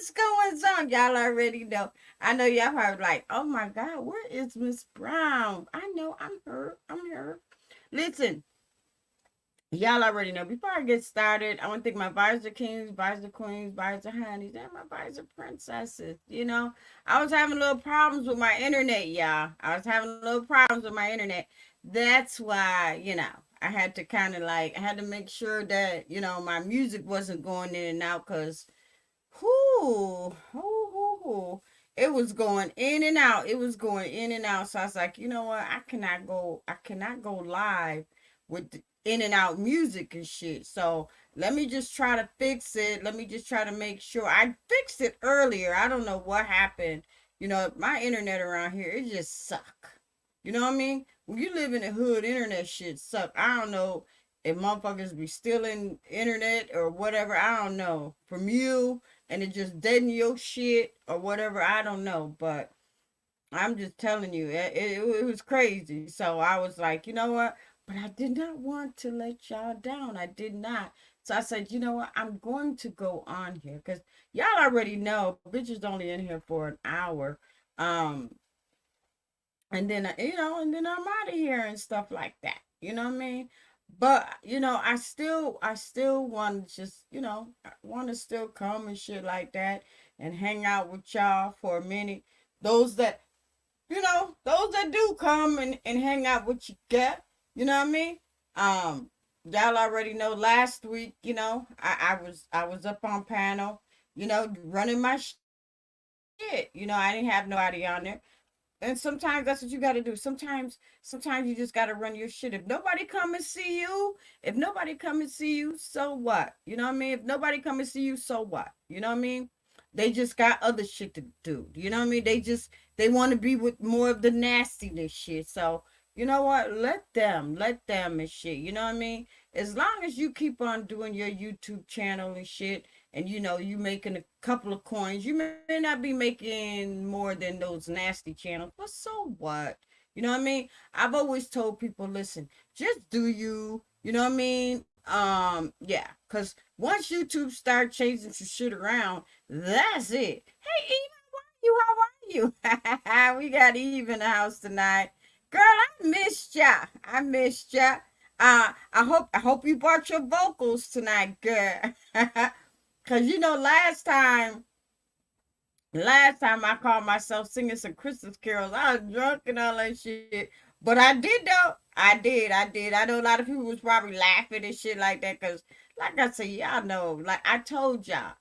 What's going on? Y'all already know. I know y'all probably like, oh my God, where is Miss Brown? I know I'm her. I'm her. Listen, y'all already know. Before I get started, I want to thank my visor kings, visor queens, visor honeys, and my visor princesses. I was having little problems with my internet, y'all. I was having little problems with my internet. That's why, I had to kind of like, I had to make sure that, my music wasn't going in and out because whoo, whoo, whoo, whoo. It was going in and out. It was going in and out. So I was like, you know what? I cannot go live with in and out music and shit. So let me just try to fix it. Let me just try to make sure. I fixed it earlier. I don't know what happened. My internet around here, it just suck. You know what I mean? When you live in the hood, internet shit suck. I don't know if motherfuckers be stealing internet or whatever. I don't know. From you and it just deaden your shit or whatever. I don't know, but I'm just telling you, it was crazy. So I was like, you know what? But I did not want to let y'all down. I did not. So I said, you know what? I'm going to go on here because y'all already know, bitch is only in here for an hour. Um, and then and then I'm out of here and stuff like that. You know what I mean? But I still want to just I want to still come and shit like that and hang out with y'all for a minute. Those that those that do come and hang out with you get, you know what I mean? Um, y'all already know last week, I was up on panel, running my shit. I didn't have nobody on there. And sometimes that's what you got to do. Sometimes you just got to run your shit. If nobody come and see you, so what? You know what I mean? If nobody come and see you, so what? You know what I mean? They just got other shit to do. You know what I mean? They want to be with more of the nastiness shit. So you know what? Let them and shit. You know what I mean? As long as you keep on doing your YouTube channel and shit, and you making a couple of coins. You may not be making more than those nasty channels, but so what? You know what I mean? I've always told people, listen, just do you. You know what I mean? Yeah, because once YouTube start changing some shit around, that's it. Hey, Eve, how are you? We got Eve in the house tonight. Girl, I missed ya. I missed ya. I hope you brought your vocals tonight, girl. Cause last time I called myself singing some Christmas carols. I was drunk and all that shit. But I did though. I did. I know a lot of people was probably laughing and shit like that. Cause like I said, y'all know, like I told y'all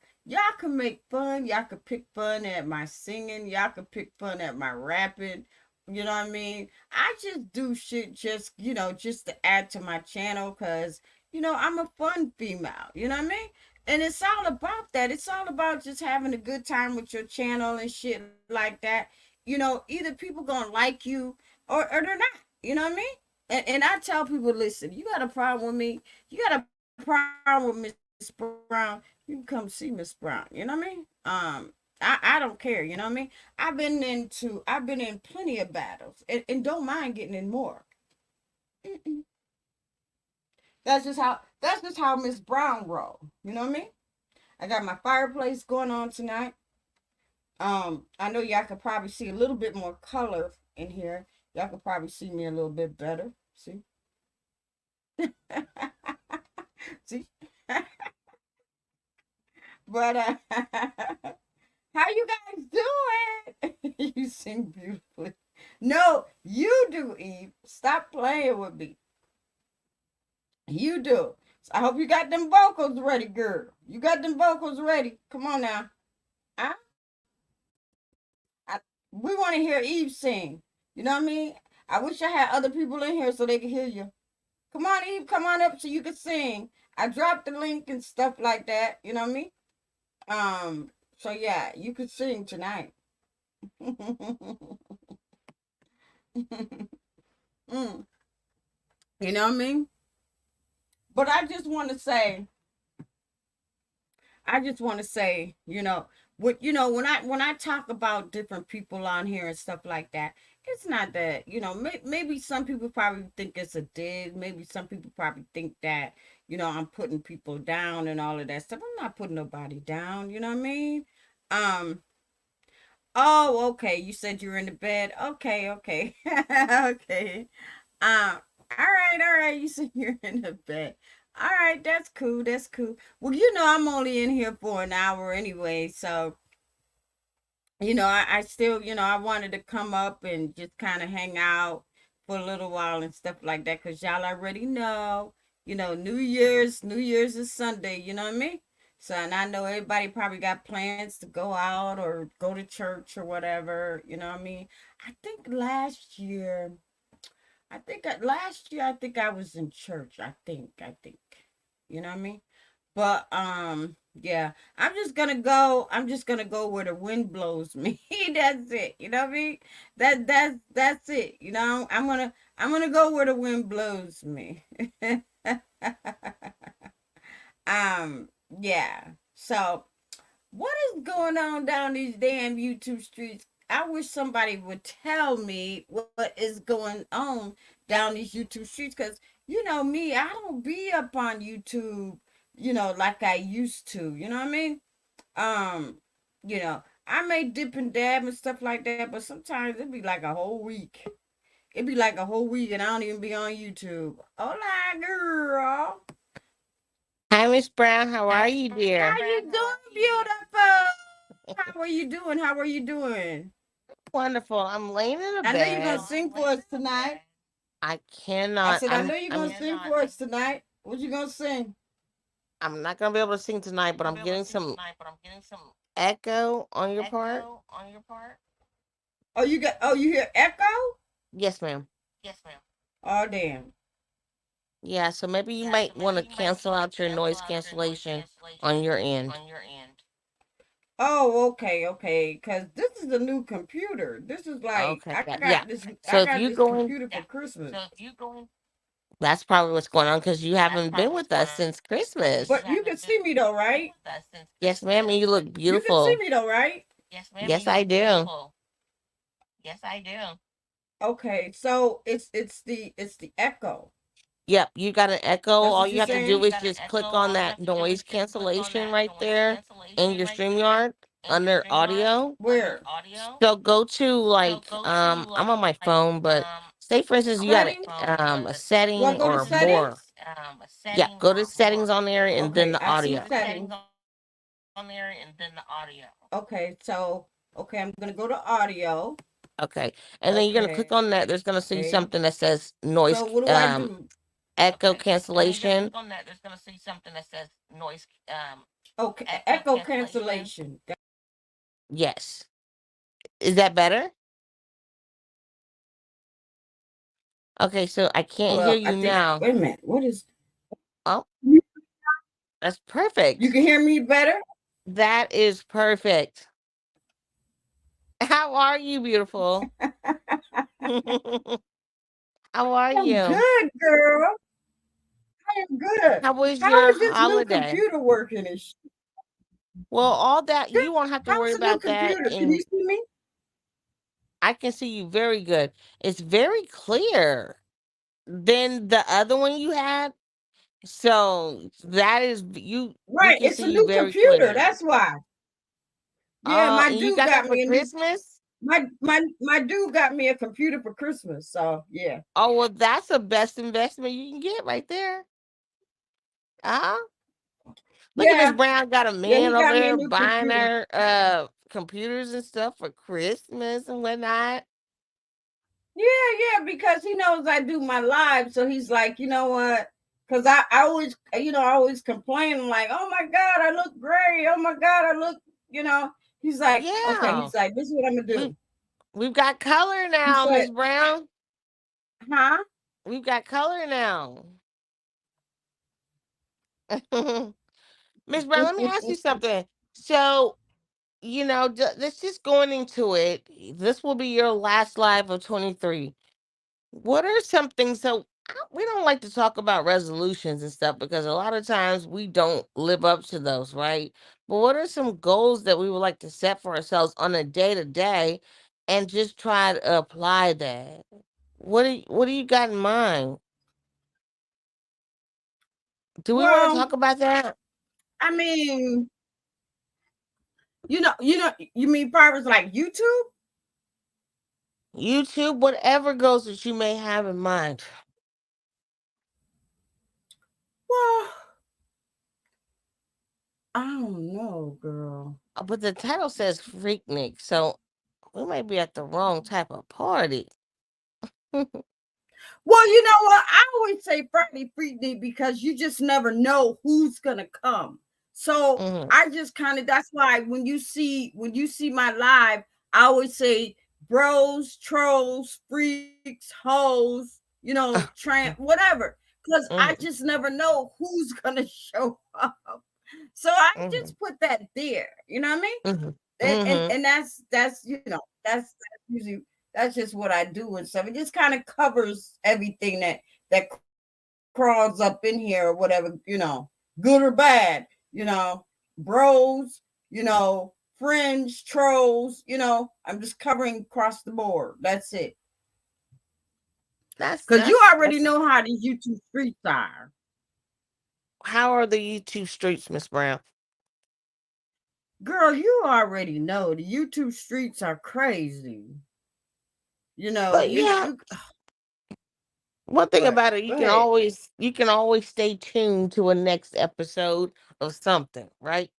can make fun. Y'all can pick fun at my singing. Y'all can pick fun at my rapping. You know what I mean? I just do shit just to add to my channel. Cause I'm a fun female. You know what I mean? And it's all about that. It's all about just having a good time with your channel and shit like that. Either people gonna like you or they're not. You know what I mean? And I tell people, listen, you got a problem with me, you got a problem with Miss Brown, you can come see Miss Brown. You know what I mean? I don't care. You know what I mean? I've been in plenty of battles and don't mind getting in more. Mm-mm. That's just how Miss Brown roll. You know what I mean? I got my fireplace going on tonight. I know y'all could probably see a little bit more color in here. Y'all could probably see me a little bit better. See? See? But how you guys doing? You sing beautifully. No, you do, Eve. Stop playing with me. You do. So I hope you got them vocals ready, girl. You got them vocals ready. Come on now. Huh? I, we want to hear Eve sing. You know what I mean? I wish I had other people in here so they could hear you. Come on, Eve, come on up so you can sing. I dropped the link and stuff like that. You know what I mean? So yeah, you could sing tonight. Mm, you know what I mean? But I just want to say, when I talk about different people on here and stuff like that, it's not that, maybe some people probably think it's a dig. Maybe some people probably think that, I'm putting people down and all of that stuff. I'm not putting nobody down, you know what I mean? Um. Oh, okay. You said you were in the bed. Okay, okay, okay. All right. You said you're in the bed. All right, that's cool. That's cool. Well, I'm only in here for an hour anyway, so I still, I wanted to come up and just kind of hang out for a little while and stuff like that, because y'all already know, New Year's is Sunday, you know what I mean? So, and I know everybody probably got plans to go out or go to church or whatever, you know what I mean? I think last year, I think I was in church. I think, you know what I mean? But yeah, I'm just gonna go where the wind blows me. That's it. You know what I mean? That's it. I'm gonna go where the wind blows me. Yeah. So what is going on down these damn YouTube streets? I wish somebody would tell me what is going on down these YouTube streets, because me, I don't be up on YouTube, like I used to. You know what I mean? Um, I may dip and dab and stuff like that, but sometimes it'd be like a whole week. It'd be like a whole week and I don't even be on YouTube. Hola, girl. Hi, Miss Brown. How are you, dear? How you doing, beautiful? How are you doing? How are you doing? Wonderful. I'm laying in a I know you're gonna bed. sing for us tonight. I I cannot. said, I I'm. know you're I'm. gonna sing for us tonight. What you gonna sing? I'm not gonna be able to sing tonight, but I'm getting some echo on your part. You hear echo? Yes, ma'am. Oh damn. Yeah. So maybe you might want to cancel out your noise cancellation on your end. Oh, okay. Cause this is a new computer. This is like Okay. I Yeah. got this. I So if got you this go in, computer for Christmas. that's probably what's going on because you haven't been with us since Christmas. But you can see me though, right? Yes, ma'am. And you look You can see beautiful. me though, right? Yes, I do. Okay, so it's the echo. Yep, you got an echo. That's All what you you're have to do saying? is just click on that noise cancellation right there in your StreamYard under audio. Where? So go to I'm on my phone, but say for instance you got Settings? a Do I setting go to or more. settings? Yeah, go to settings on there and then Okay, the I see audio. settings. Okay, so I'm gonna go to audio. Okay. And then you're gonna click Okay. on that. There's gonna see something that says So noise what do I do? echo cancellation. Okay, echo cancellation. Yes. Is that better? Okay, so I can't hear Well, I you think. now. Wait a minute. What is? Oh, that's You perfect. can hear me better? That is perfect. How are you, beautiful? How are I'm you? good, girl. I am good. How was How your is this new holiday? computer working and shit? Well, all that you won't have to worry How's the new about that. computer? Can you And see me? I can see you very good. It's very clear than the other one you had. So that is you. We Right, can it's a see you new very computer. clear. That's why. Yeah, my And you dude got that got for me a new. Christmas? My dude got me a computer for Christmas. So yeah. Oh well, that's the best investment you can get right there. Uh Look at Miss Yeah. Brown got a Yeah, man he over got me a there new buying computer. her computers and stuff for Christmas and whatnot. Yeah, because he knows I do my live, so he's like, you know what? Because I always, I always complain. I'm like, oh my God, I look great. Oh my God, I look, you know. He's like, okay. Yeah. He's like, this is what I'm gonna We do. we've got color He now, said, Miss Brown. huh? We've got color now. Miss Brown, let me ask you something. So, let's just going into it. This will be your last live of 23. What are some things? So we don't like to talk about resolutions and stuff because a lot of times we don't live up to those, right? But what are some goals that we would like to set for ourselves on a day to day, and just try to apply that? What do you got in mind? Do we want to Well, talk about that? I mean, You mean far as like YouTube? YouTube, whatever goes that you may have in mind. Well, I don't know, girl. But the title says Freaknik, so we might be at the wrong type of party. Well, you know what? I always say Friday Freaknik because you just never know who's gonna come. So Hmm. I just kind of that's why when you see my live, I always say bros, trolls, freaks, hoes, whatever. Because I Hmm. just never know who's gonna show up. So I Hmm. just put that there. You know what I mean? Hmm. and and, Hmm. and that's that's usually that's just what I do and stuff. It just kind of covers everything that crawls up in here or whatever, good or bad, bros, friends, trolls, I'm just covering across the board. That's it. That's Because you that's already that's. know how these YouTube streets are. How are the YouTube streets, Miss Brown? Girl, you already know the YouTube streets are crazy. You know, But you yeah, you one thing what? about it, Go ahead. you can always stay tuned to a next episode of something, right?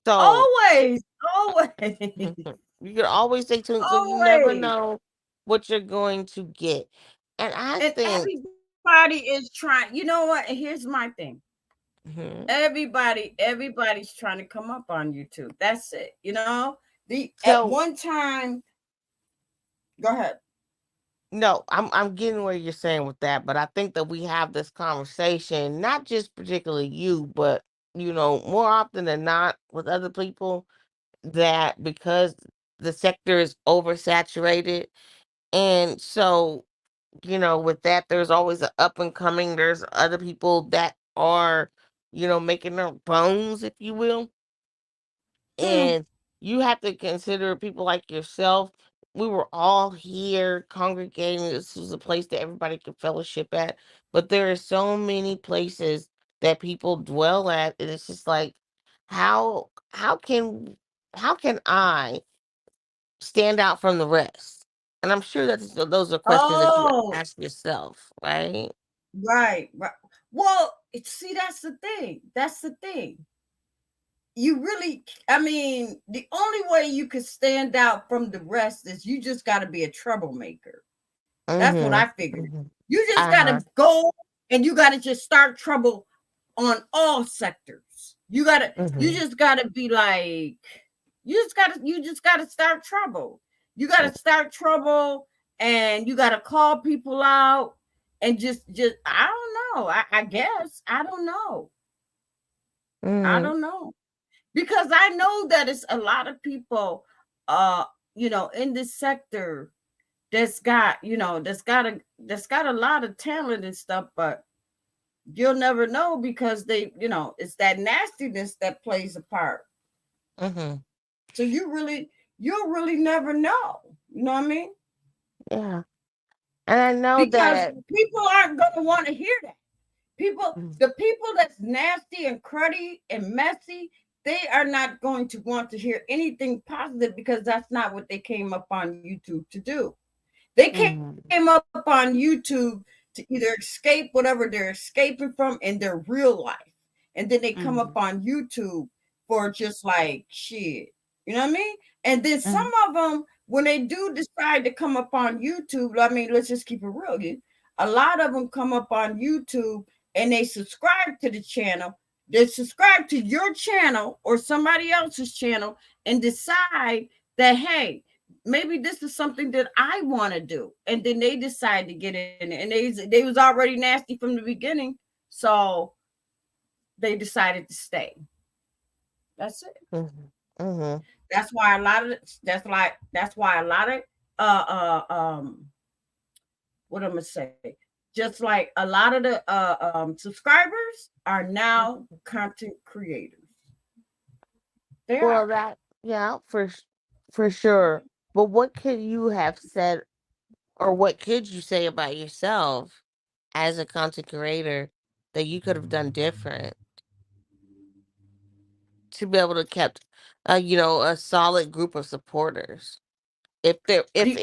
So Always, always, you can always stay tuned, so you never always. know what you're going to get. And I And think, everybody is trying. You know what? And here's my thing. mhm. Everybody's trying to come up on YouTube. That's it. The at So one time. Go ahead. no, I'm getting where you're saying with that, but I think that we have this conversation, not just particularly you, but more often than not with other people, that because the sector is oversaturated, and so with that, there's always an up and coming. There's other people that are, making their bones, if you will. Hmm. And you have to consider people like yourself. We were all here congregating. This was a place that everybody could fellowship at. But there are so many places that people dwell at, and it's just like, how how can how can I stand out from the rest? And I'm sure that those are questions that you Oh, ask yourself, right? right, right. Well, see, that's the thing. That's the thing. You really, I mean, the only way you could stand out from the rest is you just got to be a troublemaker. That's what I Mhm. figured. Mhm. You just got Uh-huh. to go and you got to just start trouble on all sectors. You Mhm. just got to be like, you just got to start trouble. You got to start trouble and you got to call people out and I don't know. I guess. I don't know. I Mhm. don't know. Because I know that it's a lot of people, uh, in this sector that's got a lot of talent and stuff, but you'll never know because it's that nastiness that plays a part. Mhm. So you'll really never know. You know what I mean? Yeah. And I know Because that. people aren't gonna want to hear that. Mhm. The people that's nasty and cruddy and messy, they are not going to want to hear anything positive because that's not what they came up on YouTube to do. They came up Mhm. on YouTube to either escape whatever they're escaping from in their real life. And then they come up on Mhm. YouTube for just like shit. You know what I mean? And then some Mhm. of them, when they do decide to come up on YouTube, I mean, let's just keep it real. A lot of them come up on YouTube and they subscribe to the channel. They subscribe to your channel or somebody else's channel and decide that, hey, maybe this is something that I want to do. And then they decide to get in it. And they was already nasty from the beginning. So they decided to stay. That's it. Mhm. Mhm. That's why a lot of that's why a lot of uh uh um what I'm gonna say. Just like a lot of the subscribers are now Mhm. content creators. They Well, are. yeah, for sure. But what could you have said, or what could you say about yourself as a content creator that you could have done different to be able to kept, a solid group of supporters, if The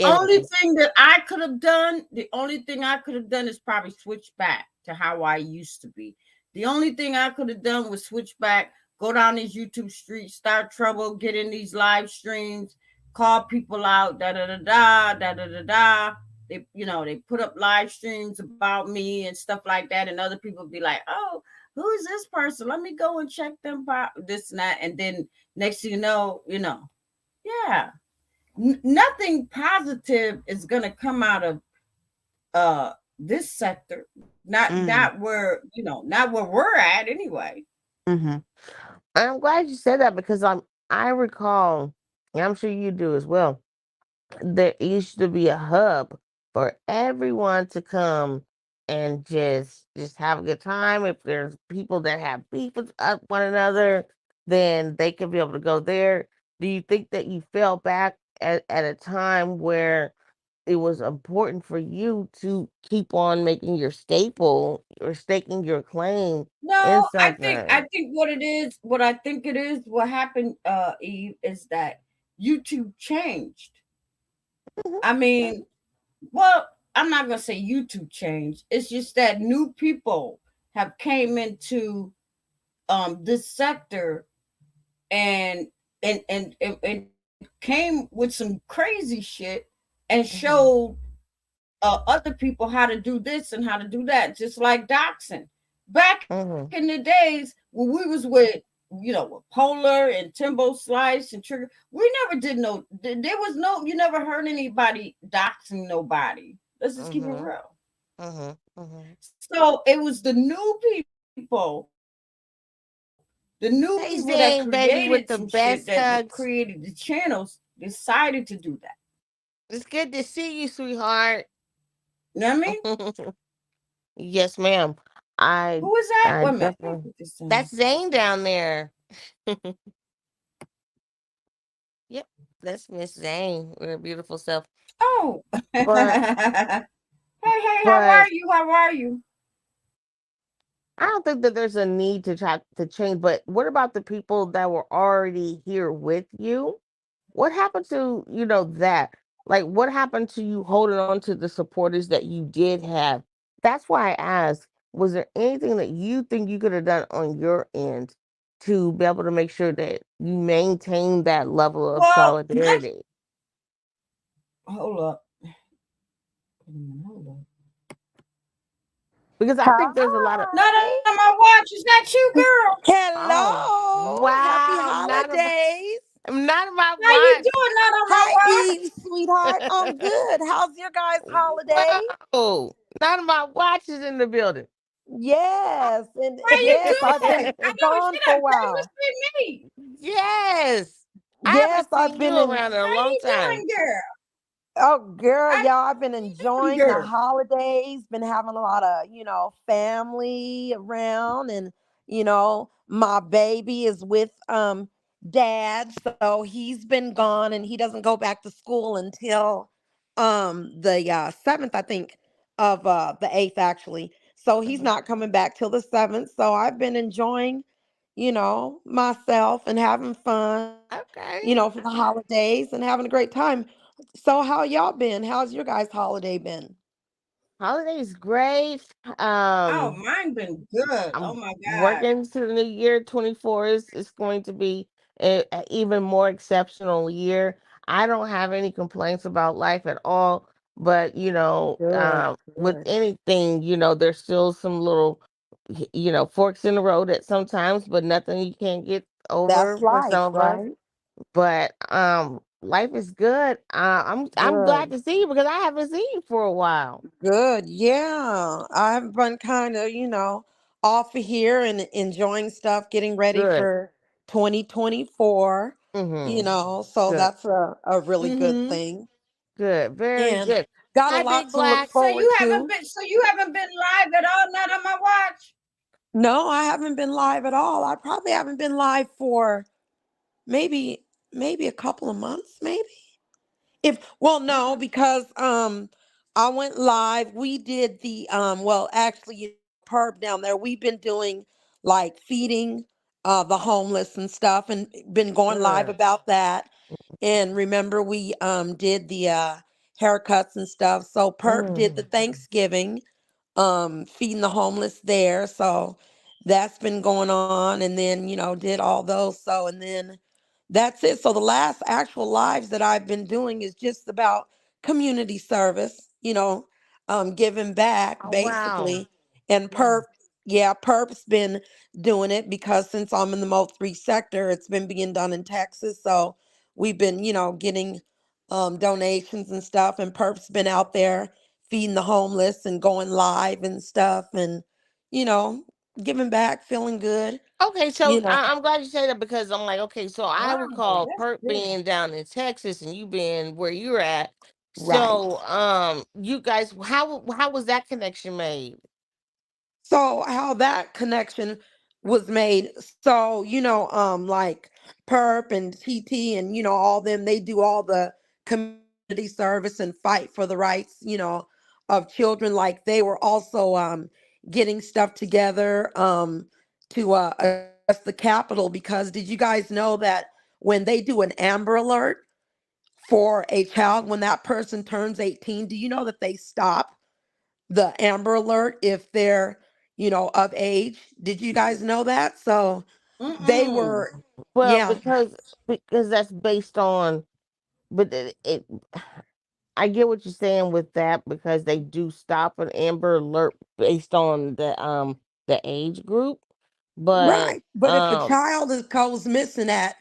only any. thing that I could have done, the only thing I could have done is probably switch back to how I used to be. The only thing I could have done was switch back, go down these YouTube streets, start trouble, get in these live streams, call people out, da da da da da da da da. They put up live streams about me and stuff like that, and other people be like, "Oh, who is this person? Let me go and check them out, this and that." And then next thing yeah, nothing positive is going to come out of this sector, not Mm, not where we're at anyway. hmm I'm glad you said that because I recall, and I'm sure you do as well. There used to be a hub for everyone to come and just have a good time. If there's people that have beef with one another, then they could be able to go there. Do you think that you fell back at a time where it was important for you to keep on making your staple or staking your claim in No, I something? think what I think it is, what happened, Eve, is that YouTube changed. Mhm. I mean, well, I'm not gonna say YouTube changed. It's just that new people have came into this sector and and came with some crazy shit and Mhm. showed other people how to do this and how to do that, just like doxing. Back in the Mhm. days when we was with Polar and Timbo Slice and Trigger, we never did there was no, you never heard anybody doxing nobody. Let's just keep it Mhm. real. Mhm. Mhm. So it was the new people that Hey created Zane, some baby, shit, with the that best created the hugs. channels, decided to do that. It's good to see you, sweetheart. You know what I mean? Yes, ma'am. I Who is that? I Wait a minute. Let me definitely. put this in. That's Zane down there. Yep, that's Miss Zane with her beautiful self. Oh. But Hey, how are but you? How are you? I don't think that there's a need to try to change. But what about the people that were already here with you? What happened to, that? Like, what happened to you holding on to the supporters that you did have? That's why I asked, was there anything that you think you could have done on your end to be able to make sure that you maintain that level of Well, solidarity? hold up. Hold up. Because I think there's a lot of, Not Hi. on my watch. Is that you, girl? oh, Hello. Happy wow, holidays. not of my How you watch. doing? Not on my Hi, watch. Eve, sweetheart. I'm good. How's your guys' holiday? Whoa, none of my watch is in the building. Yes, and How you yes, I've doing? been I know gone shit. for a That while. must be me. Yes. I Yes, haven't I've seen been you in. around in a How long you time. doing, girl? Oh, girl, How y'all, I've been you doing, enjoying the girl? holidays, been having a lot of, family around and, my baby is with dad, so he's been gone and he doesn't go back to school until the 7th, I think, of the 8th actually. So he's Mhm. not coming back till the 7th. So I've been enjoying, myself and having fun, Okay. for the holidays and having a great time. So how y'all been? How's your guys' holiday been? Holidays great. Oh, mine been good. Oh I'm my God. working to the new year. 24 is going to be a even more exceptional year. I don't have any complaints about life at all. But Good, with good. anything, there's still some little, forks in the road at sometimes, but nothing you can't get That's over for life, some of us. right? But life is good. I'm glad Good. to see you because I haven't seen you for a while. Good. Yeah. I've been kind of, off of here and enjoying stuff, getting ready Good. for 2024, Mm-hmm. so Good. that's a really good Mm-hmm. thing. Good. Very And good. got a Hi, lot Big to look Black. forward to. So you haven't been live at all. Not on my watch. No, I haven't been live at all. I probably haven't been live for maybe a couple of months, maybe. If well, no, Okay. because I went live. We did the well, actually, Perb down there. We've been doing like feeding the homeless and stuff, and been going live Good. about that. And remember, we did the haircuts and stuff. So Perp did the Mm. Thanksgiving, feeding the homeless there. So that's been going on. And then, did all those. So, and then that's it. So the last actual lives that I've been doing is just about community service, giving back Oh wow. basically. And Perp, yeah, Perp's been doing it because since I'm in the Mo 3 sector, it's been being done in Texas. So we've been, getting donations and stuff. And Perp's been out there feeding the homeless and going live and stuff and, you know, giving back, feeling good, Okay, so you know. I'm glad you said that because I'm like, okay, so I Wow, recall that's Perk good. being down in Texas and you being where you're at. Right. So, you guys, how was that connection made? So how that connection was made. So, like Perp and TT and, all them, they do all the community service and fight for the rights, of children. Like they were also getting stuff together to address the Capitol, because did you guys know that when they do an Amber Alert for a child, when that person turns 18, do you know that they stop the Amber Alert if they're, of age? Did you guys know that? So they Mm-mm. were, Well, yeah, because that's based on, but I get what you're saying with that because they do stop an Amber Alert based on the age group, but right. But if a child goes missing at,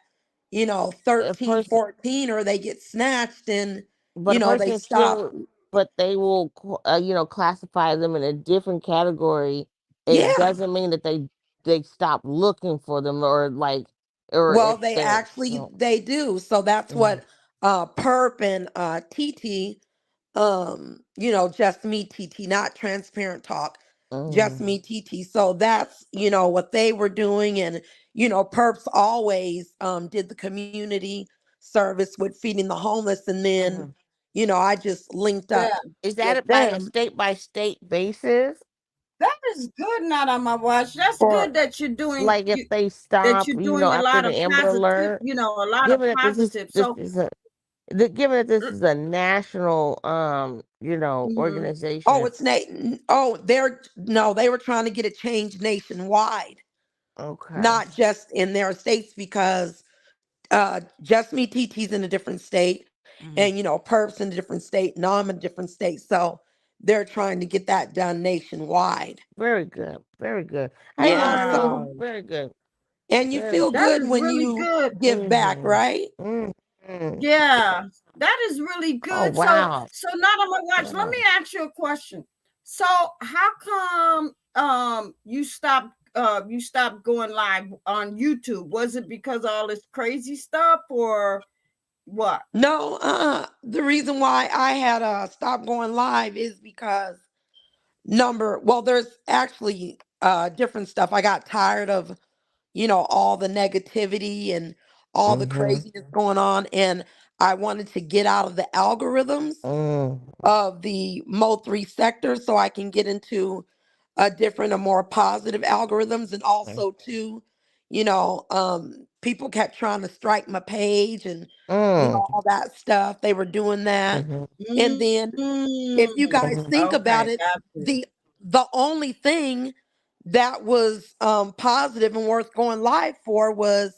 a 13, person 14, or they get snatched and, but a they person stop. still, but they will classify them in a different category. It Yeah. doesn't mean that they stop looking for them or like or Well, if they they actually no. they do. So that's Mm, what Perp and TT, just me TT, not transparent talk, just mm, me TT. So that's, what they were doing. And, Perps always did the community service with feeding the homeless. And then, mhm. I just linked Yeah, up Is that with it them by state basis? that is good. Not on my watch. That's for good that you're doing. Like if You they that stop, you're doing a after lot the of Amber positive. Alert, A lot of given that positive. this So, is given that this is a national mhm. oh, organization. it's oh, they're no, they were trying to get it changed nationwide, Okay. not just in their states, because just me TT's in a different state, and Mhm. Perp's in a different state, and I'm in a different state. So they're trying to get that done nationwide. Very good. Very good. I didn't know Yeah, that. so Wow, Very good. and you Very feel that good is when really you good. give back, mm-hmm. right? Mm-hmm. Yeah, that is really Oh good. wow. So not on my watch. Let me Wow. ask you a question. So how come you stopped going live on YouTube? Was it because of all this crazy stuff or what? No, the reason why I had stopped going live is because well, there's actually different stuff. I got tired of, all the negativity and all the Mm-hmm. craziness going on, and I wanted to get out of the algorithms Mm-hmm. of the Mo 3 sector so I can get into a different, a more positive algorithms. And also too, people kept trying to strike my page and, all that stuff. They were doing that. Mm-hmm. And then Mm, if you guys Mm-hmm. think about okay, it, got you. the only thing that was positive and worth going live for was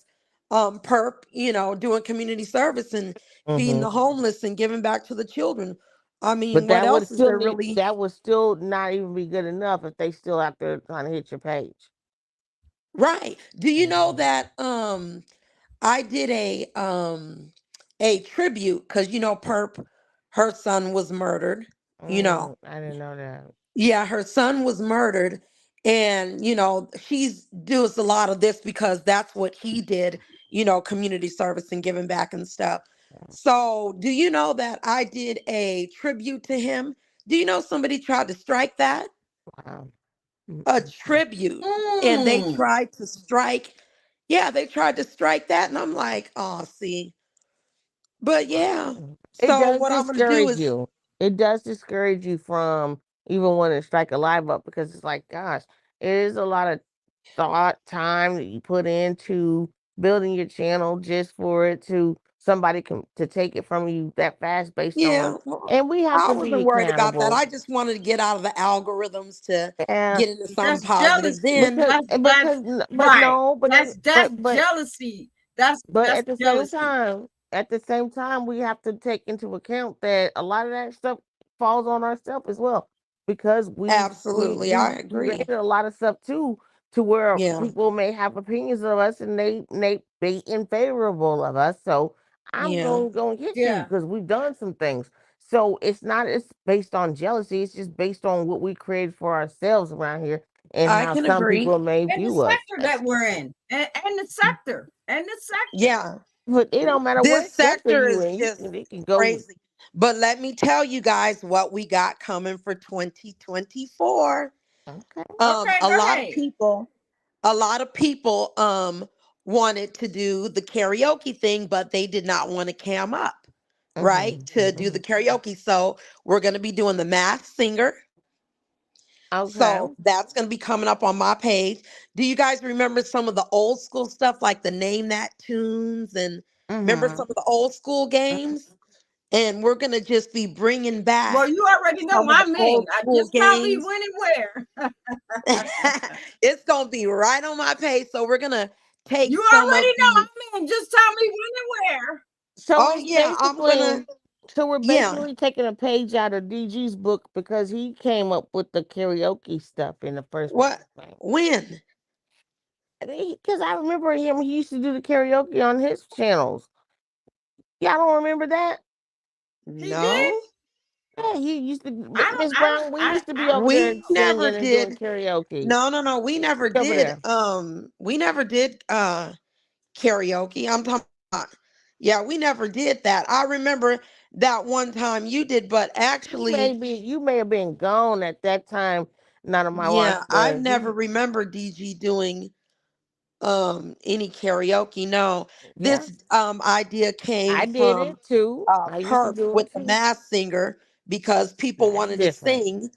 Perp, doing community service and feeding Mm-hmm. the homeless and giving back to the children. I mean, But what else is there really? that would still not even be good enough if they still out there trying to hit your page. Right. Do you know Mhm. that I did a tribute, because Perp, her son was murdered, you know. I didn't know that. Yeah, her son was murdered. And, she's does a lot of this because that's what he did, community service and giving back and stuff. So, do you know that I did a tribute to him? Do you know somebody tried to strike that? Wow. A Mm-mm. tribute. And they Mm, tried to strike, yeah, they tried to strike that. And I'm like, oh, see. But yeah. It So, does what I'm going to do discourage is, you. It does discourage you from even wanting to strike a live up because it's like, gosh, it is a lot of thought, time that you put into building your channel just for it to somebody to take it from you that fast based on, Yeah, well, and we have I to be wasn't worried about that. accountable. I just wanted to get out of the algorithms to And get into something That's positive. jealousy. Then, That's but right. no, but That's then that's but jealousy. That's but that's jealousy. at the same time, we have to take into account that a lot of that stuff falls on ourselves as well, because absolutely, I we agree. created a lot of stuff too, to where Yeah, people may have opinions of us and they be in favorable of us. So I'm yeah, going to hit you Yeah. because we've done some things. So it's based on jealousy. It's just based on what we created for ourselves around here and I how can some agree. people may And the view us. sector that we're in. And the sector. And the sector. Yeah, But it don't matter what this sector sector you is in, just it can go. crazy. But let me tell you guys what we got coming for 2024. Okay. Okay, A go lot of ahead. people, wanted to do the karaoke thing, but they did not want to cam up, right? Mhm. To do the Mhm. karaoke. So we're going to be doing the Masked Singer. Okay. So that's going to be coming up on my page. Do you guys remember some of the old school stuff like the Name That Tunes and remember Mhm. some of the old school games? And we're going to just be bringing back Well, you already know some of the I'm in. old school Just tell me games. when and where. It's going to be right on my page. So we're going to take You some already of know the, I'm in. Just tell me when and where. So oh, it's yeah, I'm going basically to, we're yeah. basically taking a page out of DG's book because he came up with the karaoke stuff in the first What? place. When? Because I remember him, he used to do the karaoke on his channels. Y'all don't remember that? He did? No, Yeah, he used to. I don't Miss Brown, we used to be I over don't there we know. never singing and doing did. karaoke No, no, no. We never over did. there. We never did karaoke. I'm talking about, yeah, we never did that. I remember that one time you did, but actually, You may have been gone at that time, not on my watch, yeah, I've but never remember DG doing any karaoke. No, yeah, this idea came I did from it too. I used to Perp do with it the too. Mass Singer because people That's wanted to different. sing.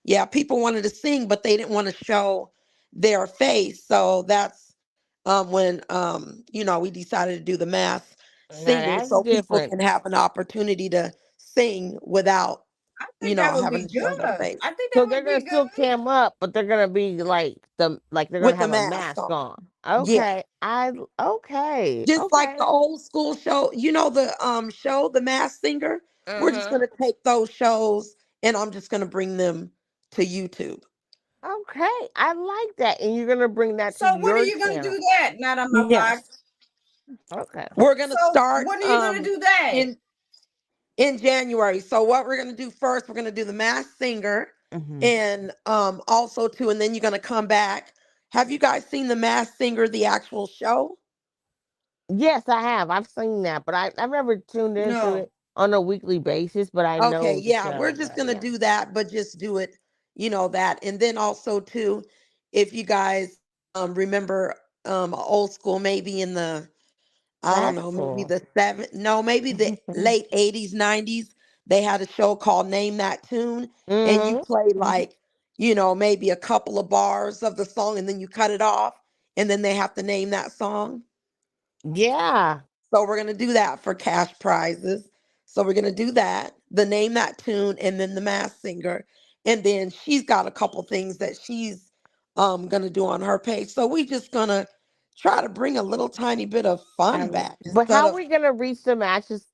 Yeah, people wanted to sing, but they didn't want to show their face. So that's when we decided to do the Mass Now Singer that's so people different. can have an opportunity to sing without I think that would having be to show their good. face I think So that they're would gonna be still good. cam up, but they're gonna be like they're gonna with the have a mask mask on. on. Yeah. Okay, Just like the okay. old school show, the show, The Masked Singer. We're just Uh-huh. gonna take those shows and I'm just gonna bring them to YouTube. Okay, I like that, and you're gonna bring that to So when are your you gonna channel. do that? Not on my block. Yes. Okay. We're gonna So start when are you gonna do that? in January. So what we're gonna do first, we're gonna do the Masked Singer Hmm. and also too, and then you're gonna come back. Have you guys seen the Masked Singer, the actual show? Yes, I have. I've seen that, but I've never tuned into No. it on a weekly basis. But I Okay, know the yeah, we're show. just But gonna yeah, do that, but just do it, that. And then also too, if you guys remember old school, maybe in the I don't that's know, maybe cool. the no, maybe the late 80s, 90s, they had a show called Name That Tune, and you Hmm. play like, maybe a couple of bars of the song and then you cut it off, and then they have to name that song. Yeah. So we're going to do that for cash prizes. So we're going to do that, the Name That Tune, and then the Mass Singer. And then she's got a couple things that she's going to do on her page. So we just going to try to bring a little tiny bit of fun back But instead how are of we gonna reach the masses?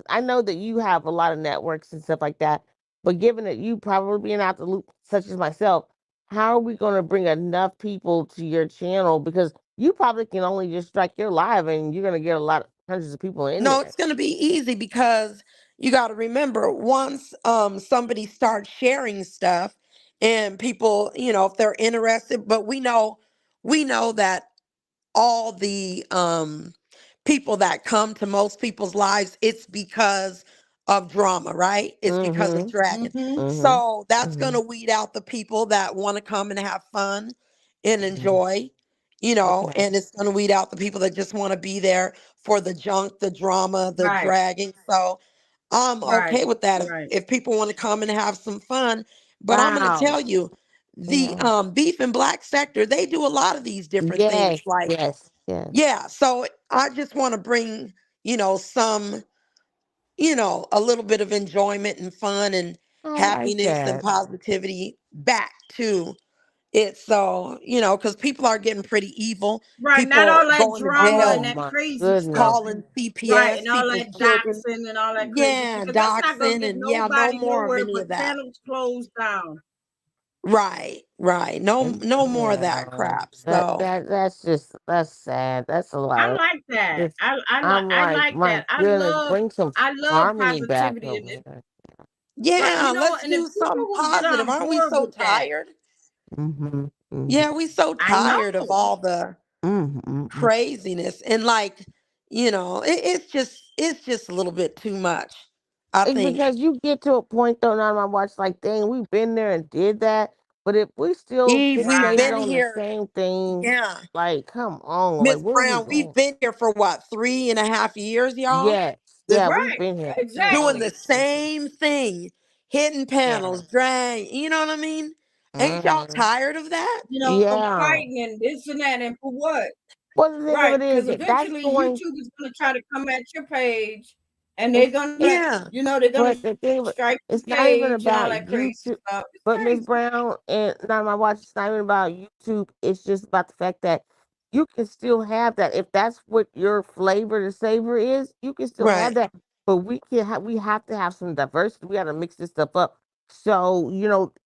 I know that you have a lot of networks and stuff like that, but given that you probably being out the loop, such as myself, how are we gonna bring enough people to your channel? Because you probably can only just strike your live, and you're gonna get a lot of hundreds of people in no, there. it's going to be easy because you got to remember once somebody starts sharing stuff and people, if they're interested, but we know that all the people that come to most people's lives, it's because of drama, right? It's because of Mm-hmm. dragging. Mm-hmm. So Mm-hmm. that's going Mm-hmm. to weed out the people that want to come and have fun and Hmm. enjoy, Okay. and it's going to weed out the people that just want to be there for the junk, the drama, the Right. dragging. So I'm Right. okay with that if, Right. if people want to come and have some fun. But I'm going to Wow. tell you, the Yeah. beef and black sector, they do a lot of these different things. Yes. Like, Yes. Yes. yeah, so I just want to bring, some, a little bit of enjoyment and fun and I like happiness and that. positivity back to it. So, because people are getting pretty evil. Right, not People all that going to drama Oh and jail, that my crazy stuff, goodness. calling right, CPS, and all people's that children. doxing and all that crazy shit, Yeah, because that's not gonna doxing, get and yeah, no nobody more of nowhere any but of that. channels closed down. Right, right. No, no more of that Yeah. crap. So, That's sad. That's a I lot of like that. this. I'm I like, like my that. goodness, bring some I love harmony back positivity in over it. here. Right. yeah, You know what? let's And if do people something will get positive. on Aren't we board so with that, tired? Mm-hmm. Mm-hmm. Yeah, we so I tired of know. all the Mm-hmm. craziness, and like, it's just a little bit too much, I It's think. because you get to a point though now in my watch like dang, we've been there and did that. But if we still Eve, we've fixated been Right. on the here. same thing, Yeah. like come on, like Miss where are we Brown, we've going? been here for what, 3.5 years, y'all? Yes, This yeah, we've Right. been here too doing long. the Exactly. same thing, hitting Yeah. panels, drag, you know what I mean? Ain't y'all Mm-hmm. tired of that? Yeah. Fighting and this and that, and for what? Well, the thing of Right. it is Because that that's eventually going. YouTube is going to try to come at your page, and they're It's gonna, Yeah. they're gonna but the thing, strike it's your not even page and all about that crazy YouTube. stuff. It's But Miss crazy. Brown and not my watch. It's not even about YouTube. It's just about the fact that you can still have that if that's what your flavor to savor is. You can still have Right. that, but we have to have some diversity. We got to mix this stuff up. So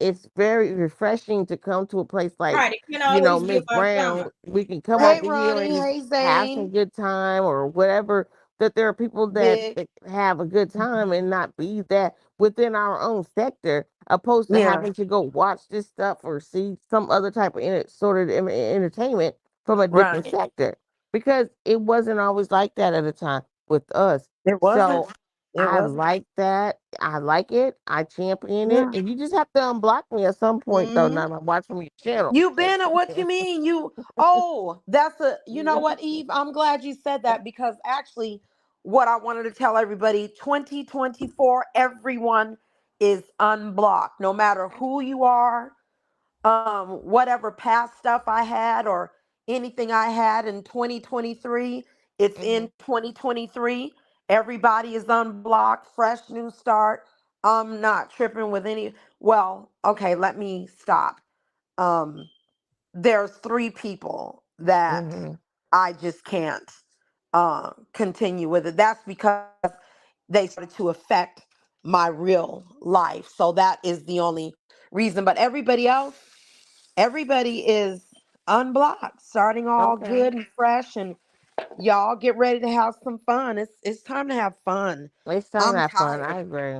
it's very refreshing to come to a place like Right. It can't always be Miss about Brown. drama. We can come Hey, over here Ronnie. and Hey, have some Zane. good time or whatever. That there are people Big. that have a good time and not be that within our own sector, opposed to Yeah. having to go watch this stuff or see some other type of sort of entertainment from a different Right. sector, because it wasn't always like that at a time with us. It wasn't. So It I wasn't. like that. I like it. I champion it. Yeah. And you just have to unblock me at some point, though. Hmm. Now I'm watching your channel. You been at what you mean? That's you know what, Eve? I'm glad you said that, because actually, what I wanted to tell everybody, 2024, everyone is unblocked, no matter who you are, whatever past stuff I had or anything I had in 2023, it's Hmm. in 2023. Everybody is unblocked, fresh new start. I'm not tripping with any. Well, okay, let me stop. Um, there's three people that Hmm. I just can't continue with it. That's because they started to affect my real life. So that is the only reason. But everybody else, everybody is unblocked, starting all Okay. good and fresh, and y'all get ready to have some fun. It's time to have fun. It's time to I'm have fun. tired. I agree.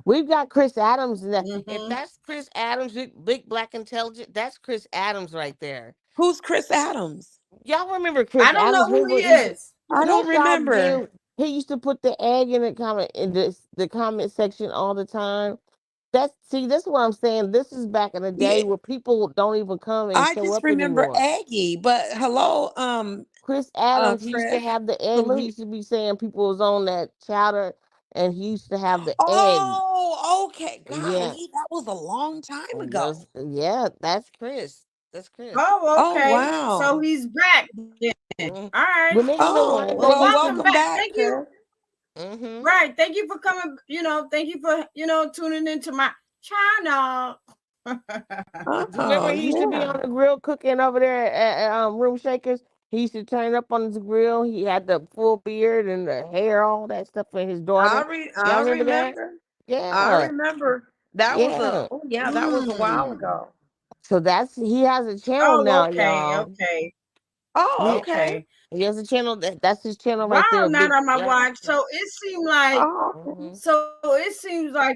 We've got Chris Adams in that. If Hmm. that's Chris Adams, big black intelligent, that's Chris Adams right there. Who's Chris Adams? Y'all remember I Chris don't know Adams? who he Remember is. I don't yes, y'all remember. do. He used to put the egg in the comment section all the time. That's what I'm saying. This is back in the day Yeah, where people don't even come and I show just up remember anymore. Aggie, but hello, Chris Adams, he used to Chris. have the egg. He Salute. used to be saying people was on that chowder, and he used to have the egg. Oh, okay. Yeah, Golly, that was a long time that's ago. yeah, that's Chris. That's Chris. Oh, Oh, okay. So wow. he's back then. Mhm. All right. Remember the Oh, one Well, that well, used to welcome be. welcome back. back, Thank you. Chris. Hmm. Right. Thank you for coming. Thank you for tuning into my channel. Remember, Oh, he used to be yeah. on the grill cooking over there at Room Shakers. He used to turn up on his grill. He had the full beard and the hair, all that stuff for his daughter. I Y'all remember that? remember. I Yeah, remember. That was yeah. that was a while Mm. ago. So he has a channel Oh, now, okay. y'all. Okay. Oh, He, okay. Okay. he has a channel that's his channel Wow, right there. not Big on my Black. watch. So it seemed like Oh, okay. Hmm.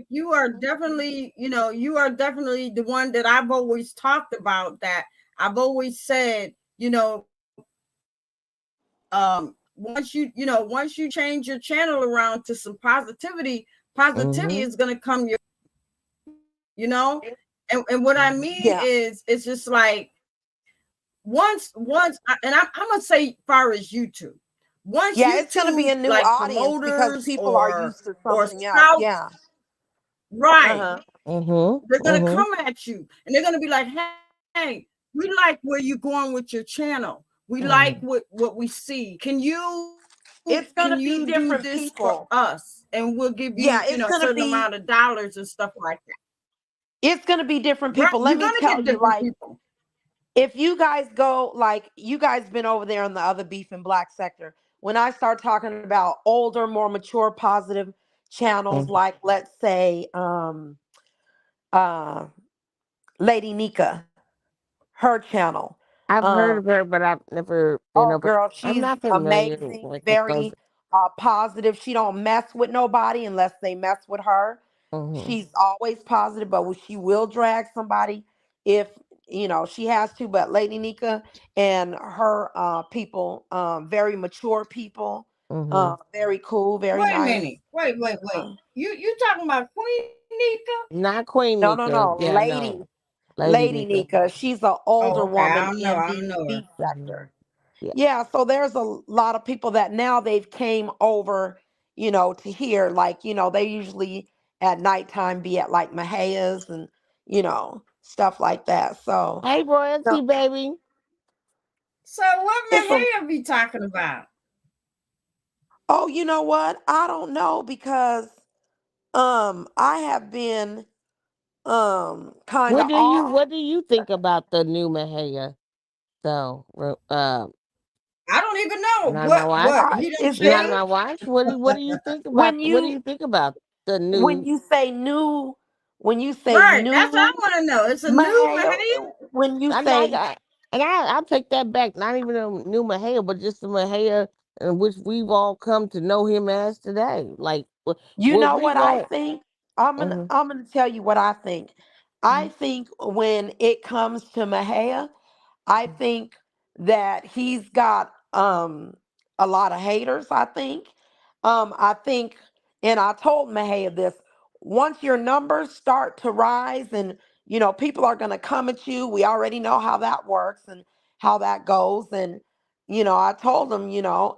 you are definitely, you are definitely the one that I've always talked about, that I've always said, once you change your channel around to some positivity Hmm. is going to come you know and what I mean Yeah. is it's just like and I'm gonna say far as YouTube, once Yeah, it's gonna be YouTube a new like audience because promoters people are or used to something else. scouts, Yeah. right, Uh-huh. Mhm. They're gonna Mhm. come at you and they're gonna be like, hey, we like where you're going with your channel. We like Mhm. what we see. Can It's you gonna do be this different for people. us? And we'll give you, Yeah, a it's certain gonna amount of be dollars and stuff like that. it's gonna be different Right? people. You're Let me gonna get tell you, different like, people. if you guys go, like, you guys been over there in the other beef and black sector. When I start talking about older, more mature, positive channels, Mhm. like, let's say, uh Lady Nika, her channel. I've heard Um, of her, but I've never been oh over. girl, I'm she's not familiar amazing, like with those. very positive. She don't mess with nobody unless they mess with her. Mhm. She's always positive, but she will drag somebody if she has to. But Lady Nika and her people, very mature people, Mhm. very cool, very Wait a nice. minute. Wait. Uh, You talking about Queen Nika? Not Queen no, no, Nika. no, Yeah, no. Lady Lady Nika. Nika. She's an older Oh, okay. woman I in don't the know her. beef Mhm. sector. Yeah. Yeah, so there's a lot of people that now they've came over, to here. Like, they usually at nighttime be at like Mahaya's and, stuff like that. So, Hey, no, royalty baby. So what it's a, Mahia be talking about? oh, you know what? I don't know because I have been kind of off. What do you think about the new Mahaya? So, I don't even know not my wife. he done Is Not there my changed. wife. What do you think about? when What do you you think about the when new? you say new when you say Right. That's what I new want to know. It's a new Mahaya, Mahia. when you I'm not, say, and I'll take that back. Not even a new Mahaya, but just the Mahaya in which we've all come to know him as today. Like you what know we what I going. think? I'm gonna Mhm. I'm gonna tell you what I think. I think when it comes to Mahaya, I think that he's got a lot of haters, I think. I think, and I told Mahaya this, once your numbers start to rise and people are gonna come at you, we already know how that works and how that goes. And I told him,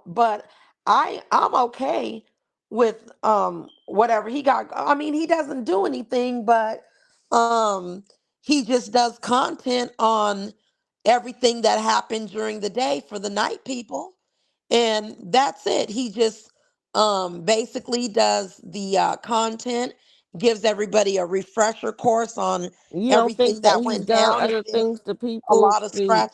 but I'm okay with whatever he got. I mean, he doesn't do anything, but he just does content on everything that happened during the day for the night people, and that's it. He just basically does the content, gives everybody a refresher course on You don't everything think that that he's went done down. If other there's things to a people lot of to? scratch,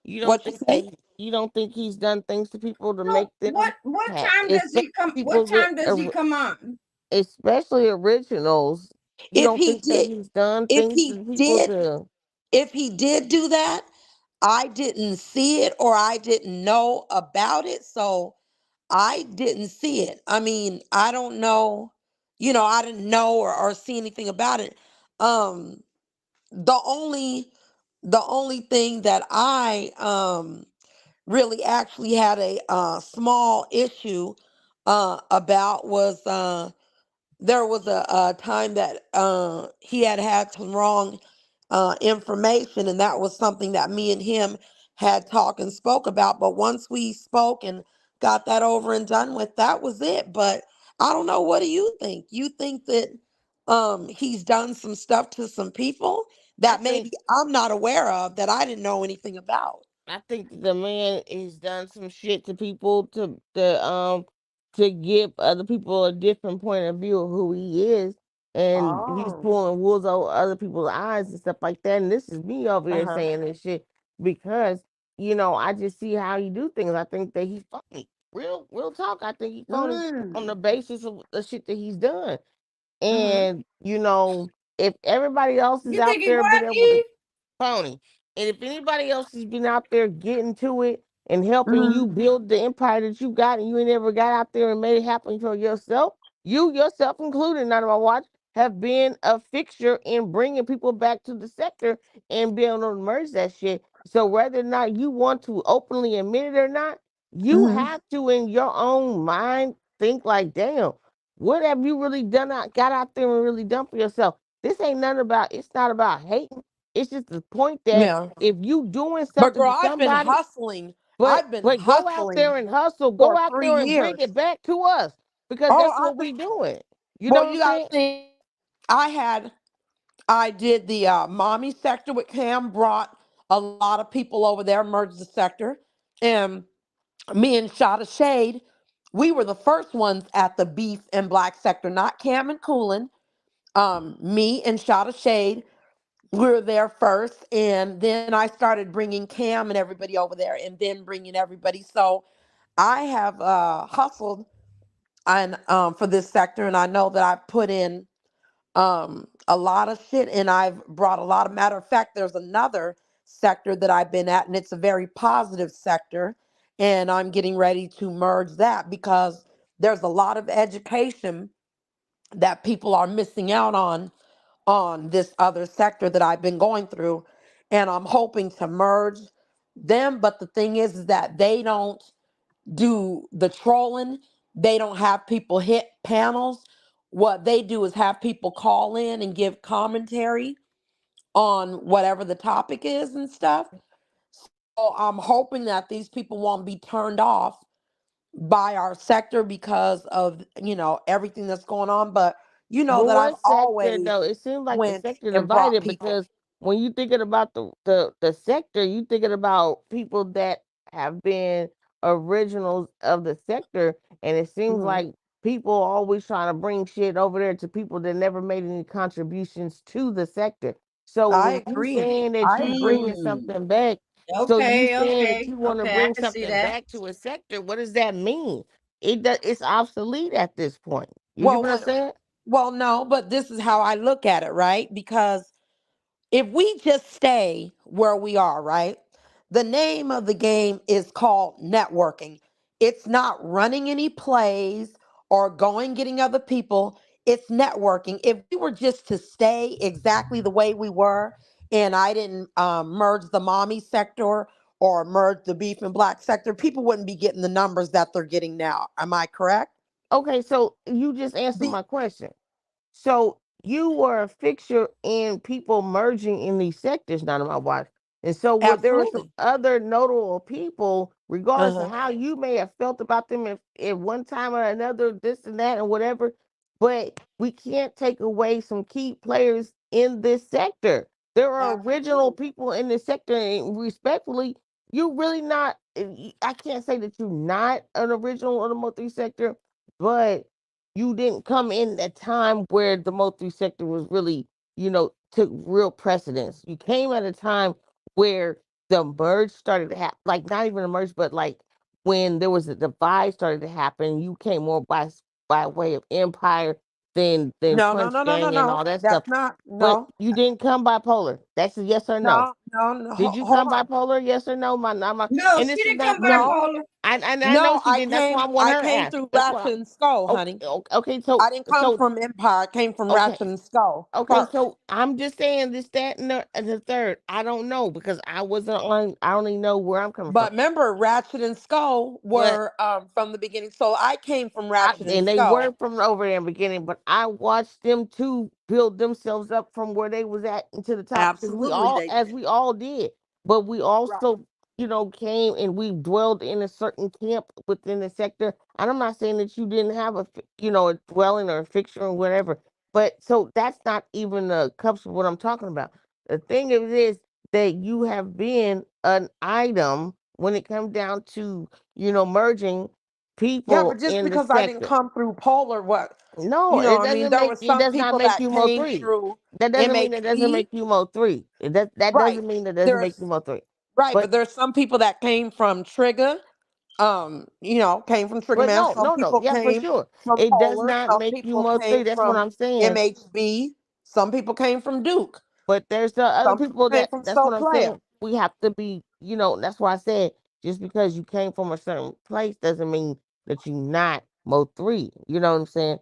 what you say? You don't think he's done things to people to So make them, what time does especially he come? What people that, time does he come on? especially originals. You if don't he think that did he's done if things he to people did to? if he did do that, I didn't see it or I didn't know about it, so I didn't see it. I mean, I don't know, I didn't know or see anything about it. Um, the only the only thing that I really actually had a small issue about was there was a time that he had some wrong information, and that was something that me and him had talked and spoke about. But once we spoke and got that over and done with, that was it. But I don't know. What do you think? You think that he's done some stuff to some people I that think maybe I'm not aware of, that I didn't know anything about? I think the man has done some shit to people to give other people a different point of view of who he is, and he's Oh, pulling wolves over other people's eyes and stuff like that. And this is me over here uh-huh. saying this shit because I just see how he do things. I think that he's phony. Real talk. I think he's phony on the Mm. basis of the shit that he's done. Mm-hmm. And if everybody else is You out think he there what, being able to Eve? phony. And if anybody else has been out there getting to it and helping Mm-hmm. you build the empire that you got, and you ain't ever got out there and made it happen for yourself, you yourself included, none of my watch, have been a fixture in bringing people back to the sector and being able to merge that shit. So whether or not you want to openly admit it or not, you Mm-hmm. have to, in your own mind, think like, damn, what have you really done? Got out there and really done for yourself? This ain't nothing about. It's not about hating. It's just the point that Yeah. if you doing But something girl, to somebody, I've been but go out there hustling and hustle, go for out three there and bring years. it back to us because Oh, that's what we doing. You know boy, what I'm you gotta saying? think. I had. I did the mommy sector with Cam, brought a lot of people over there, merged the sector. And me and Shot of Shade, we were the first ones at the beef and black sector, not Cam and Coolin. Me and Shot of Shade, we were there first. And then I started bringing Cam and everybody over there and then bringing everybody. So I have hustled and for this sector, and I know that I've put in a lot of shit, and I've brought a lot of, matter of fact, there's another sector that I've been at, and it's a very positive sector, and I'm getting ready to merge that because there's a lot of education that people are missing out on this other sector that I've been going through, and I'm hoping to merge them. But the thing is that they don't do the trolling. They don't have people hit panels. What they do is have people call in and give commentary on whatever the topic is and stuff. So I'm hoping that these people won't be turned off by our sector because of, everything that's going on. But you know But that I've what sector always though? It seems like the went sector and brought divided people. because when you thinking about the sector, you thinking about people that have been originals of the sector, and it seems Mhm. like people always trying to bring shit over there to people that never made any contributions to the sector. So I when you agree. saying that I you agree. bringing Mm. something back, so you Okay, saying that okay, you want to okay. I bring can see something that. back to a sector, what does that mean? It's obsolete at this point. You get Well, what I'm saying? no, but this is how I look at it, right? Because if we just stay where we are, right? The name of the game is called networking. It's not running any plays or going getting other people. It's networking. If we were just to stay exactly the way we were, and I didn't merge the mommy sector or merge the beef and black sector, people wouldn't be getting the numbers that they're getting now. Am I correct? Okay, so you just answered The my question. So you were a fixture in people merging in these sectors, none of my watch. And so there were some Absolutely. other notable people, regardless of Uh-huh. how you may have felt about them if at one time or another, this and that and whatever. But we can't take away some key players in this sector. There are original Absolutely. people in this sector, and respectfully, you really not. I can't say that you're not an original of the multi sector, but you didn't come in at a time where the multi sector was really, took real precedence. You came at a time where the merge started to happen, like not even a merge, but like when there was a divide started to happen. You came more by way of empire than No, no, punch no, no, no, gang and all no. that stuff. That's not, But no, you didn't come bipolar. That's a yes or no. no, no, no. Did you Hold come on. bipolar? Yes or no? No, And she this is didn't not come me. No, bipolar. I know no, she didn't. That's why I want I her to came ask. through That's why. Ratchet and Skull, Okay, honey. okay, I didn't come from Empire. I came from okay, Ratchet and Skull okay. first. So I'm just saying this, that, and the third. I don't know because I wasn't on. I don't even know where I'm coming from. But remember, Ratchet and Skull But were from the beginning. So I came from Ratchet and and they Skull. were from over there in the beginning, but I watched them too build themselves up from where they was at into the top because Absolutely, they did. we all did. But we Right. also, came and we dwelled in a certain camp within the sector. And I'm not saying that you didn't have a dwelling or a fixture or whatever. But so that's not even the cups of what I'm talking about. The thing of it is that you have been an item when it comes down to, merging Yeah, but people just in the because I didn't sector. come through Polar, what? No, What I mean? There were it some does not people make that you Mo came 3. through That doesn't mean that doesn't MHB. make you Mo 3. That Right. doesn't mean that doesn't make you There's Mo 3. right, but But there's some people that came from Trigger. Came from Trigger Man. no, Some no, no. people Yeah, for came sure. from It does Polar. not Some make you people Mo 3. came That's what from I'm saying. MHB. Some people came from Duke. But there's the other Some people people came from that's So what I'm Player. saying. We have to be, that's why I said just because you came from a certain place doesn't mean that you're not Mo 3. You know what I'm saying?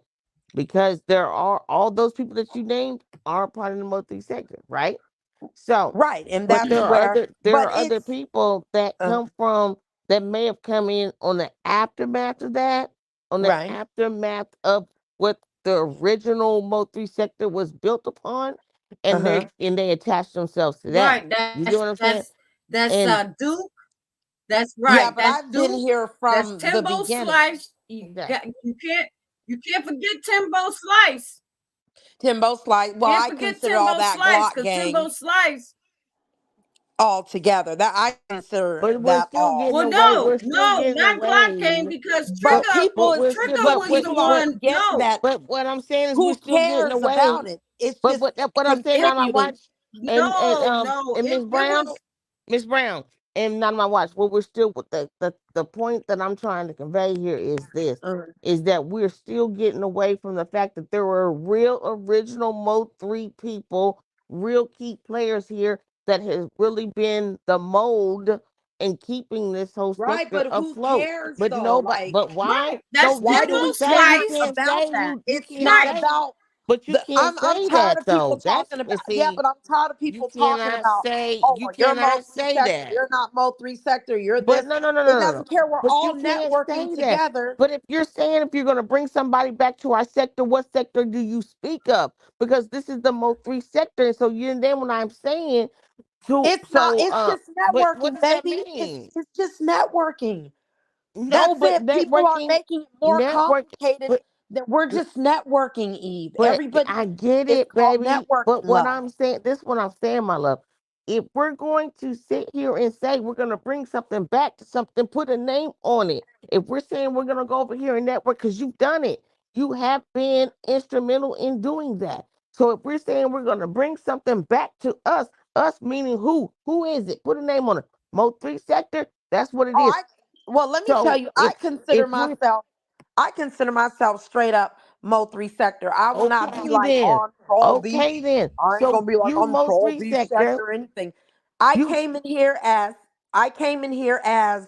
Because there are all those people that you named are part of the Mo 3 sector, right? So, Right, and but that's where. there But are other it's people that uh, come from that may have come in on the aftermath of that, on the right. aftermath of what the original Mo 3 sector was built upon, Uh and huh. they attach themselves to that. Right. You get what I'm saying? That's And Duke. That's right. Yeah, but That's I've been Duke. here That's from the Timbo beginning. Slice. exactly. You can't forget Timbo Slice. Timbo Slice. Well, And I forget consider all Timbo that Slice, Glock because Timbo gang Slice. all together. That I consider But we're that still all. getting Well, away. no, We're still no, getting not Glock Gang, away. because But Trigger, people is Trigger but was the people are one. forgetting No, that but what I'm saying is we're who still getting cares away. about it? It's But just what I'm saying on my watch continuing. no, and it was. Miss Brown, and not on my watch. What we're still with the point that I'm trying to convey here is this: Uh, is that we're still getting away from the fact that there were real original Mo 3 people, real key players here that has really been the mold in keeping this whole right, sector but who afloat. cares But though? nobody. Like, But why? Right. That's No, you why do Timbo can't we say you care Slice. can't about say that? you It's can't not Right. say. about But you the. can't I'm say tired that of people though. That's talking about. Yeah, see, but I'm tired of you people talking cannot about. say Oh, you well, you're Mo cannot three say sector. that. You're not Mo three sector. You're But this. no, no, no, It no, no, no. doesn't care. We're But all you can't networking say that. together. But if you're saying if you're gonna bring somebody back to our sector, what sector do you speak of? Because this is the Mo 3 sector, and so you and then when I'm saying to It's not. It's just but what networking, does that baby. mean? It's just networking. No, That's but it. People are networking, making it more network, complicated but than we're just networking, Eve. But Everybody, I get it's it, called baby. networking, But what love. I'm saying, this is what I'm saying, my love. If we're going to sit here and say we're going to bring something back to something, put a name on it. If we're saying we're going to go over here and network, because you've done it, you have been instrumental in doing that. So if we're saying we're going to bring something back to us meaning who? Who is it? Put a name on it. Mo 3 sector, that's what it Oh, is. well, let me tell So you, I consider myself straight up Mo three sector. I will not be okay like then. on Troll Beach. Okay then. I ain't So gonna be like you on Mo Troll 3 Beach sector, sector or anything. I you came in here as I came in here as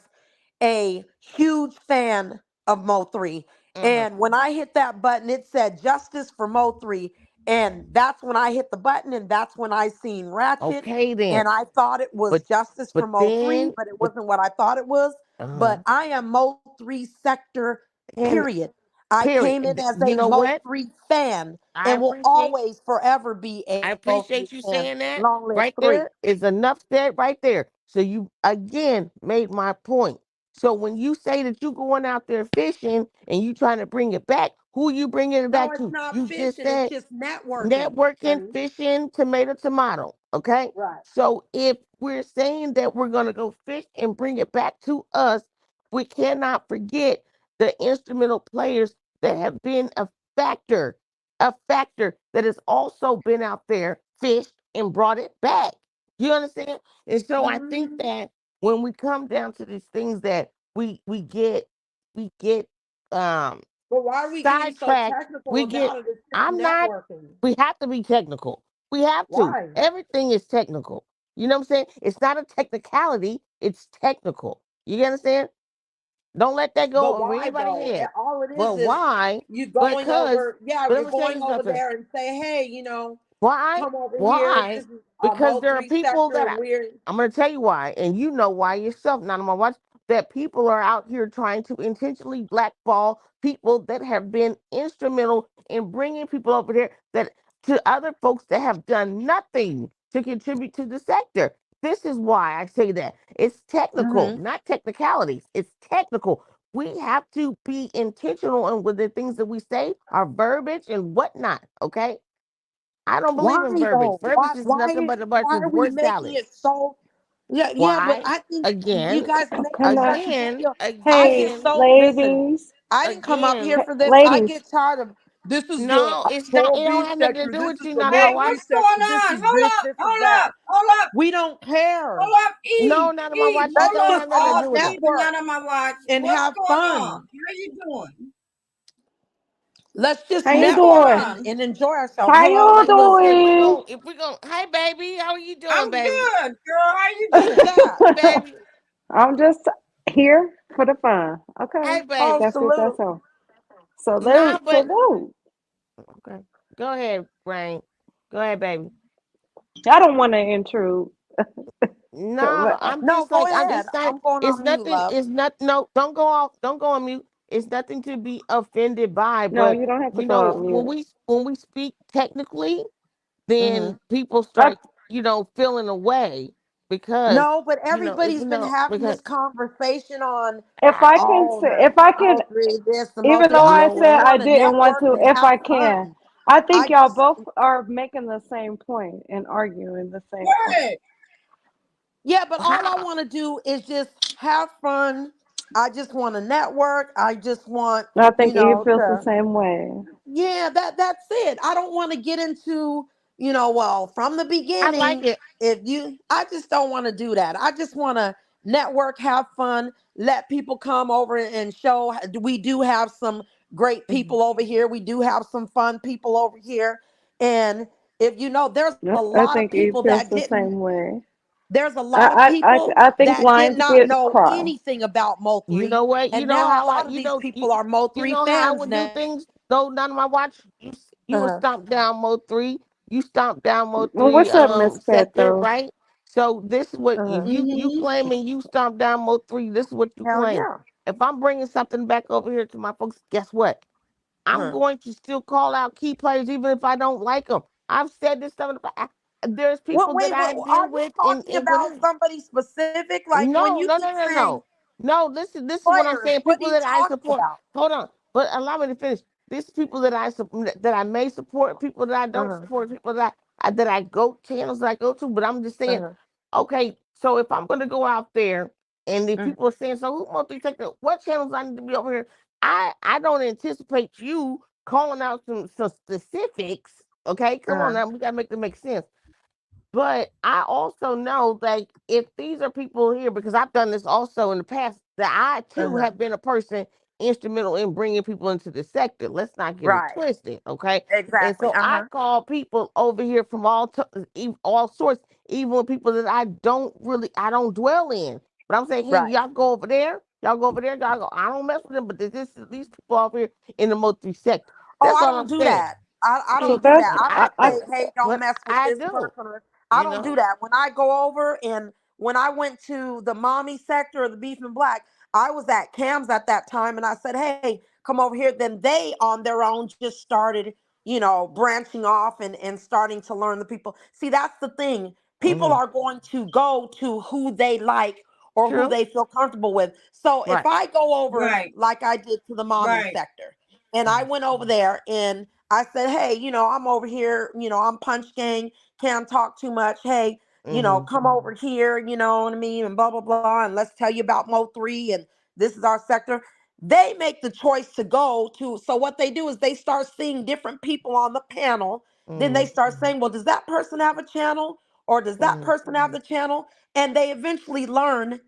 a huge fan of Mo 3. uh-huh. And when I hit that button, it said justice for Mo 3. And that's when I hit the button, and that's when I seen Ratchet. Okay then. And I thought it was But justice for but Mo 3, then but it but wasn't what I thought it was. uh But I am Mo 3 sector, and period. I period. came in as You a know Mo what? 3 fan I and will appreciate always forever be a I Mo 3 appreciate you fan. saying that. Long live Right 3. there is enough said right there. So you again made my point. So when you say that you going out there fishing and you trying to bring it back, who you bringing it No, back it's to? not You just fishing, it's said just networking, networking, honey. fishing, tomato. Okay. Right. So if we're saying that we're gonna go fish and bring it back to us, we cannot forget the instrumental players that have been factor, a factor that has also been out there, fished and brought it back. You understand? And so I think Hmm. that when we come down to these things that we get But why are we getting so sidetracked, technical we get about it? It's just I'm not networking. we have to be technical. We have to. Why? Everything is technical. You know what I'm saying? It's not a technicality, it's technical. You understand? Don't let that But go over why anybody's though? head. All it But is why? you going Because, over, yeah, but let you're me tell going you over something. there and say, hey, Why? come over here. Why? This is a Because Mo there are 3 people sector that and we're I'm going to tell you why, and you know why yourself. Not on my watch. That people are out here trying to intentionally blackball people that have been instrumental in bringing people over there that to other folks that have done nothing to contribute to the sector. This is why I say that it's technical, hmm. not technicalities. It's technical. We have to be intentional in with the things that we say, our verbiage and whatnot. Okay, I don't believe Why in verbiage. though? Verbiage is nothing but a bunch Why of are we word making salad. it so yeah, yeah, but Why? I think you Again, guys make it Can I? such a big again, deal. I get Hey, again, so listen, ladies, I didn't come up here again. for this. I ladies. get tired of this is the No, it's not. Troll It don't Beach have nothing to sector, do this with is you. the Not on Mo my Hey, watch. 3 what's going sector, this on? is this, this is that. Hold up, We don't care. hold up, No, Eve, not on my Eve, watch. It Let's don't hold up, have just nothing to all all do with them. Eve and network not on my watch. and What's have going on? fun. How you doing? Let's just How you What's going network doing? and, on? and enjoy ourselves. How Hello, you how you doing? doing? If we going hey baby, how are you doing, I'm baby? good, girl. How you Who's doing? that? Hey baby. I'm just here for the fun. Okay, Hey Oh, baby. that's it. That's salute. all. Nah, Salute, but salute. okay. Go ahead, Brain. Go ahead, baby. I don't want to intrude. No, I'm No, just go like I'm ahead. just saying. I'm going It's on mute, nothing. love. It's not. No, don't go off. Don't go on mute. It's nothing to be offended by. No, But you don't have to you go know, on mute. when we speak technically, Hmm. then people I, start feeling away because No, but everybody's been having because this conversation on, if I can, oh, if I can, Mo 3 this, the Mo even 3. though you I I know just said what? I want to didn't want network to, and if have I can, fun. I think I y'all just both are making the same point and arguing the same point. Right. Yeah, but all I How? want to do is just have fun. I just want to network. I just want, I you think Eve know, feels the to same way. yeah, that's it. I don't want to get into, well, from the I like beginning, it. if you I just don't want to do that. I just want to network, have fun, let people come over and show we do have some great Mhm. people over here. We do have some fun people over here. And if there's a Yep, I lot of think Eve people feels that the didn't same way. there's a lot of people I think that did lines not get know crossed. anything about You Mo3. know what? You And know now a how lot of these people are you Mo3 know how I fans would do now. things. Though none of my watch. You would Uh-huh. stomp down Mo three. You stomp down Mo Well, three what's up, Miss sector, Petos? right? So this is what if Uh-huh. you Mhm. claiming you stomp down Mo three. This is what you Hell claim. yeah. If I'm bringing something back over here to my folks, guess what? I'm Uh-huh. going to still call out key players even if I don't like them. I've said this stuff. There's What people that wait, I what deal are you with talking in about somebody specific? Like when no, you no, keep no, no, saying no. No, this is what I'm players, saying. what are People you that I talking support. about? Hold on, but allow me to finish. These people that that I may support, people that I don't Uh-huh. support, people that I go channels that I go to. But I'm just saying, Uh-huh. okay. So if I'm gonna go out there and if Uh-huh. people are saying, so who wants to take what channels I need to be over here? I don't anticipate you calling out some specifics. Okay, come on Uh-huh. now, we gotta make them make sense. But I also know that if these are people here, because I've done this also in the past, that I too Uh-huh. have been a person instrumental in bringing people into the sector. Let's not get it Right. twisted, okay? And Exactly. so I Uh-huh. call people over here from all sorts, even people that I don't dwell in. But I'm saying, hey, Right. y'all go over there, y'all go over there, y'all go. I don't mess with them, but these people over here in the multi sector. Oh, That's I all don't I'm do saying. that. I So don't do that's that. I I don't I say, do, hey, don't but mess with I this do, person. I you don't do know. that. When I go over and when I went to the mommy sector of the beef and black, I was at Cam's at that time and I said, hey, come over here. Then they on their own just started, branching off and starting to learn the people. See, that's the thing. People Hmm. are going to go to who they like or who True, they feel comfortable with. So if right. I go over Right. like I did to the mommy Right. sector, and I went over there and I said, hey, I'm over here, I'm Punch Gang, can't talk too much. Hey, Hmm. come over here, you know what I mean? And blah, blah, blah. And let's tell you about Mo3 and this is our sector. They make the choice to go to. So what they do is they start seeing different people on the panel. Then they Hmm. start saying, well, does that person have a channel? Or does that Hmm. person have the channel? And they eventually learn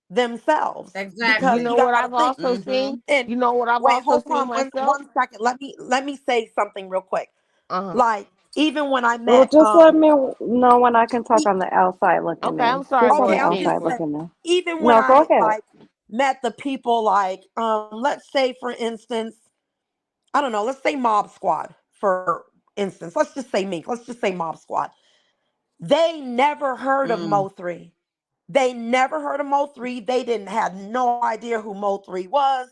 themselves because You you know Exactly. got what to I've think. also Mhm. seen? And You know what I've wait, also hold seen on one myself? one second. Let me say something real quick. Uh-huh. Like even when I well. met Just let me know when I can talk e- on the outside looking Okay, I'm in. sorry, Just on okay, the Miss I'm King. just outside saying, looking in. even when No, go I ahead. like met the people like let's say for instance, I don't know, let's say Mob Squad for instance. Let's just say me. Let's just say Mob Squad. They never heard of Mm. Mo3. They never heard of Mo3. They didn't have no idea who Mo3 was.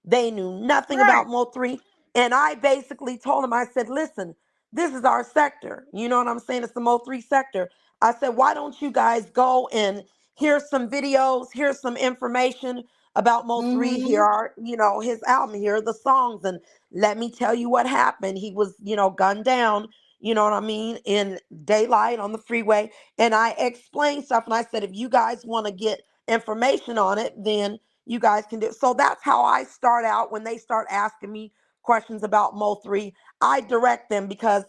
They knew nothing Right. about Mo3. And I basically told them, I said, listen, this is our sector. You know what I'm saying? It's the Mo3 sector. I said, why don't you guys go and here's some videos, here's some information about Mo3. Here Mhm. are, his album, here are the songs. And let me tell you what happened. He was, gunned down, you know what I mean, in daylight on the freeway. And I explained stuff and I said, if you guys want to get information on it, then you guys can do it. So that's how I start out when they start asking me questions about Mo3. I direct them because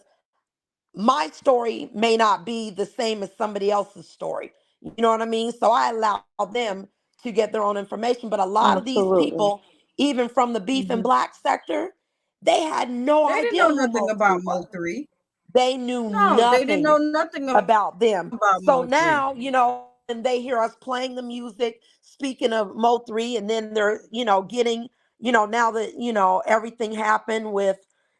my story may not be the same as somebody else's story. You know what I mean? So I allow them to get their own information. But a lot of these Absolutely. people, even from the beef and Mhm. black sector, they had no They didn't know idea who nothing about Mo3 was. Mo3. They knew No, they didn't know nothing nothing about them. about So Mo3. now, and they hear us playing the music, speaking of Mo3, and then they're, getting, now that, everything happened with,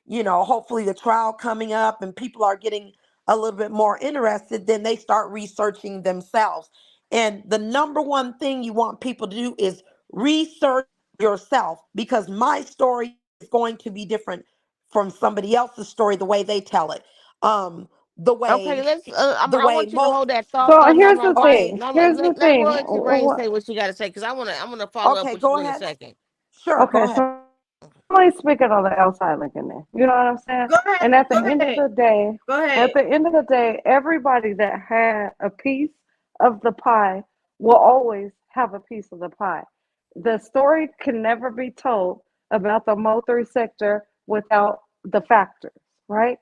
hopefully the trial coming up and people are getting a little bit more interested, then they start researching themselves. And the number one thing you want people to do is research yourself because my story is going to be different from somebody else's story the way they tell it. Um, the Okay, way let's the I way want you to most hold that thought So for here's another the okay, thing. let, Here's the let thing. Royalty Brain say what she gotta say because I'm gonna follow up okay, with go you in a ahead. second. Sure, go Okay, ahead. so only speaking on the outside looking in. You know what I'm saying? Go And ahead. at Go the end of ahead. the day, Go at ahead. the end of the day, everybody that had a piece of the pie will always have a piece of the pie. The story can never be told about the Mo3 sector without the factors, right?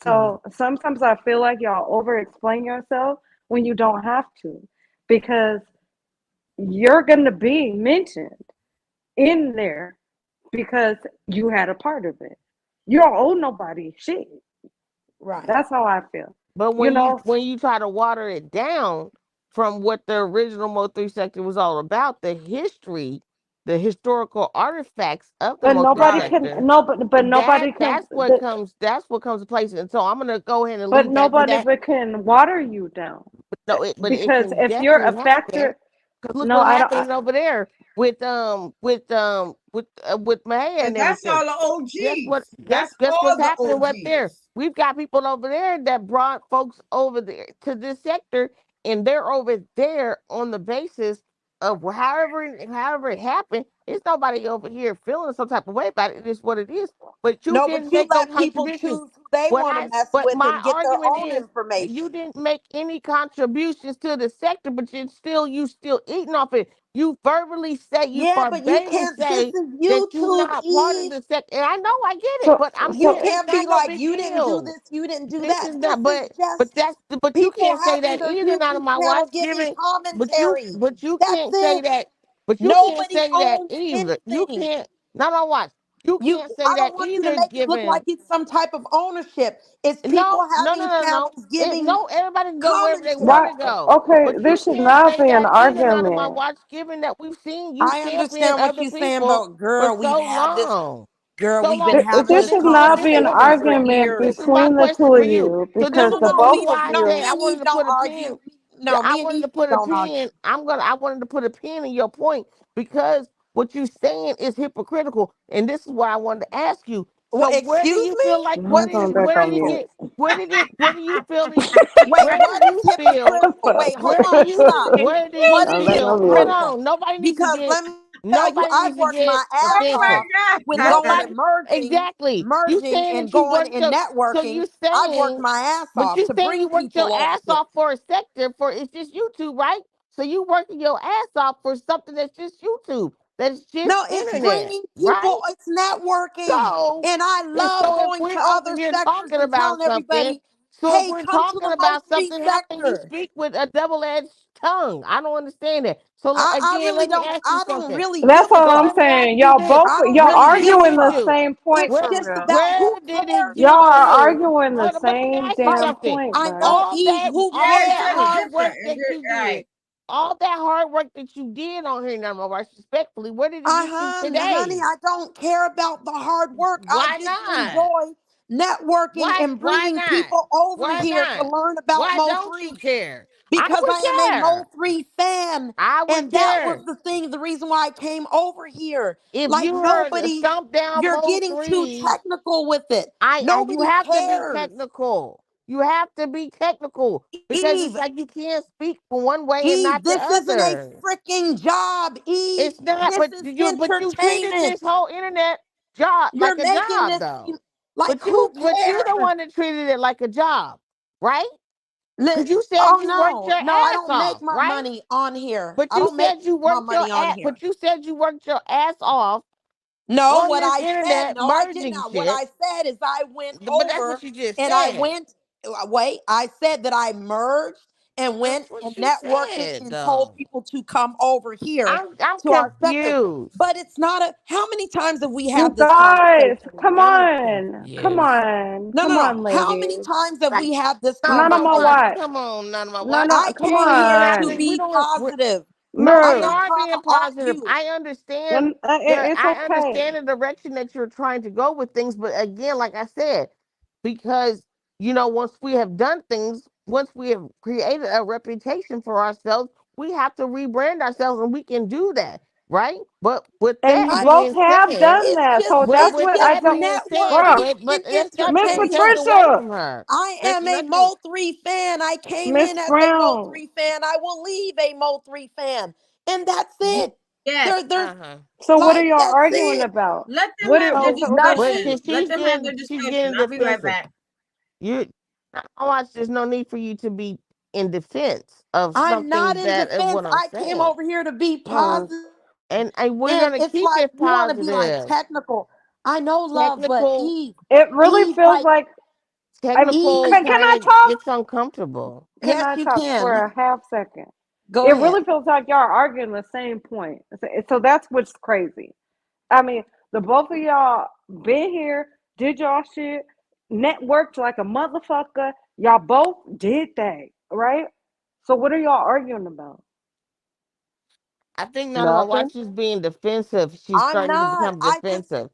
Mhm. So sometimes I feel like y'all over explain yourself when you don't have to, because you're going to be mentioned in there because you had a part of it. You don't owe nobody shit. Right. That's how I feel. But You know, when you try to water it down from what the original Mo3 sector was all about, the history, the historical artifacts of the but Mo3 nobody Right. can sector, no but that nobody can that's what comes to place. And so I'm gonna go ahead and but lead back to nobody that. but can water you down. But it Because can if you're a definitely happen. factor, Cause look no, what's I don't happening over there with Maya And and that's everything. all the Guess what? OGs. Guess That's guess what's all the happening up there? OGs. We've got people over there that brought folks over there to this sector, and they're over there on the basis of however it happened. It's nobody over here feeling some type of way about it. It is what it is. But you No, but didn't you make no let people contributions. choose who they What want to I mess but with my and get their argument own is you information. didn't make any contributions to the sector, but you still eating off it. You verbally say, you Yeah, but you verbatim can't. This say is that you YouTube, not part of Eve. the sector. And I know I get it, so but I'm You saying so it's can't be not no like, big you didn't do deal. this, you didn't do This that. is This not, is just but you people can't say having that their either. Not on YouTube my watch, channel giving giving, commentary. but you That's can't say it. that. But you can't Nobody say that owns either. You anything. can't. Not on watch. You You, can't say I that don't want you to either. make it look like Given it's some type of ownership. It's people no, no, no, having no, no. channels giving No, everybody can go wherever they want why to commentary. go. okay, But you this should can't not say be an that either, not on my argument. watch, given that we've seen you I champion understand what other you're saying, people but for girl, we've so had this. long. Girl, So we've been long. having Well, This this should this is my not be an conversation for argument this years. is my between the question two for of you. you So No, this because no, is the no. this is both We of why I no, said me I you and wanted Eve to don't put a argue. pin. No, I me and wanted Eve to put a don't argue. pin. I wanted to put a pin in your point because what you're saying is hypocritical. And this is what I wanted to ask you. Well, So where do excuse you feel me. like I'm What is going back where on did mute. hypocritical? it where do you feel Wait, where do what is you feel hypocritical? Wait, hold where do on, you stop. where do you What is I'm back feel on hold mute. hypocritical? on, Because let me tell you, I've nobody needs worked to my get ass Oh off offensive. my with going and Nobody merging, exactly. You merging saying and that you going worked and your so networking. you I've worked saying my ass but off you to saying you bring worked your people over ass here. off for a sector for it's just YouTube, right? So you working your ass off for something that's just YouTube, that's just No, it's internet, bringing right? people, it's networking. So And I love so if going we're to over other here sectors talking and about telling something, everybody, so if hey, we're come to talking the about Mo3 something, how can you sector. speak with a double-edged tongue? I don't understand that. So I again, really let me don't, ask you I don't something. really That's give a all So I'm let fuck. me ask saying. you Y'all this: both I don't y'all Where really did give a you arguing the fuck. two? same point It's Where for just real. about who where did it cares get Y'all about are you? you. arguing the Hold on, but let me same ask you damn Like, something. point, I bro. know All Eve, that who all Yes, that it's cares? hard work different. that It's you did, right. all that hard work that you did on here, number one, respectfully, where did it get you Honey, today? I don't care about the hard work. I Why just not? enjoy networking and Why bringing not? people over Why here to not? learn about Why don't Mo3 you care? I because would I am a care. Mo3 fan. I would And that was care. the thing, the reason why I came over here. If Like, you heard a nobody, stomp down you're Mo getting too 3, technical with it. you Nobody have to be cares. technical. You have to be technical because it's Eve, like you can't speak for one way and Eve, not the this isn't a other. freaking job, Eve. It's not, This is but you treated entertainment. this whole internet job You're like a making job this though. seem like who But you the cares? one that treated it like a job, right? Li- Because you said Oh you worked no, your no, I ass don't make off, my right? money on here. But I you don't make said you my worked your money on ass. here. But you said you worked your ass off No, on what this I said, internet no, I did merging not. What shit. I said is I went But that's over what you just and I said. went, wait, I said that I merged and went That's what and you networked said, and told though. people to come over here I'm to our sector. confused. But it's not a, how many times have we You had this guys, conversation, Eve? come I'm on. Come confused. on. No, no, Come no. on, How many ladies. times have Like, we had this none of None of my my watch. conversation? watch. Come on, none of my No, watch. no, I come came We here don't have to to. on. We be don't. positive. No, I'm we Merge. not are trying to being positive. argue. I understand It's I okay. understand the direction that you're trying to go with things, but again, like I said, because once we have done things, once we have created a reputation for ourselves, we have to rebrand ourselves, and we can do that, right? But with And you that I both being have said, done that. So that's with what I it's that don't. being said, Bruh, networking but and let's Miss not entertainment. take away Patricia, from her. I Let's am a not take. Mo3 fan. I came Miss in as a Brown. Mo3 fan. I will leave a Mo3 fan. And that's You it. Yes. There's Uh-huh. So what are like y'all that's arguing it. about? Let them What have it their was So But discussion. nothing. since Let them have their she's discussion. getting I'll be right defensive. back. You otherwise there's no need for you to be in defense of I'm not something in that of defense. what I'm I came saying. over here to be oh positive, And we're and gonna it's keep like it you want to be like positive. technical. I know love, but Technical it really Eve, feels like like technical Eve. can kind I of talk? gets uncomfortable. Can Yes, I you talk for can. a half second? Go It ahead. really feels like y'all are arguing the same point. So that's what's crazy. I mean, the both of y'all been here, did y'all shit, networked like a motherfucker. Y'all both did that, right? So what are y'all arguing about? I think none of my Nothing. watchers being defensive. She's I'm starting to not. become I just defensive,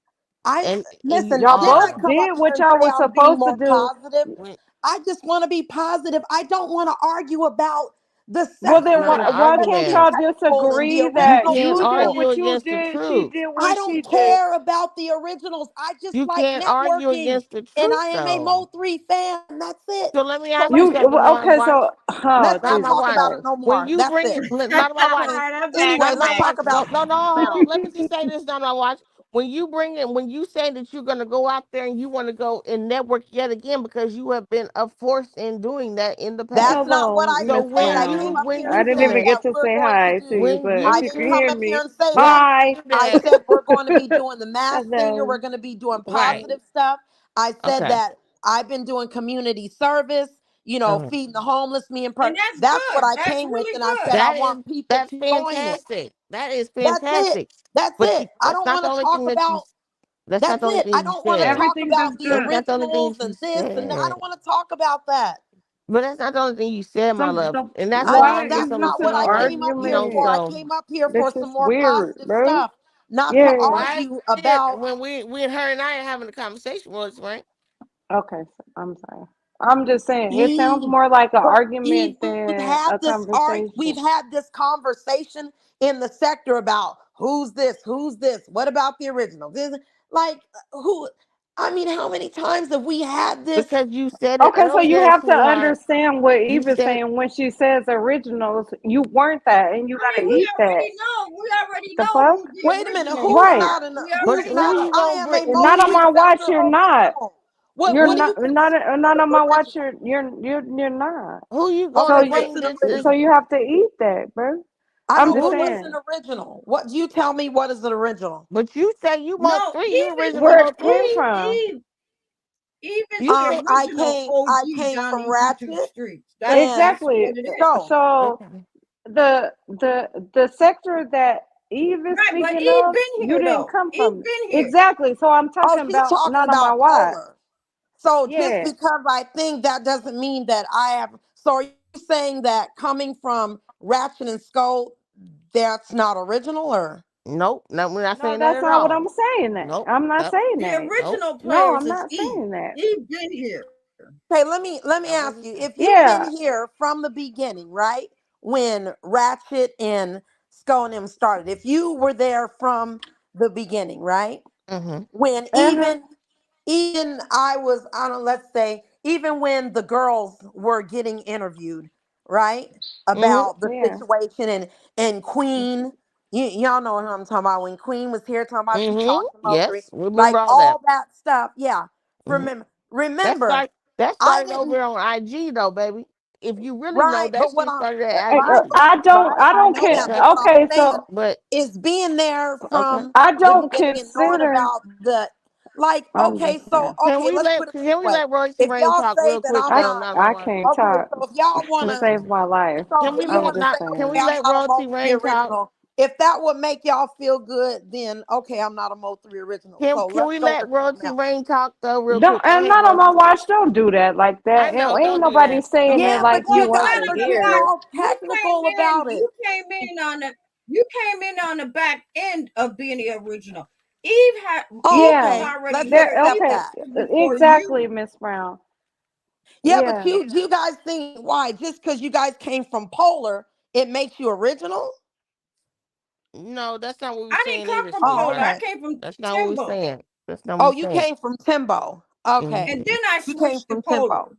I and you listen. Y'all Didn't I both are. come up did here what and y'all say was I'm being supposed to more do. positive? When I just want to be positive. I don't want to argue about the Well, that's sector then not and an why who's can't being argument. y'all just technical and the agree You that original can't you did people. argue what you against the did, she truth. did I what she don't did? care about the originals. I just You like can't argue networking. against the And truth, I am a though. Mo3 fan. That's it. So let me So ask you let's You something, Not okay? Watch. So, oh let's Not not my Jesus talk watch. about it Christ! no When more. you That's bring it. it, not my All watch. right, I'm back. Anyway, Not I'm my let's back. watch. talk about No, something no, no. Hold else. on. Let me just say this, not my watch. When you bring it, when you say that you're gonna go out there and you want to go and network yet again because you have been a force in doing that in the That's past. not what Hello, I So Miss just said. I came Brown. up here I and didn't said even finish, get that to we're say going to hi to do. you, when but if I you you didn't can come hear finish, up here me, and say when that. you hi. do I that, said we're going to be doing the mass singer. We're Hello. going to be doing right? positive stuff. I said Okay. that I've been doing community service, Uh-huh. feeding the homeless, me and And that's that's what good. I That's came with. really And I good. said, I That is want people that's to join it. fantastic. That is That's it. fantastic. That's But it. I that's don't not want the to only talk thing that you. about, That's not that's the only it. I thing you don't want to said. talk Everything about is the That's good. not the only thing originals you and this and that. I said. don't want to talk about that. But that's not the only thing you said, my Some love. the And that's I why know why I'm is just that's on the this not what an I floor. came up here for. I argument? came up here This for is some more weird, positive bro. stuff, not to Yeah. Why is argue it about. when we and her and I are having a conversation was right? Okay, so I'm sorry. I'm just saying it sounds Eve, more like an but argument Eve, than a we've conversation. had this conversation in the sector about who's this, what about the original? This, like who? I mean, how many times have we had this? Because you said it Okay, so you earlier, have to sweetheart. understand what You Eve is said saying when she says originals. You weren't that, and you I gotta mean, eat that. we already The know fuck? who the Wait a minute, originators who's Right. are. not an We but who's already who not a? you know. I gonna am bring a And Mo not on three my watch. sector You're not. original. You're What do you not. Not. consider Not on my watch. original? You're not. who you So gonna Okay, you. what's bring an this So is original? you have to eat that, bro. I I'm know, just but who what's you an saying. original? What you tell me? What is an original? but you say you Mo No, 3, you Eve is original Where Mo it came 3. from. Eve. Eve is You the say original I OG came down from these YouTube Ratchet streets. and That's Exactly. what it is. Scope. So okay. the sector that Eve is Right, but speaking Eve of, been you here didn't though. come Eve from it. been here. Exactly. So I'm Oh, talking she's about talking not on my about watch. Polar. So just Yeah. because I think that doesn't mean that I have. So are you saying that coming from Ratchet and Scope, that's not original, or? Nope. No, we're not No, saying that that's at not what all. I'm saying. That Nope. I'm not That saying The that. nope. original No, players I'm is not Eve. saying that. Eve been here. Okay, let me That ask wasn't you: saying. if you've been Yeah. here from the beginning, right, when Ratchet and Skull and them started, if you were there from the beginning, right, Mm-hmm. when Uh huh. even I was, I don't, let's say, even when the girls were getting interviewed, right, Mm-hmm. about the Yeah. situation, and Queen, y'all know what I'm talking about, when Queen was here talking about she Mm-hmm. talked to Mo3, Yes. We remember like all that. all that stuff, yeah. Mm-hmm. That Remember, start that I started didn't, over on IG though, baby. If you really know, right, that but shit started at right, IG. right, I I don't know care. that, Okay. but what I'm Okay. saying So But is being there okay. from I the don't beginning and knowing consider. about the, like, I'm okay, just so saying. okay, let's put it this Can we way. let Royce If Rain y'all talk say real that quick I'm I though? not, Not my I watch. can't okay, talk so if y'all to wanna, save my life. so Can if we you I'm let wanna just not? say, Can we okay, saying. I'm let not a Royalty Mo three Rain talk? original, if that would make y'all feel good, then okay, I'm not a Mo three original. So Can let's we go let to something Royalty else. Rain talk though, real Don't. quick? Go I'm ahead, not on my Royalty. watch. Don't do that like I that. know. Ain't Don't do nobody that. saying Don't it Yeah, do like but that. you you No, guys not wasn't are on the getting back. here. all technical about it. You came in on the back end of being the original. Eve had Oh, Eve was Yeah. okay, already let's here. There. Eve accept Okay. was that. here before Exactly, you. Miss Brown. Yeah, but Yeah. you guys think why? Just because you guys came from Polar, it makes you original? No, that's not what we're I didn't saying come either, from Oh, Polar. sweetheart. I okay. came from That's not what we're Timbo. saying. That's not what Oh, we're you saying. came from Timbo. Okay. And Mhm. then I You came switched to from Polar. Timbo.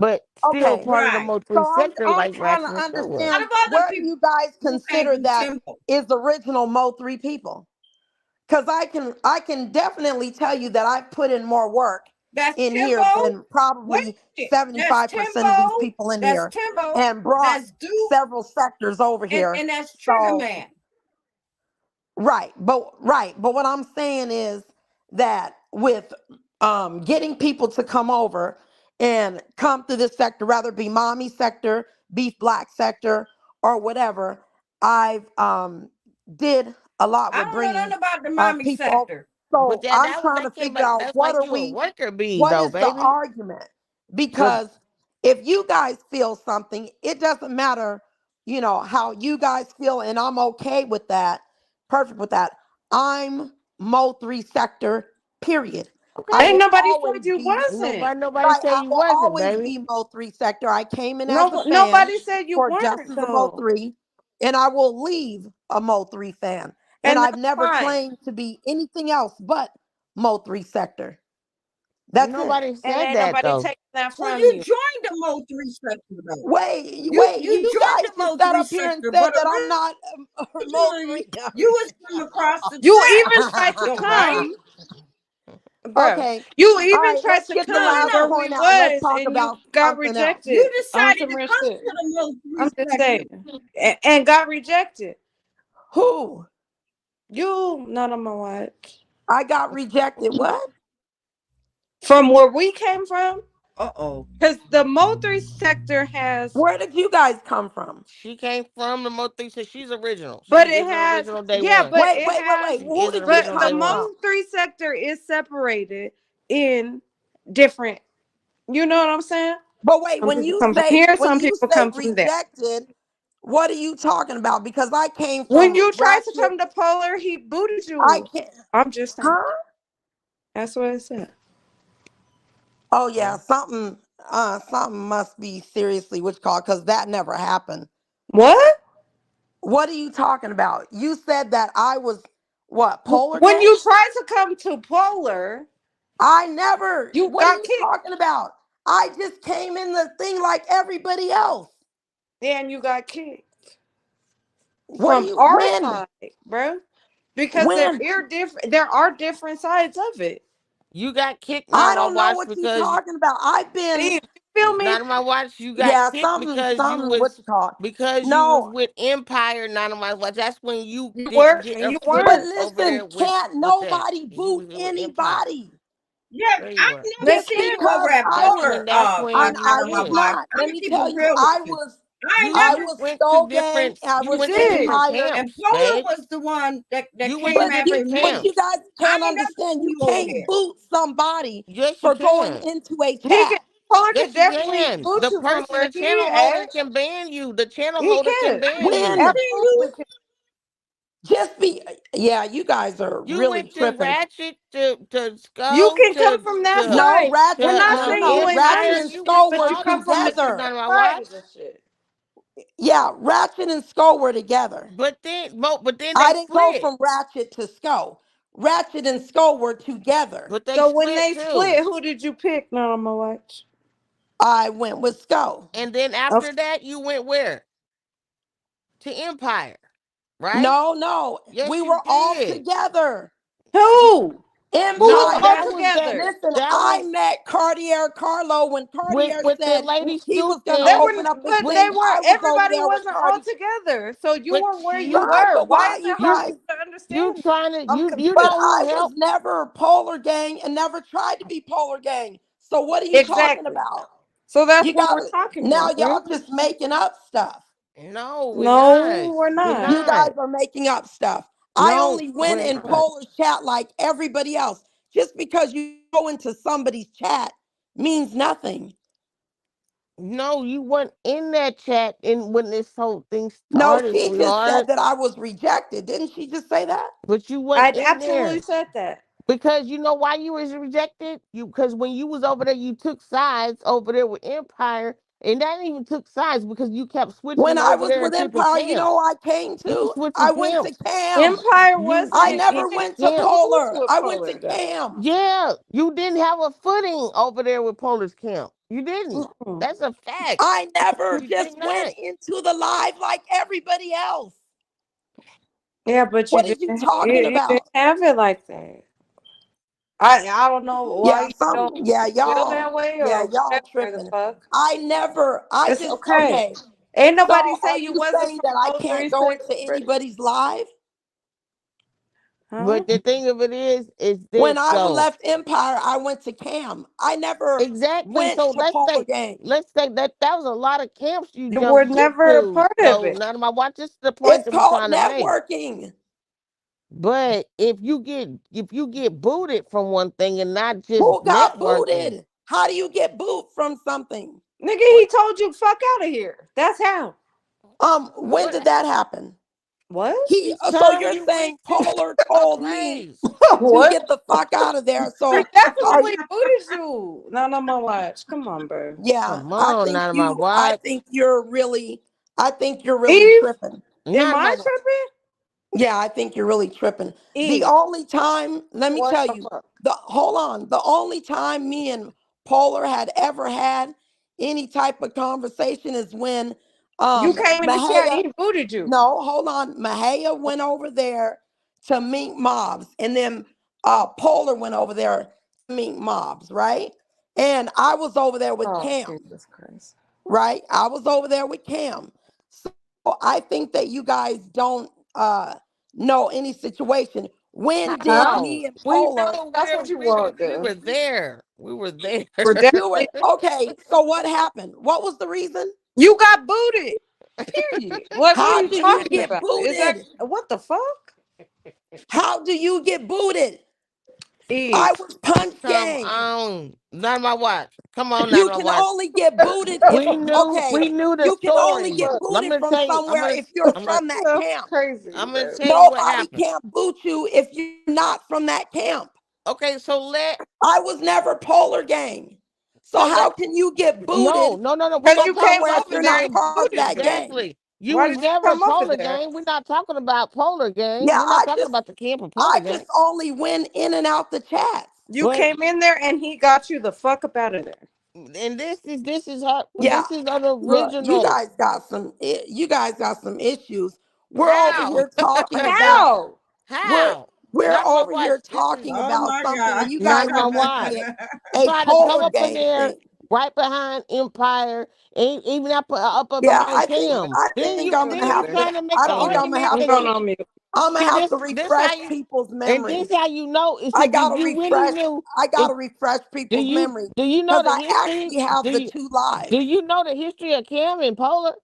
but still Okay. part of the Right. Mo three So sector, I'm like trying Ratchet to and Squidward. A lot understand of other where people you guys who came consider from that Temple. is the original Mo 3 people. Because I can definitely tell you that I've put in more work That's in here Timbo. than Wait probably a minute. That's 75% of these Timbo. people in That's here, Timbo. and brought That's Duke. several sectors over here. And that's Trigger So Man. right, but what I'm saying is that with getting people to come over and come to this sector, rather it be mommy sector, beef black sector, or whatever, I've did a lot I with don't know bringing nothing about the mommy people. sector. So I'm trying to That came figure back. out That's like you a worker bee, what though, is the baby. argument? But Because if you guys feel something, it doesn't matter, how you guys feel, and I'm okay with that, perfect with that. I'm Mo 3 sector, period. I okay, Ain't will nobody always said you be wasn't. nobody right. say I you will wasn't, always baby. be Mo 3 sector. I came in as a No, fan nobody said you for just weren't as a Mo though, 3, and I will leave a Mo 3 fan. And and I've that's never fine. claimed to be anything else but Mo 3 sector. That's it. Nobody And said ain't that nobody though. taking that Well, from you you. joined the Mo 3 sector, though. Wait, You you joined guys the just Mo sat 3 up here and sector, said but that I'm not Mo originally 3. you was from across the You even tried tracks, to though, right? come, bro. Okay. You All even right, tried let's to get the No, no, come last where no. we point out. Let's was, talk and you about got something else. You rejected on decided some to real come shit. to the Mo 3 I'm just sector. saying, and got rejected. Who? You not on my watch. I got rejected. What? From where we came from, Uh-oh. because the Mo3 sector has, Where did you guys come from? She came from the Mo three, so she's original. but She it is an has, original day yeah, one. but Wait, it wait, wait, has, wait. She Who is an did you but original the day come one. from? Mo3 sector is separated in different. You know what I'm saying? But wait, Some people come from here, when some you people say come from there. rejected, what are you talking about? Because I came When from you tried to Ratchet. come to Polar, he booted I you. can't. I'm just saying. Huh? That's what it said. Oh yeah, Okay. something must be seriously which call, because that never happened. What? What are you talking about? You said that I was what, polar When gang? you tried to come to Polar, I never. you What are got you kicked. talking about? I just came in the thing like everybody else. And you got kicked What do from you our when? side, bro. Because When? there are different sides of it. You got kicked, not I on my don't know watch, what you because talking about. I've been, See, you feel me? not on my watch. You got yeah, kicked something what you call. because you was No, with Empire. Not on my watch. That's when you You didn't were get and a you but footing weren't. over listen, there can't with that. nobody You boot was with Empire. anybody Yeah, Yeah, you I were. never They just seen can. you over because at I was. Polar That's when I, you not I on my was did. watch. not. I'm Let gonna me keep it tell you, real with you. I ain't I never You was went to Skull Gang. different. I You You was went to did. different Empire. and camps, Polar babe. was the one that You went came to But after different you me. guys camps. I can't ain't never understand. seen You you over can't there. boot somebody Yes, you for going can. into a He can chat. Polar Yes, could you definitely can. boot The you from person, where the he channel holder at. can ban you. The channel He holder can can. ban I you. When? seen you. Absolutely can. Just be, yeah, you guys are You really went to tripping. Ratchet to You Skull can come from that No, side. We're Ratchet, not no, no, saying no. you ain't Ratchet Empire. and You understand, went Skull to but were you all them come from a places. together. None of different my side of watch. the shit. Yeah, Ratchet and Skull were together. But then I they didn't go split. from Ratchet to Skull. Ratchet and Skull were together. But they So when split they split, too. who did you pick? Not on my watch. I went with Skull. And then after that, you went where? To Empire, right? No, no, we Yes, you were all did. together. Who? Who was No, Empire. all that was that. together? Listen, That I was met Cartier Carlo when Cartier with the said lady he was Stu going to They thing. open were, up his but With they thing. were. I was over Everybody there with wasn't all Cartier. together. So you but were where you Right, were. but Why why is you it hard guys? for you to you understand? trying to I'm you But confused. know I who was helped. never Polar Gang and never tried to be Polar Gang. So what are you talking Exactly. about? So that's You what got we're talking now about, bro. y'all just making up stuff. No, we're not. No, we're We're not. You not. guys are making up stuff. I No, only went we're in not. Polar's chat like everybody else. Just because you go into somebody's chat means nothing. No, you weren't in that chat and when this whole thing No, started, she just said sweetheart. that I was rejected. Didn't she just say that? But you weren't I in absolutely there. said that. Because you know why you was rejected? You because when you was over there, you took sides over there with Empire, And that even took sides because you kept When switching I over was there and with flipping Empire, you know, camps. I came You was to. switching I went to camps. Cam. Empire You I wasn't never switching went to camps. Polar. exclusive with I went to Polar though. Cam. Yeah, you didn't have a footing over there with Polar's camp. You didn't. Mm-mm. That's a fact. I never You did just went not. into the live like everybody else. Yeah, but What are you talking you didn't about? have it like that. I don't know why Yeah, you don't feel that way yeah, or y'all whatever the tripping. fuck. I It's just, okay. okay. Ain't So nobody say are you you wasn't saying from that I Polar. can't You go said into you were. anybody's live? Huh? But the thing of it is When this I though. left Empire, I went to Cam. I never Exactly. went So to Polar Gang. let's say that was a lot of camps you You were jumped ship never a to. part of So it. none of my watch. This is the point It's that we're called trying to make. networking. But if you get booted from one thing and not just Who got networking, booted? How do you get boot from something? Nigga, what he told you fuck out of here. That's how. When what did that happen? What? each So time you're you went saying Polar told me place. to What? get the fuck out of there. He So are definitely you? booted you. Not on my watch. Come on, bro. Yeah, Come on, not of my I watch. think you're really, I think you're really Eve, tripping. am Not of my I watch. tripping? Yeah, I think you're really tripping. The Eve, only time, let me what tell the you, fuck? hold on, the only time me and Polar had ever had any type of conversation is when You came in the chat and Mahaya, he booted you. no, hold on, Mahaya went over there to meet mobs, and then Polar went over there to meet mobs, right? And I was over there with Oh, Cam, Jesus Christ. right? I was over there with Cam. So I think that you guys don't know any situation. When did Huh? How? me and We Polar know That's what you want, we girl. were there. We were there. We're do it? definitely. Okay, so what happened? What was the reason? You got booted. Period. What are How you do you talking get about? Is that booted? what the fuck? How do you get booted? I Eve. was punch Come gang. on. Not of my watch. Come on, not You of my can watch. only get booted if, okay, We knew the you can only story. get Fuck. Let booted me from tell you, somewhere if you're I'm gonna from that That's camp. crazy, I'm gonna bro. tell you what Nobody happened. can boot you if you're not from that camp. Okay, I was never Polar Gang. So so how let can you get no, booted no, no, no. We're Because not you from talking came somewhere if about over the you're there not and gang. part of booted that you. gang? Exactly. You Why was did you never come over Polar there? Gang. We're not talking about Polar Gang. Yeah, We're not talking about the camp of Polar I Gang. just only went in and out the chats. You But came in there and he got you the fuck up out of there. and this is how Yeah, this is an look, original. you guys got some issues. We're over How? here talking about How? we're How? we're Not of my over watch. here This is talking Oh about my something, and God. you not guys of are my making watch. it a Try to come Polar up in Gang there thing. right behind Empire, and even up Yeah, behind Cam. I think I'm gonna Then you have to. trying to make I an think I'm gonna argument have I'm that going to. you on mute. I'm gonna see have to this refresh how you people's and this memories. how you know is I if gotta you really refresh. knew I if gotta refresh people's you memories do you know because the I history? actually have the two Do lives. you know the history of Cam and Polar?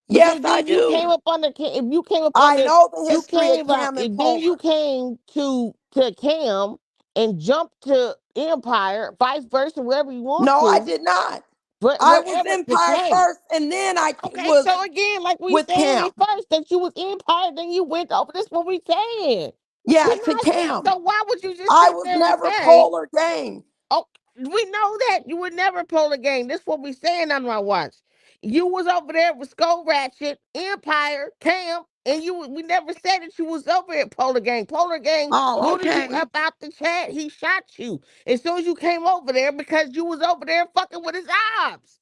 Yes, Because I then you came do. up on the if you came up on I the know the you history of came out Cam and and then you Polar. came to Cam and jumped to Empire, vice versa, wherever you want No, I to, did not. but I was wherever the Empire case. first, and then I Okay, was so again, like we with saying Cam. at first that you was Empire, then you went over. This what we saying. Yeah, We're to not saying. Cam. So why would you just I sit was there and never say, Polar Gang. "Oh, we know that you would never pull a game." This what we saying on my watch. You was over there with Skull Ratchet, Empire, Cam, and we never said that you was over at Polar Gang. Polar Gang Oh, booted you okay. up out the chat. He shot you as soon as you came over there because you was over there fucking with his ops.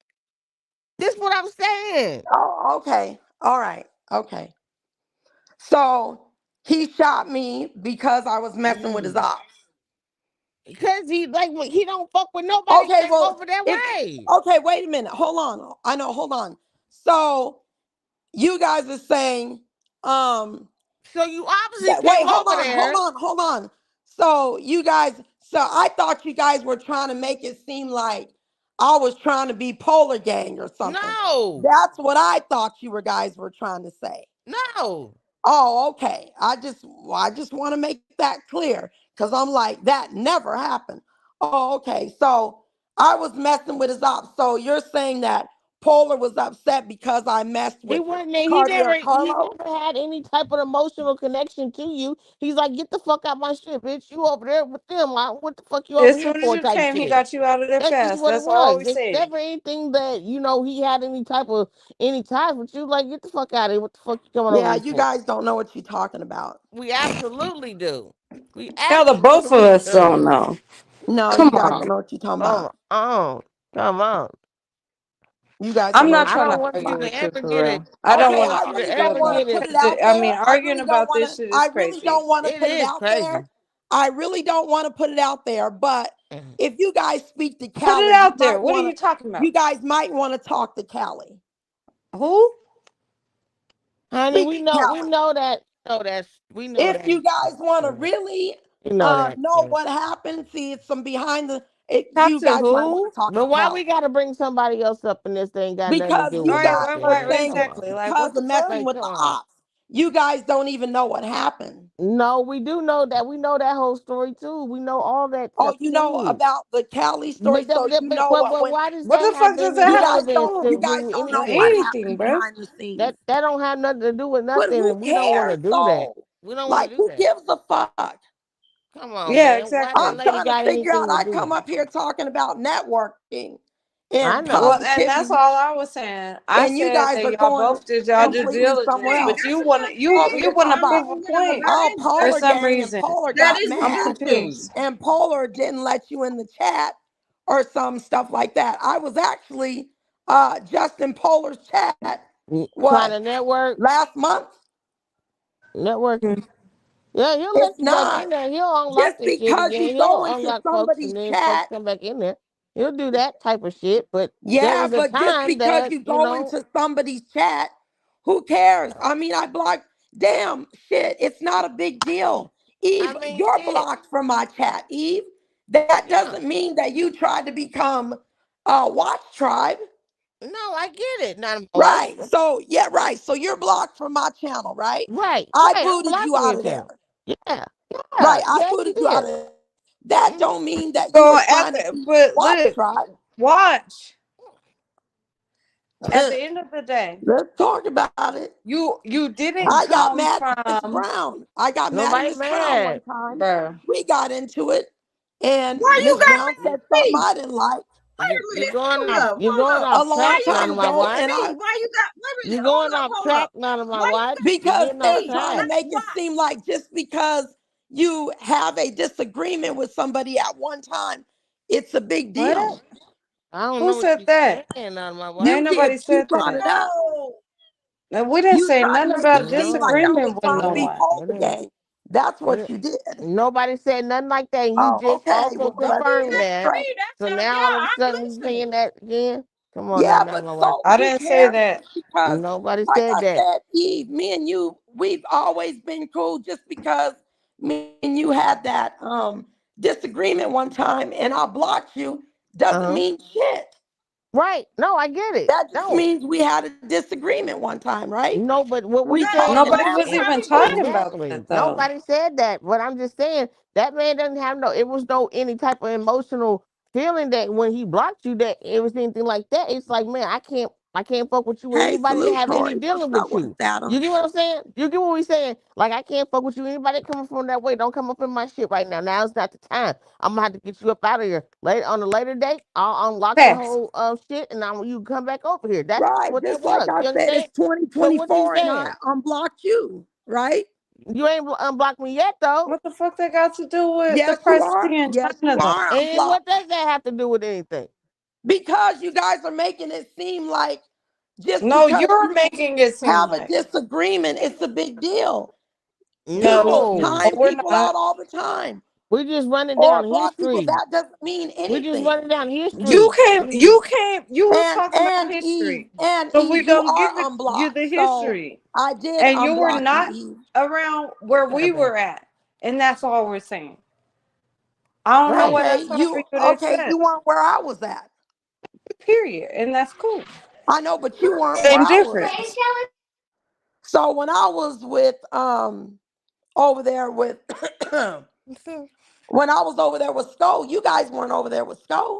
This what I'm saying. Oh, okay. All right. Okay. So he shot me because I was messing with his Mm. ops. Because he don't fuck with nobody Okay, came well, over that if way. okay, wait a minute. Hold on. I know, hold on. So you guys are saying, So you obviously that wait, came over there. hold on. So you guys, so I thought you guys were trying to make it seem like I was trying to be Polar Gang or something. No, That's what I thought you were guys were trying to say. no. Oh, okay. I just want to make that clear because I'm like, that never happened. Oh, okay. So I was messing with his ops. So you're saying that Polar was upset because I messed He with wasn't. He Cartier never. He Carlo. never had any type of emotional connection to you. He's like, get the fuck out my shit, bitch. You over there with them. What the fuck you over As here soon as for? you Type came, he shit. got you out of there That's just fast. what it That's all was. we It's said. never anything that he had any ties with you. Like, get the fuck out of here. What the fuck you coming over Yeah, here you for? guys don't know what you're talking about. We absolutely do. We Now the both of absolutely us do. don't know. No, Come you guys don't on. know what you're talking Come about. on, come on. You guys don't I'm know not what I you're trying don't to talking want you argue about. to with you ever for get it. real. I I don't don't Okay, want want I you to to really do don't ever want it. to get put it. it out I there. mean, I arguing really don't about want this to. shit is I really crazy. don't want to It put it is out there. crazy. I really don't want to put it out there. But if you guys speak to Put it Callie, you out there. might What are want you to. talking about? You guys might want to talk to Callie. Who? Honey, Speak we to know we Callie. know that we know If that you guys want to uh, really we know that. know what happened, see it's some behind the. Talk You to guys might want who? to talk But to why we Callie gotta bring somebody else up in this thing got nothing to because do All you with right, guys right, are nothing? right. saying Come it's on. Exactly. Like, because what of the fuck? messing Like, with come the on. ops. You guys don't even know what happened. No, we do know that. We know that whole story too. We know all that Oh, stuff you know too. about the Cali story, But, so you know what but went. why does What that the have fuck does any that You have to guys relevance don't. do You to guys don't know what anything? anything, happened bro? behind the scenes. That don't have nothing to do with But nothing, who and we don't want to cares do that. though? We don't want Like, to do who that. gives a fuck? Come on, Yeah, man. Why that I'm exactly. lady trying to got figure out. anything to I do? come up here talking about networking I and know. Well, and that's positivity, all I was saying. I and you said guys that are y'all going both did y'all due completely somewhere diligence, Hey, but else. that's what I Over you here said. want talking to I'm about prove a gonna have a point oh bad for Polar day. some Gang and reason. Polar That got is a I'm mad, good thing. confused. and Polar didn't let you in the chat or some stuff like that. I was actually just in Polar's chat. Trying What to network, last month? network. Yeah, he'll It's let you back not in there. He'll unlock just this shit because again. you go He'll into unlock folks somebody's and then folks chat. come back in there. He'll do that type of shit. But there Yeah, was a but just time because that, you go into somebody's chat, who cares? I mean, I blocked. Damn shit, it's not a big deal. I Eve, mean, you're shit. blocked from my chat. Eve, that Yeah. doesn't mean that you tried to become Watch Tribe. No, I get it. Not in my life. Right. So, yeah, right. So you're blocked from my channel, right? Right, I right. I'm booted you blocking out your of there. channel. Yeah, yeah. Right. I Yes, you booted you out did. of there. That Mhm. don't mean that you So were at trying to the be but Watch look, Tribe. watch. At the end of the day, Let's talk about it. you didn't I got come mad at Miss from, Brown. I got mad at Nobody Miss Brown one mad. time. bro. We got into it, and Why you Miss got Brown mad said at something me? I didn't like Wait a You're minute. going Hold off. up. You're Hold going up. a off Why long track, you not got time of my ago, mad at and watch. I me? Why you got wait a You're minute. going off Hold up. track, not of my Why you watch. got You're because getting off they're me? trying to track. make it Why? seem like just because you have a disagreement with somebody at one time, it's a big What? deal. I don't Who know what said you're that? saying, not of my You watch. Ain't did. nobody You said brought that. it up. No. No, we didn't You say tried to nothing make it about seem like I No, was disagreement with trying to no be no. one. Polar It ain't. Gang. That's what It, you did. nobody said nothing like that. And you Oh, just okay. also Well, You let's did confirmed get that to that. me. straight. So That's now all yeah, of a I'm sudden you saying listening. that again? Come on now, Yeah, not of but my watch. so I who didn't say cares? that. Just because, Nobody like said I that. said, Eve, me and you, we've always been cool. Just because me and you had that disagreement one time, and I blocked you, doesn't Uh-huh. mean shit. Right. No, I get it. That just No. means we had a disagreement one time, right? No, but what we We That said, talking Nobody now, was disagreement now even we probably talking cool. wasn't. about exactly. that though. Nobody said that. But I'm just saying that man doesn't have no. It was no any type of emotional feeling that when he blocked you that it was anything like that. It's like, man, I can't fuck with you or Hey, anybody that salute, have any Tori. What's dealing up with with you. it, Adam? You get what I'm saying? You get what we saying? Like I can't fuck with you. Anybody coming from that way, don't come up in my shit right now. Now's not the time. I'm gonna have to get you up out of here. Later on a later date, I'll unlock your Facts. whole shit and you come back over here. That's Right, what that just like was. I You said, understand? it's So what you 2024 and I saying? unblocked you, right? You ain't unblocked me yet, though. What the fuck that got to do with the Yes, you price are. in Yes, China you though? are And unblocked. what does that have to do with anything? Because you guys are making it seem like just No, because you're you making it seem have a like. disagreement, it's a big deal. People No, No, time we're people not. out all the time we just running or down block people. history. That doesn't mean We just anything. running down You history. came, you came, you was talking about Eve history. and So Eve, we're you gonna are give it you unblocked. the So history. I did And you were unblock you, not Eve. around where Yeah, we babe. were at. And that's all we're saying. I don't know Right. what Okay, else for you to you accept. weren't where I was at. Period. And that's cool. I know, but you weren't where Same I was. difference. So when I was with over there with when I was over there with Sko, you guys weren't over there with Sko.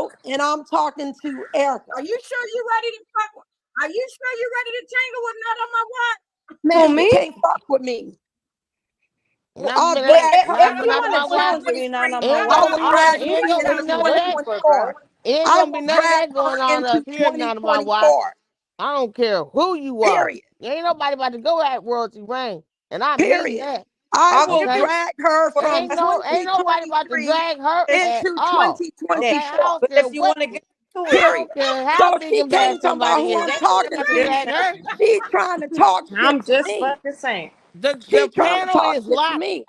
know, and I'm talking to Erica. Are you sure you ready to fuck? Are you sure you ready to tangle with none of my what? Man, Well, you me, can't fuck with me. Not I'll but But drag ain't her not if but you not want to my watch. challenge me, not 2023. on my Ain't I watch, will gonna I'm ready drag to ain't her see gonna what be into I'm none of ready that. 2024. for, girl. Ain't I gonna be will none of drag that her going on into up here, not on my watch. 2024. I don't care who you are. Period. Ain't nobody about to go at royalty reign. And I mean Period. that. I I'll will give you Okay? drag her for from Ain't nobody about to 2023 drag her at into all. Okay? that. I 2024. don't But care if you what want to get into it, I Period. don't care how So big she and bad can't talk about somebody who is. I'm Ain't nobody talking about to just to. drag her. She trying to talk shit I'm to just me. fucking saying. The She trying to panel talk is shit to locked. me.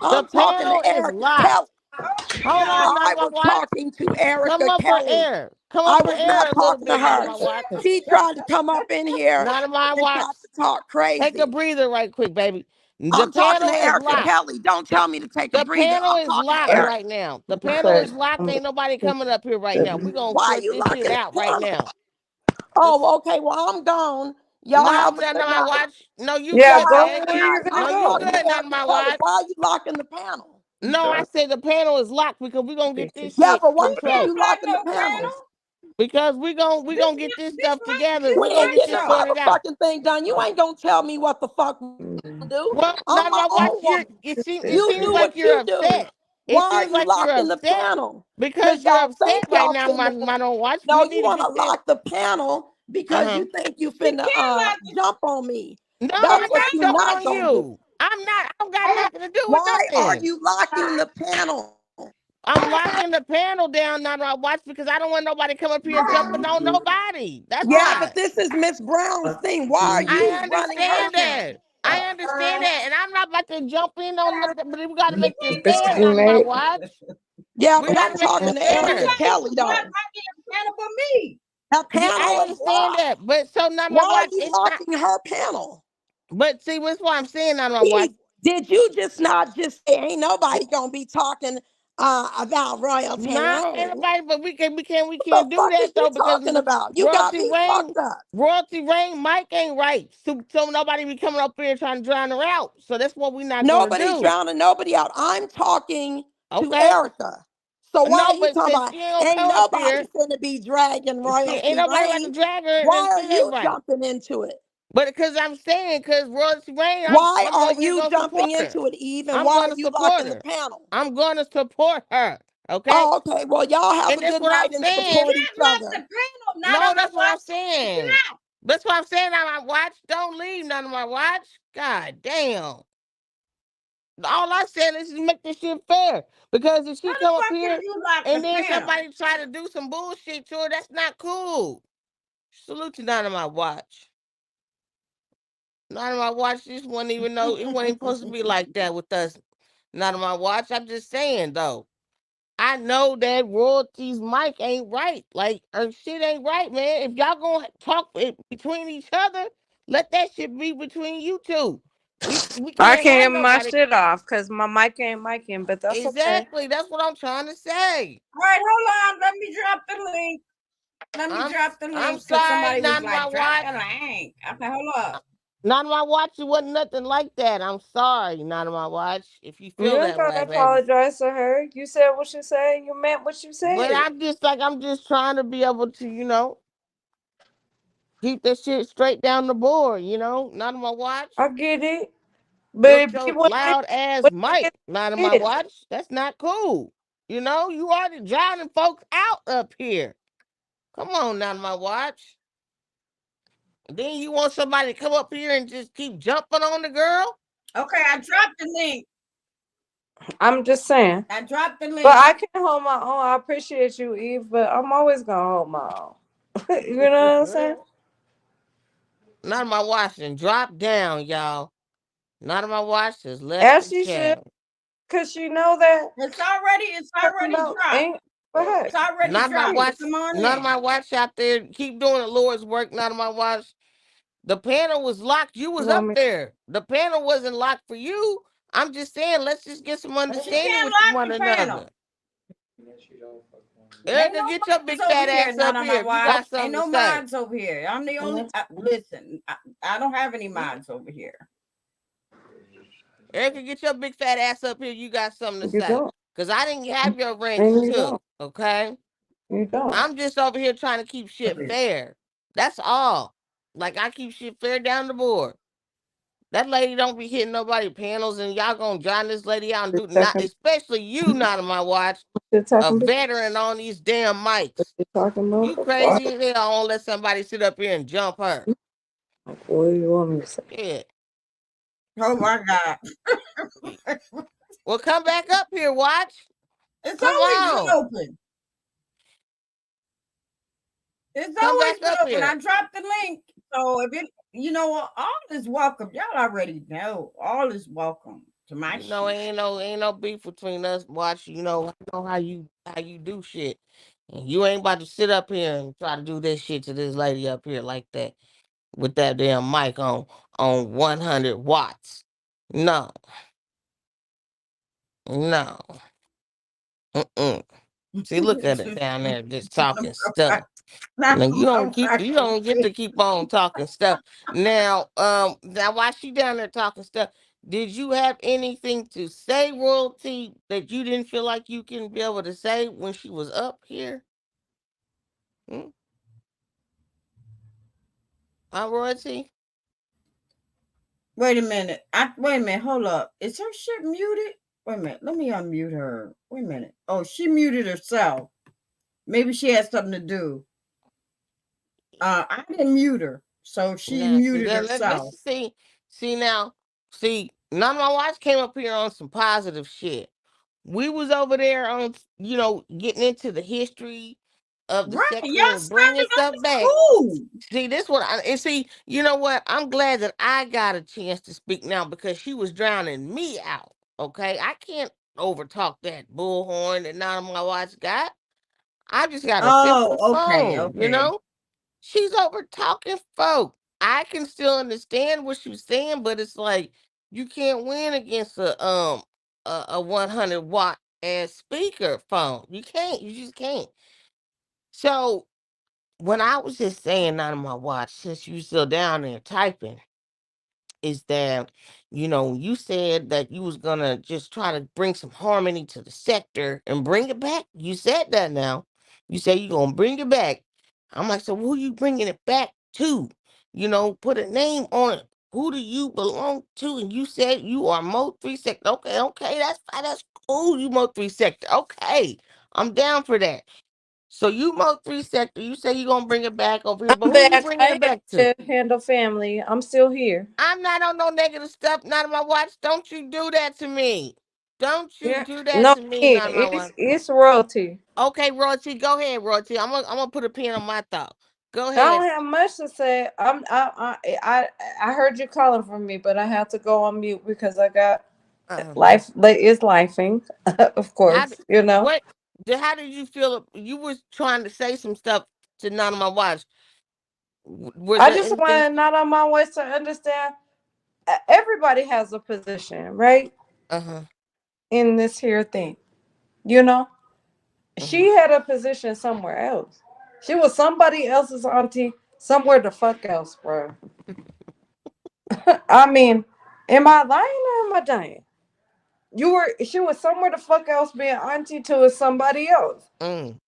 The I'm talking panel to is Erica locked. Kelly. Oh my Hold God. on, not I my was watch. talking to Come Erica up for Kelly. air. Come up I for was not air a little talking to bit, not on her. my watch. She tried to come up in here Not on my and watch. tried to talk Take a crazy. breather right quick, baby. The I'm talking to panel is Erica locked. Kelly. Don't tell me to take a The breather. panel I'm is talking to locked Erica. right now. The panel But is locked. Ain't nobody coming up here right now. We gonna Why are sort you this shit locking the out right panel? now. This Oh, okay. Well, I'm gone. Y'all no, have a not good on my night. watch. No, you yeah, Y'all good, have go a babe. good where night. you're gonna No, I'm you go. talking to good, not on Erica my Kelly. watch. Why are you locking the panel? No, I said the panel is locked because we gonna get this Yeah, shit but why are control. you Black locking the no panel? panel. Because we This gonna get this this stuff Mike together. this We We gonna ain't get Mike getting this a show. sorted out. motherfucking thing done. You ain't gonna tell me what the fuck we gonna do. Well, I'm not on my my watch. own woman. It You seems do like what you're you do. upset. It Why are seems you like you're locking the upset panel? because Because you're y'all upset think right y'all now. finna. My don't watch. No, We you need to want get to this. lock the panel because Uh you think you We finna can't lock it. jump on me. No, That's I what can't you Okay. jump not on gonna do. you. I'm not. I don't got nothing to do with Why are nothing. you locking the panel? I'm locking the panel down now. I watch because I don't want nobody come up here and jumping on nobody. That's Yeah, but why. this is Miss Brown's thing. Why are I you running her understand channel? that. I understand that, and I'm not about to jump in on nothing. But we got to You make this ain't fair. doing Not on my Biscuit watch. Yeah, We but got I'm to make talking this to Erica fair. Kelly why though. get a panel for me? That Yeah, I panel is understand locked. that, but so not my Why are watch. you It's not. locking her panel? But see, what's what I'm saying. Not my watch. Eve, did you just not just say ain't nobody gonna be talking about royalty Not reign? anybody, but we What the can't do fuck is that you though because talking about? You got royalty me reign, fucked up. royalty reign. Mike ain't right, so nobody be coming up here trying to drown her out. So that's what we're not gonna Nobody do. drowning nobody out. I'm talking to Okay? Erica. So why No, are you but talking since about she ain't gonna ain't come up nobody here, finna be dragging she ain't royalty nobody about to reign? drag her, and Why she are ain't you right. jumping into it? But because I'm saying, because royalty reign, Why I'm are over here you gonna support jumping her. into it, Eve? And I'm why are gonna you support locking the her. panel? I'm gonna support her. Okay? Oh, okay. Well, y'all have And a that's good what I'm night and You saying. support each can't lock the other. panel. Not No, on my that's what I'm watch. You saying. cannot. That's what I'm saying on my watch. Don't leave none of my watch. God damn. All I said is just make this shit fair. Because if How she the come up fuck can here you lock the and then panel? somebody try to do some bullshit to her, that's not cool. Salute to none of my watch. None of my watch. This wasn't even know it wasn't supposed to be like that with us. None of my watch. I'm just saying though. I know that royalties mic ain't right. Like her shit ain't right, man. If y'all gonna talk between each other, let that shit be between you two. We I can't can't have get my nobody. shit off because my mic ain't micing, but that's okay. Exactly. That's what I'm trying to say. All right, hold on. Let me drop the link. Let me I'm drop the I'm link because sorry, somebody was not my like, drop watch. the link. Okay, hold up. Not my watch. It wasn't nothing like that. I'm sorry, not my watch. If you You feel ain't that gotta way, baby. apologize to her. You said what you said. You meant what you But said. I'm just trying to be able to, keep that shit straight down the board, not on my watch. I get it. But With it be your what it is. loud ass What it mic, not on my is. watch. That's not cool. You already drowning folks out up here. Come on, not on my watch. Then you want somebody to come up here and just keep jumping on the girl? Okay, I dropped the link. I'm just saying. I dropped the But link. I can hold my own. I appreciate you, Eve, but I'm always gonna hold my own. You know what I'm saying? Not on my watch and drop down, y'all. Not on my watch, just left As the she should, chat. cause she know that It's already about dropped. ain't. Go ahead. It's already Not my dropped. So watch, come on none of in. my watch out there. Keep doing the Lord's work, not on my watch. The panel was locked. You You was want up me? there. The panel wasn't locked for you. I'm just saying, let's just get some She understanding can't with lock one the panel. another. Ain't Erica, no get your big mods over fat here. ass Not up on my here if you watch. got Ain't something to no say. mods over here. I'm the only. Listen, I don't have any mods over here. Erica, get your big fat ass up here. You got something to You say. don't. Because I didn't have your wrench And you took, don't. okay? You don't. I'm just over here trying to keep shit fair. That's all. Like, I keep shit fair down the board. That lady don't be hitting nobody panels, and y'all gonna join this lady out and You're do not, talking, especially you, not on my watch, you're a talking, veteran on these damn mics. you're talking about You before. crazy as hell. I won't let somebody sit up here and jump her. What do you want me to say? Yeah. Oh my God. Well, come back up here, watch. It's Come always been on. open. It's Come always back been up open. I here. dropped the link. So if it, all is welcome. Y'all already know. All is welcome to my You know, shit. ain't no beef between us. Watch, I know how you do shit. And you ain't about to sit up here and try to do this shit to this lady up here like that with that damn mic on 100 watts. No, no. Mm-mm. See, look at it down there, just talking stuff. Not Now my you don't get to keep on talking stuff. Now while she down there talking stuff, did you have anything to say, royalty, that you didn't feel like you can be able to say when she was up here? Hmm? Royalty? Wait a minute. Wait a minute. Hold up. Is her shit muted? Wait a minute. Let me unmute her. Wait a minute. Oh, she muted herself. Maybe she had something to do. I didn't mute her, so she Now, see, muted let's herself. see now. See, none of my wives came up here on some positive shit. We was over there on, getting into the history of the Right. sector Y'all and bringing started stuff up back. school. See, this one, and see, you know what? I'm glad that I got a chance to speak now because she was drowning me out. Okay, I can't overtalk that bullhorn that none of my wives got. I just got a simple Oh, okay, phone, you okay. know. She's over talking folk. I can still understand what she's saying, but it's like you can't win against a 100-watt ass speaker phone. You can't. You just can't. So when I was just saying out of my watch, since you still down there typing, is that you said that you was gonna just try to bring some harmony to the sector and bring it back. You said that now. You say you gonna bring it back. I'm like, so who you bringing it back to? Put a name on it. Who do you belong to? And you said you are Mo 3 sector. Okay, okay, that's fine. That's cool. You Mo 3 sector. Okay, I'm down for that. So you Mo 3 sector. You say you gonna bring it back over here, but I'm who you back. bringing I it back to? had to handle family. I'm still here. I'm not on no negative stuff. Not on my watch. Don't you do that to me. Don't you Yeah. do that No, to me. yeah, Not on my watch. it's royalty. Okay, Royalty, go ahead, Royalty. I'm gonna put a pin on my thought. Go I ahead. don't have much to say. I heard you calling for me, but I have to go on mute because I got Uh, life. Is lifing, of how course. did You know. what? How did you feel? You was trying to say some stuff to none of my watch. Was I there just anything? want not on my way to understand. Everybody has a position, right? Uh huh. In this here thing, you know. Uh-huh. She had a position somewhere else. She was somebody else's auntie somewhere the fuck else, bro. I mean, am I lying or am I dying? She was somewhere the fuck else being auntie to somebody else. Mm.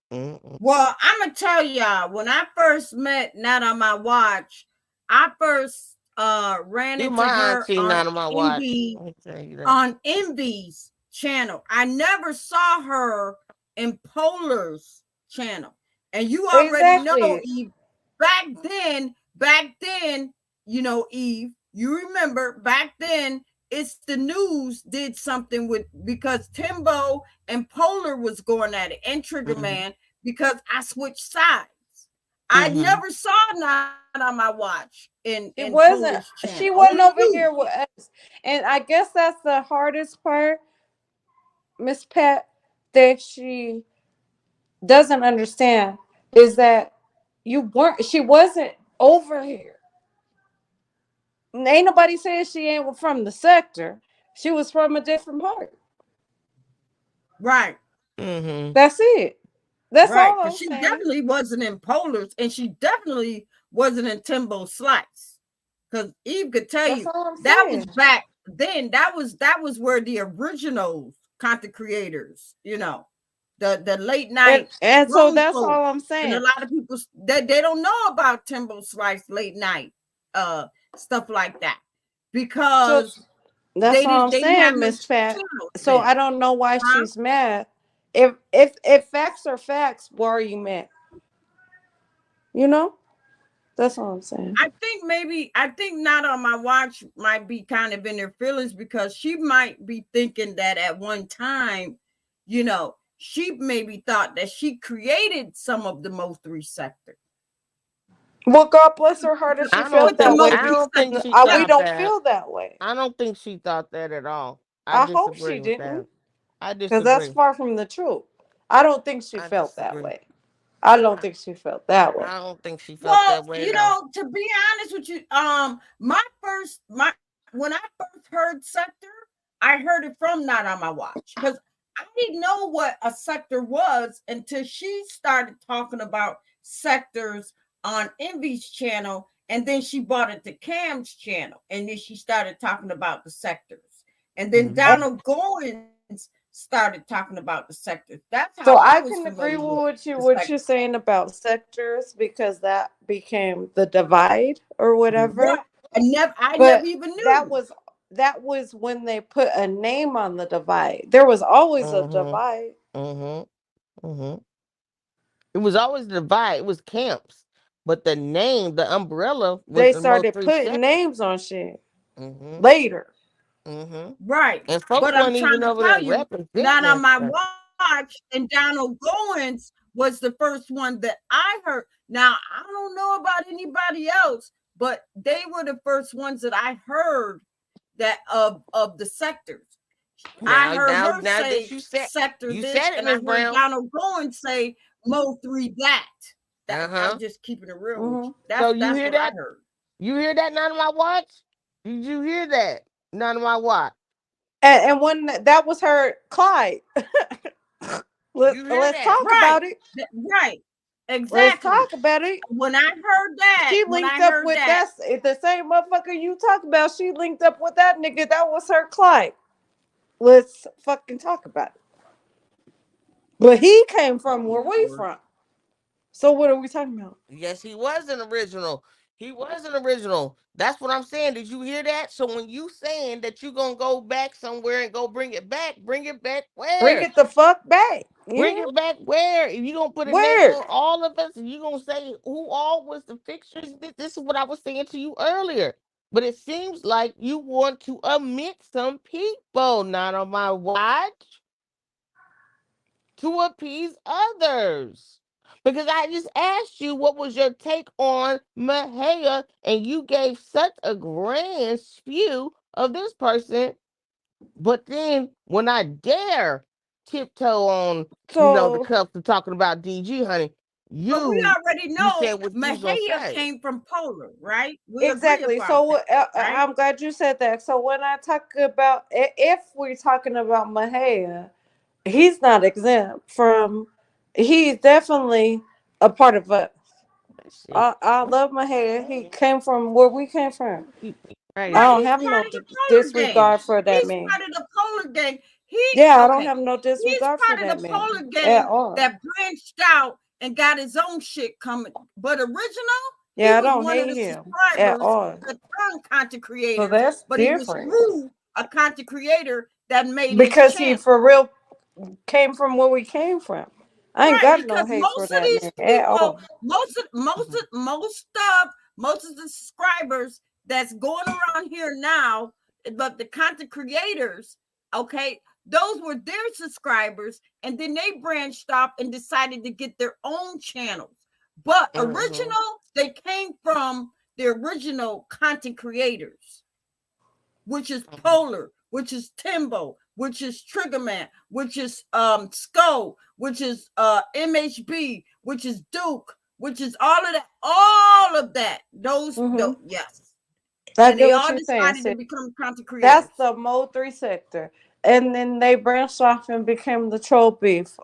Well, I'm gonna tell y'all, when I first met Not on My Watch, I first ran You into my her auntie, on not on my watch. Envy Let me tell you that. on Envy's channel. I never saw her in Polar's channel. And you already know, Exactly. Eve, back then, Eve, you remember back then, it's the news did something with, because Timbo and Polar was going at it and Trigger Mm-hmm. Man, because I switched sides. I Mm-hmm. never saw Not on My watch in She Polar's wasn't. channel. She Only wasn't over you. here with us, and I guess that's the hardest part, Miss Pat, that she doesn't understand is that you weren't. She wasn't over here. Ain't nobody said she ain't from the sector. She was from a different part. Right. Mm-hmm. That's it. That's Right, all because I'm she saying. definitely wasn't in Polars, and she definitely wasn't in Timbo Slice. Because Eve could tell That's you all I'm that was saying. back then. That was where the original content creators, the late And night and so grown that's folks, all I'm and a saying. lot of people they don't know about Timbo Slice late night uh stuff like that. So because that's all I'm they didn't have saying, no Miss Pat. channels So then. I don't know why Huh? she's mad. If facts are facts, why are you mad? You know? That's all I'm saying. I think not on my watch might be kind of in their feelings because she might be thinking that at one time, she maybe thought that she created some of the Mo 3 sector. Well, God bless her heart if she felt With the that Mo way. I 3 don't think sector. she We thought don't that. feel that way. I don't think she thought that at all. I I hope she disagree with didn't, that. I because that's disagree. far from the truth. I don't think she I felt that disagree. way. I don't I, think she felt that way. I don't think she felt Well, that way at all. to be honest with you, my when I first heard sector, I heard it from Not on My Watch because I didn't know what a sector was until she started talking about sectors on Envy's channel, and then she brought it to Cam's channel, and then she started talking about the sectors, and then Hmm. Donald Goins started talking about the sectors. That's how So I I was can familiar agree with with the what sector. you're saying about sectors, because that became the divide or whatever. What? I never But even that knew. was that was when they put a name on the divide. There was always a Hmm. divide. Hmm. Hmm. It was always the divide. It was camps, but the name, the umbrella, was They the most started three putting sectors. names on shit Hmm. later. Hmm. Right. And folks But I'm weren't trying even to over tell there you, representing not on that my stuff. watch. And Donald Goins was the first one that I heard. Now, I don't know about anybody else, but they were the first ones that I heard that of the sectors. I heard her Now that say sector you this, said it, and I Miss heard Brown. Donald Goins say Mo 3 that. Uh I'm huh. just keeping it real with Hmm you. So you That's hear what I that? heard. You hear that? None of my watch. Did you hear that? None of my watch. And when that was her Clyde. You hear Let's that? talk Right. about it. Right. Let's Exactly. talk about it. She When linked I up heard with that, the same motherfucker you talk about. She linked up with that nigga. That was her Clyde. Let's fucking talk about it. But he came from where we Lord. from. So what are we talking about? Yes, he was an original. He was an original. That's what I'm saying. Did you hear that? So when you saying that you gonna go back somewhere and go bring it back Bring where? it the fuck back. Bring Yeah. it back where? If you gonna put a name Where? on all of us, and you gonna say who all was the fixtures? This is what I was saying to you earlier. But it seems like you want to omit some people, not on my watch, to appease others. Because I just asked you what was your take on Mahia, and you gave such a grand spew of this person. But then when I dare tiptoe on, the So cups of talking about DG, honey, but we you already you know said what you was gonna Mahia say. came from Polar, right? We agree exactly. about So that, right? I'm glad you said that. So when I talk about, if we're talking about Mahia, he's not exempt from. He's definitely a part of us. Let's see. I love Mahia. He came from where we came from. You I Right. crazy. don't He's have part no of the Polar gang. disregard for that He's man. part of the Polar gang. He Yeah, I don't okay. have no He's disregard for part of that the man Polar at gang all. that branched out and got his own shit coming. But original, he Yeah, I was don't one of hate the him at subscribers all. that turned content So creators, that's but he was different, through a content creator that made his because he channel. for real came from where we came from. I ain't Right, got no because hate for that man at all. most of the subscribers that's going around here now, but the content creators, okay, those were their subscribers, and then they branched off and decided to get their own channels. But Hmm. original, they came from the original content creators, which is Polar, which is Timbo, which is Triggerman, which is Skull, which is MHB, which is Duke, which is all of that. Hmm Yes. I And get they what all you're saying. decided to Sis. become content That's creators. the Mo 3 sector. And then they branched off and became the troll beef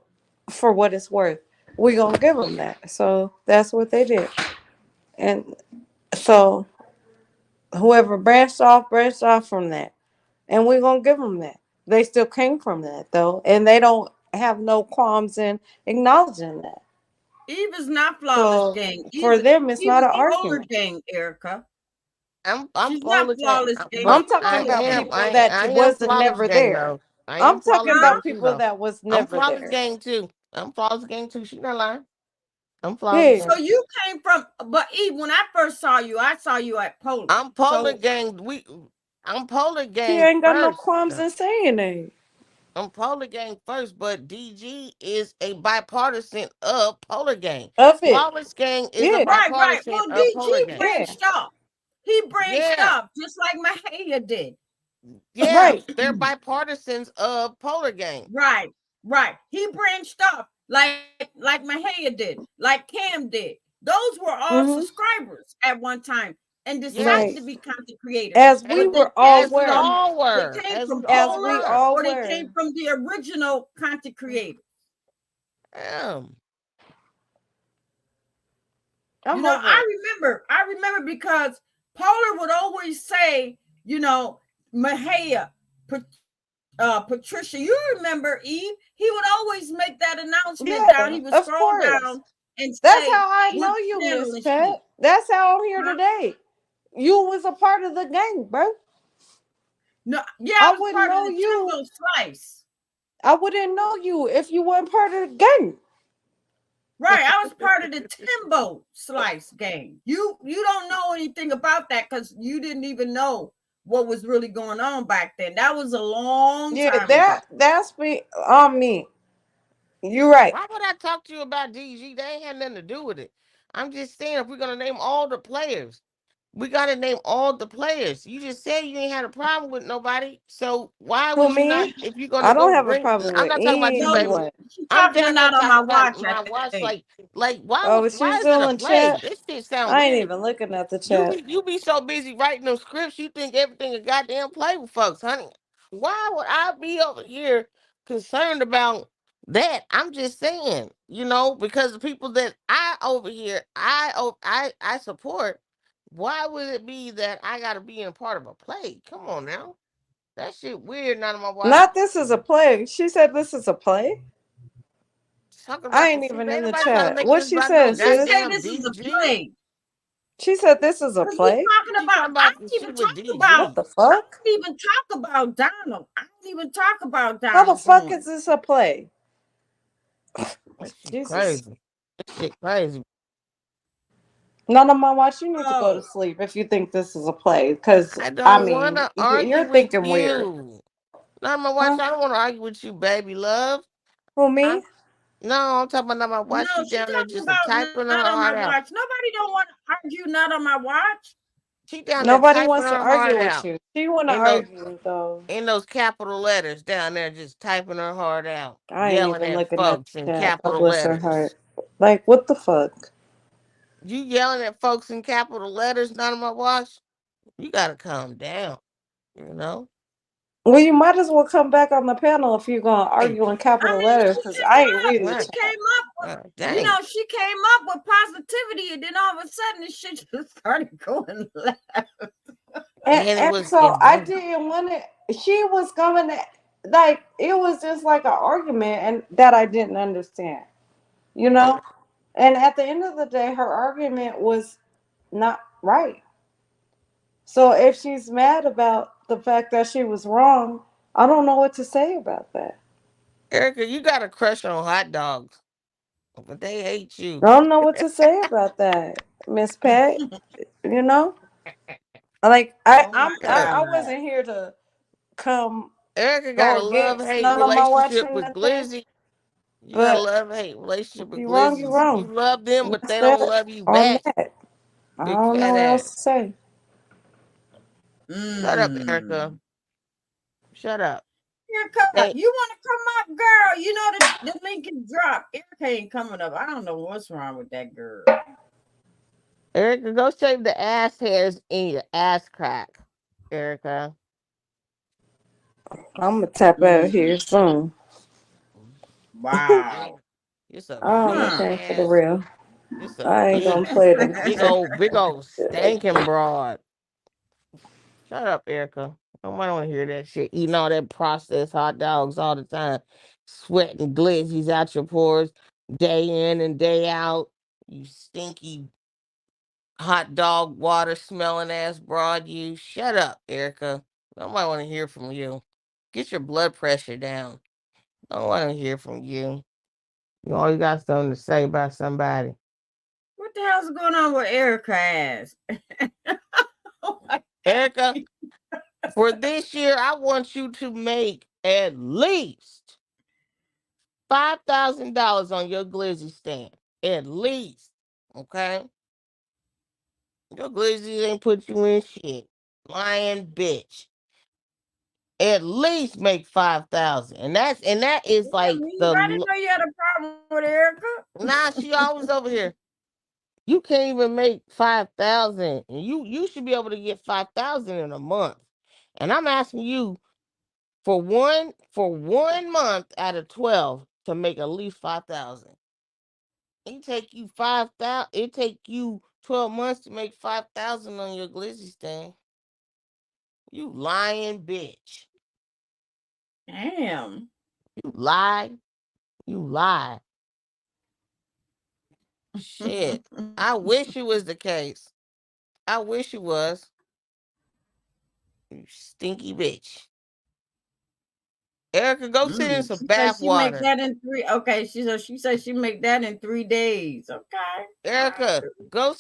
for what it's worth. We gonna give them that. So that's what they did. And so whoever branched off from that. And we're going to give them that. They still came from that, though. And they don't have no qualms in acknowledging that. Eve is not flawless So gang. for them, it's Eve not is an Polar argument. gang, Erica. I'm She's not flawless gang, flawless gang. I'm but She's talking flawless about gang. people that I am wasn't flawless never gang there. though. I am I'm talking flawless Huh? gang about too people though. that was I'm never flawless there. gang too. I'm flawless gang too. She not lying. I'm flawless Yeah. gang. So you came from, but Eve, when I saw you at Poland. I'm Polar So gang. I'm Polar She gang ain't got no first. qualms in saying that. I'm Polar gang first, but DG is a bipartisan of Polar gang. Of it. Flawless gang is a Yeah. right. bipartisan Well, of DG Polar gang. Yeah. branched off. He branched Yeah, off just like Mahaya did. yeah, Right. they're bipartisans of Polar gang. Right, right. He branched off like Mahaya did, like Cam did. Those were all Mm-hmm. subscribers at one time and decided Right. to be content creators. As we But they were all came As we were. from all they were. came As from we As all we Polar were. all or they came were. from the original content creators. Damn. You I'm know, over it. I remember because Polar would always say, Mahaya, Patricia, you remember Eve? He would always make that announcement down. He would Yeah, of scroll down course. and That's say how I what know you, channel Miss and shit. Pat. That's how I'm here Huh? today. You was a part of the gang, bro. No, yeah, I I was wouldn't part of know the you. Timbo Slice. I wouldn't know you if you weren't part of the gang. Right, I was part of the Timbo Slice gang. You don't know anything about that because you didn't even know what was really going on back then. That was a long Yeah, time ago. that's me on me. You're right. Why would I talk to you about DG? They ain't had nothing to do with it. I'm just saying, if we're gonna name all the players, we gotta name all the players. You just said you ain't had a problem with nobody, so why Who would you not? me? If you're gonna I go don't have a bring, problem I'm with not talking about you, No, baby. anyone. she's I'm talking damn near not on talking my about watch, I my watch. think. Like, Oh, but she's why is it still a in play? chat. This shit sound I ain't weird. even looking at the chat. You be so busy writing them scripts, you think everything a goddamn play with folks, honey. Why would I be over here concerned about that? I'm just saying, because the people that I over here, I support. Why would it be that I got to be in part of a play? Come on now, that shit weird. None of my watch Not this is a play. She said this is a play. talking I about the ain't shit. even Ain't in the nobody trying to chat. make What this she about no said, She didn't sis? say goddamn this is a DG. play. She said this is a Because we play. talking She about, talking I about the don't shit even with talk about, What DG. the I fuck? don't even talk about Donald. I don't even talk about How the Donald fuck Horn. is this a play? That shit Jesus. crazy. That shit crazy. None of my watch. You need to go to Oh, sleep if you think this is a play. Because, I I don't want mean, to argue you're with thinking weird. you. Not my watch. Huh? I don't want to argue with you, baby love. Who, I me? No, I'm talking about not my watch. no, She she down there talking just a about typing not her on my heart out. watch. Nobody don't want to argue not on my watch. She down there Nobody typing wants to her heart argue with out. you. She want to In those argue, though. in those capital letters down there, just typing her heart out, I ain't yelling even at looking at folks the in chat. God capital bless her heart. letters. Like, what the fuck? You yelling at folks in capital letters, not on my watch. You gotta calm down. You know. Well, you might as well come back on the panel if you're going to Hey, argue in I capital mean, letters, she because I came ain't up. reading the She right. chat. came up with, Dang. she came up with positivity, and then all of a sudden, this shit just started going left. And it And was so and I then didn't want to. She was coming at, like, it was just like an argument and that I didn't understand, you know? And at the end of the day, her argument was not right. So if she's mad about the fact that she was wrong, I don't know what to say about that. Erica, you got a crush on hot dogs, but they hate I you. don't know what to say about that, Miss Pat. You know, like Oh my I God. wasn't here to come Erica got go a love against hate none of my relationship watching with nothing. Glizzy. You got a But love hate if relationship with you're wrong, you're Glizzy. You wrong. love them, but That's they don't that love you on back. that. I Big don't know fat what else ass. to say. Shut up, Erica. Mm. Shut up. Erica, Hey, you want to come up, girl? You know the link is dropped. Erica ain't coming up. I don't know what's wrong with that girl. Erica, go shave the ass hairs in your ass crack. Erica. I'm gonna tap out Mm. here soon. Yeah. Wow. It's a I'm big Huh. looking for the ass. real. It's a I ain't big, gonna play them. big old stinking broad. Shut up, Erica. Nobody want to hear that shit. Eating all that processed hot dogs all the time, sweating glizzies out your pores day in and day out. You stinky hot dog water smelling ass broad you. Shut up, Erica. Nobody want to hear from you. Get your blood pressure down. I don't want to hear from you. You always got something to say about somebody. What the hell's going on with Erica ass? Oh my Erica, God. for this year, I want you to make at least $5,000 on your glizzy stand. At least. Okay? Your glizzy ain't put you in shit. Lying bitch. At least make 5,000. And that is Damn, like Eve, I didn't know you had a problem with Erica. nah, she always over here. You can't even make 5,000. And you should be able to get 5,000 in a month. And I'm asking you for one month out of 12 to make at least 5,000. It take you 5,000. It take you 12 months to make 5,000 on your glizzy stand. You lying bitch. Damn. You lie. You lie. Shit. I wish it was the case. I wish it was. You stinky bitch. Erica, go sit in some She said bath she make water. that in three. Okay, she said she make that in 3 days. Okay, all right. Erica, go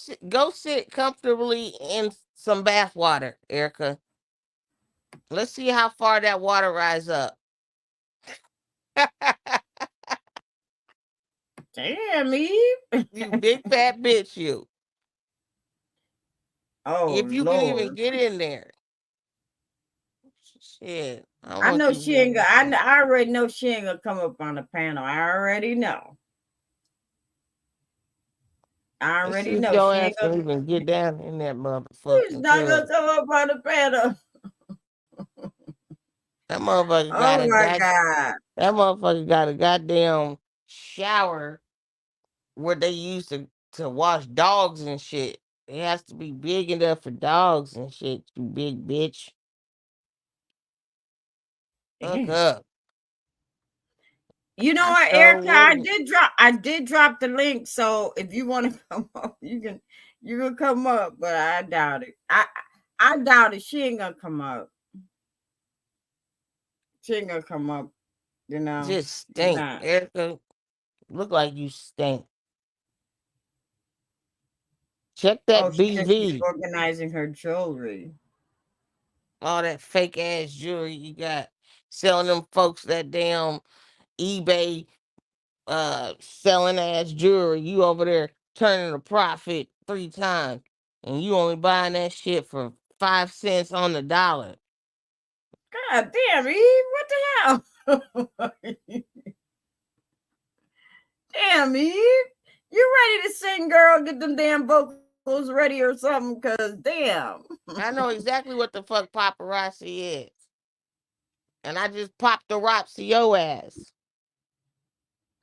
sit comfortably in some bath water, Erica. Let's see how far that water rise up. Damn, Eve. You big fat bitch, you. Oh If you can even Lord, get in there. Shit. I I want know you she ain't to. gonna. I already know she ain't gonna come up on the panel. I already know. I Let's already see if know your she ain't ass gonna. can even get down in that She's motherfucking not tub. gonna come up on the panel. That motherfucker got Oh a my god. God. That motherfucker got a goddamn shower where they used to wash dogs and shit. It has to be big enough for dogs and shit. You big bitch. Fuck Damn. up. You know I what, sure Erica? I wouldn't. did drop. I did drop the link. So if you want to come up, you can come up. But I doubt it. I doubt it. She ain't gonna come up. She ain't gonna come up. You know. Just stink. Nah. Erica, look like you stink. Check Oh, that she said she's BV. organizing her jewelry. All that fake ass jewelry you got. Selling them folks that damn eBay selling ass jewelry. You over there turning a profit 3 times. And you only buying that shit for 5 cents on the dollar. God damn, Eve. What the hell? Damn, Eve. You ready to sing, girl? Get them damn vocals ready or something. Cause damn. I know exactly what the fuck paparazzi is. And I just popped the rocks to your ass.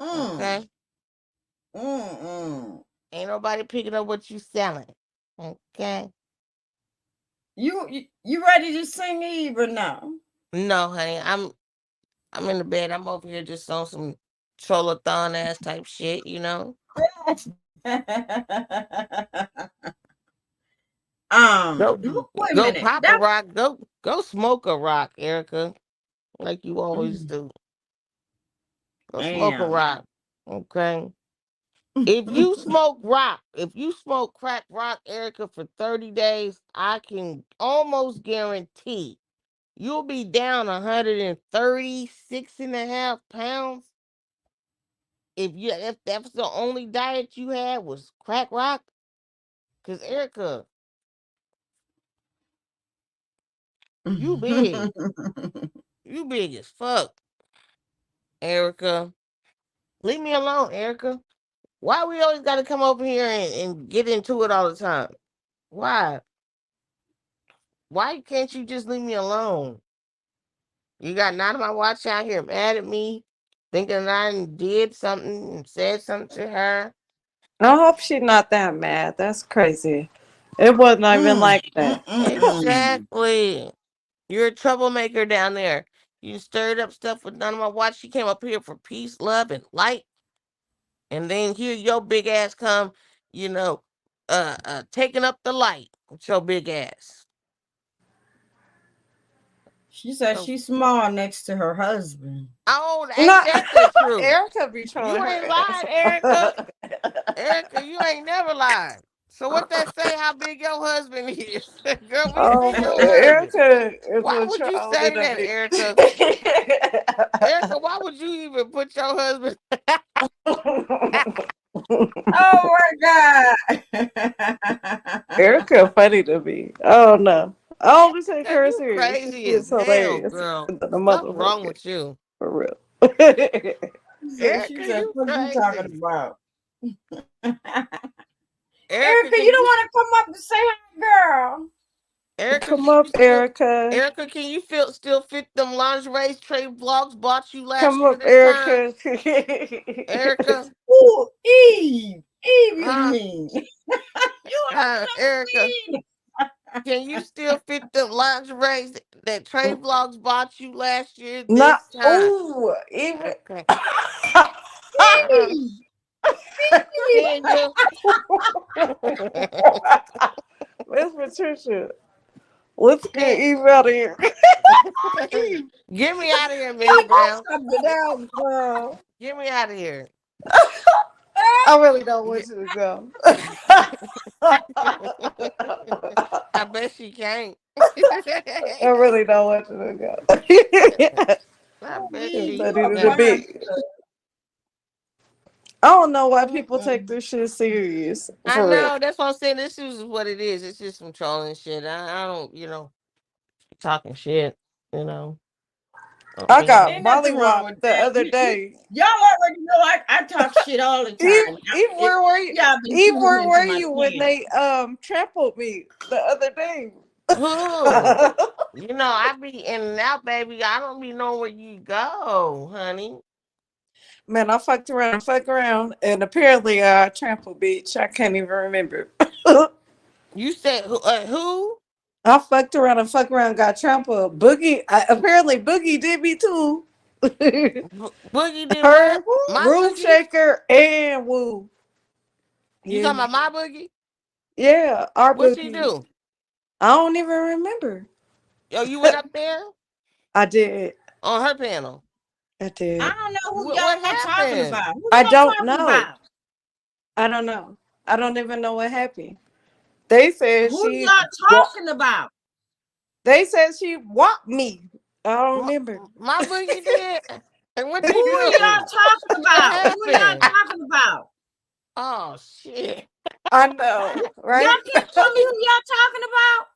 Mm. Okay? Mm. Ain't nobody picking up what you selling. Okay? You ready to sing, Eve, or no? No, honey. I'm in the bed. I'm over here just on some trollathon ass type shit, you know? Go Wait a go minute. pop a That rock. Go smoke a rock, Erica. Like you always mm, do. Go smoke a damn. rock. Okay? If you smoke crack rock, Erica, for 30 days, I can almost guarantee you'll be down 136.5 pounds. If that's the only diet you had was crack rock, cause Erica, you big. You big as fuck, Erica. Leave me alone, Erica. Why we always gotta come over here and get into it all the time? Why? Why can't you just leave me alone? You got none of my watch out here mad at me, thinking I did something and said something to her. I hope she's not that mad. That's crazy. It wasn't even Mm, like mm, that. mm, mm. Exactly. You're a troublemaker down there. You stirred up stuff with none of my watch. She came up here for peace, love, and light. And then here your big ass come, you know, taking up the light with your big ass. She said So, she's small next to her husband. oh, ain't Not that the truth? Erica be You trolling ain't her ass. lying, Erica. Erica, you ain't never lied. So what that say? How big your husband is? Girl, we see your husband. Erica is Why a would you troll in say a that, bit. Erica? Erica, why would you even put your husband? Oh my God. Erica funny to me. Oh no. I only take Erica, her you serious. She crazy as is hell, hilarious. girl. The Something wrong motherfucker. with you. For real. She Erica, said, you what are you talking crazy. about? Erica, Erica, you can don't you want to come up and say hi, girl. Erica, Come can up, you still Erica. Erica, can you still fit them lingerie trade vlogs bought you last Come year up, this time? Erica. Erica? Ooh, Eve. Eve, you Huh? mean. You ain't Erica, never mean. can you still fit the lingerie that Trey Vlogs bought you last year Not this time? oh even Okay. Uh, Eve. Eve. can you? Miss Patricia. Let's get Can- Eve out of here. Get me out of here, Miss Y'all want Brown. something else, girl. Get me out of here. I really don't want Get- you to go. I bet she can't. I really don't want you to go. I bet Eve, she you Funny a to the can't. big. monster. I don't know why people take Mm-mm. this shit serious. I For real. know. That's what I'm saying. This is what it is. It's just some trolling shit. I don't, talking shit. You know. I Being got Ain't a molly nothing wrong whopped with the that. other day. Y'all already know I talk shit all the Eve, time. Eve, where were you? Y'all been Eve, tuning where into were my you when channel. they trampled me the other day? who? I be in and out, baby. I don't be knowing where you go, honey. Man, I fucked around and fucked around, and apparently I trampled bitch. I can't even remember. You said who? Who? I fucked around and fucked around, got trampled. Boogie, apparently Boogie did me too. Boogie did what? Her, My Room boogie? Shaker, and Woo. You Yeah, talking about my boogie? yeah, our What she Boogie. do? I don't even remember. Yo, you went up there I did. on her panel. I I did. don't know who What y'all talking happened? about. Who I y'all don't talking know. about? I don't know. I don't even know what happened. They said Who she y'all talking about? They said she walked me. I don't My, remember. my boogie did. And what Who she y'all do? talking What about? Who y'all happened? talking about? Oh shit! I know, Y'all right? can't tell me who y'all talking about.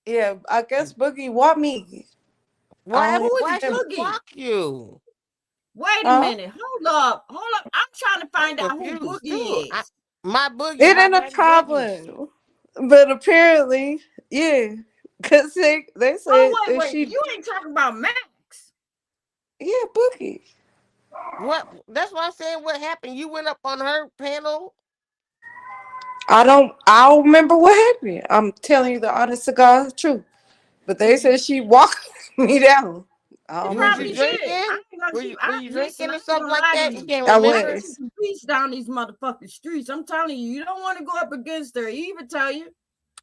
Yeah, I guess Boogie walked me. I What don't happened? Who is Why she remember. Boogie? block you? Wait a Huh? minute. Hold up. Hold up. I'm trying to I'm find out who confused too. Boogie is. My boogie, It my ain't a baby boogie. problem. But apparently, yeah. Cause they said Oh, if wait. she You ain't talking about Max. yeah, Boogie. What? That's why I'm saying what happened. You went up on her panel. I don't remember what happened. I'm telling you the honest to God truth. But they said she walked me down. I She don't Was you remember probably shit. did. drinking? I ain't gonna keep. Were you Listen. drinking I or ain't something gonna like lie to that? You you. can't I They remember? was. keep the peace down these motherfucking streets. I'm telling you, you don't want to go up against her. Even tell you,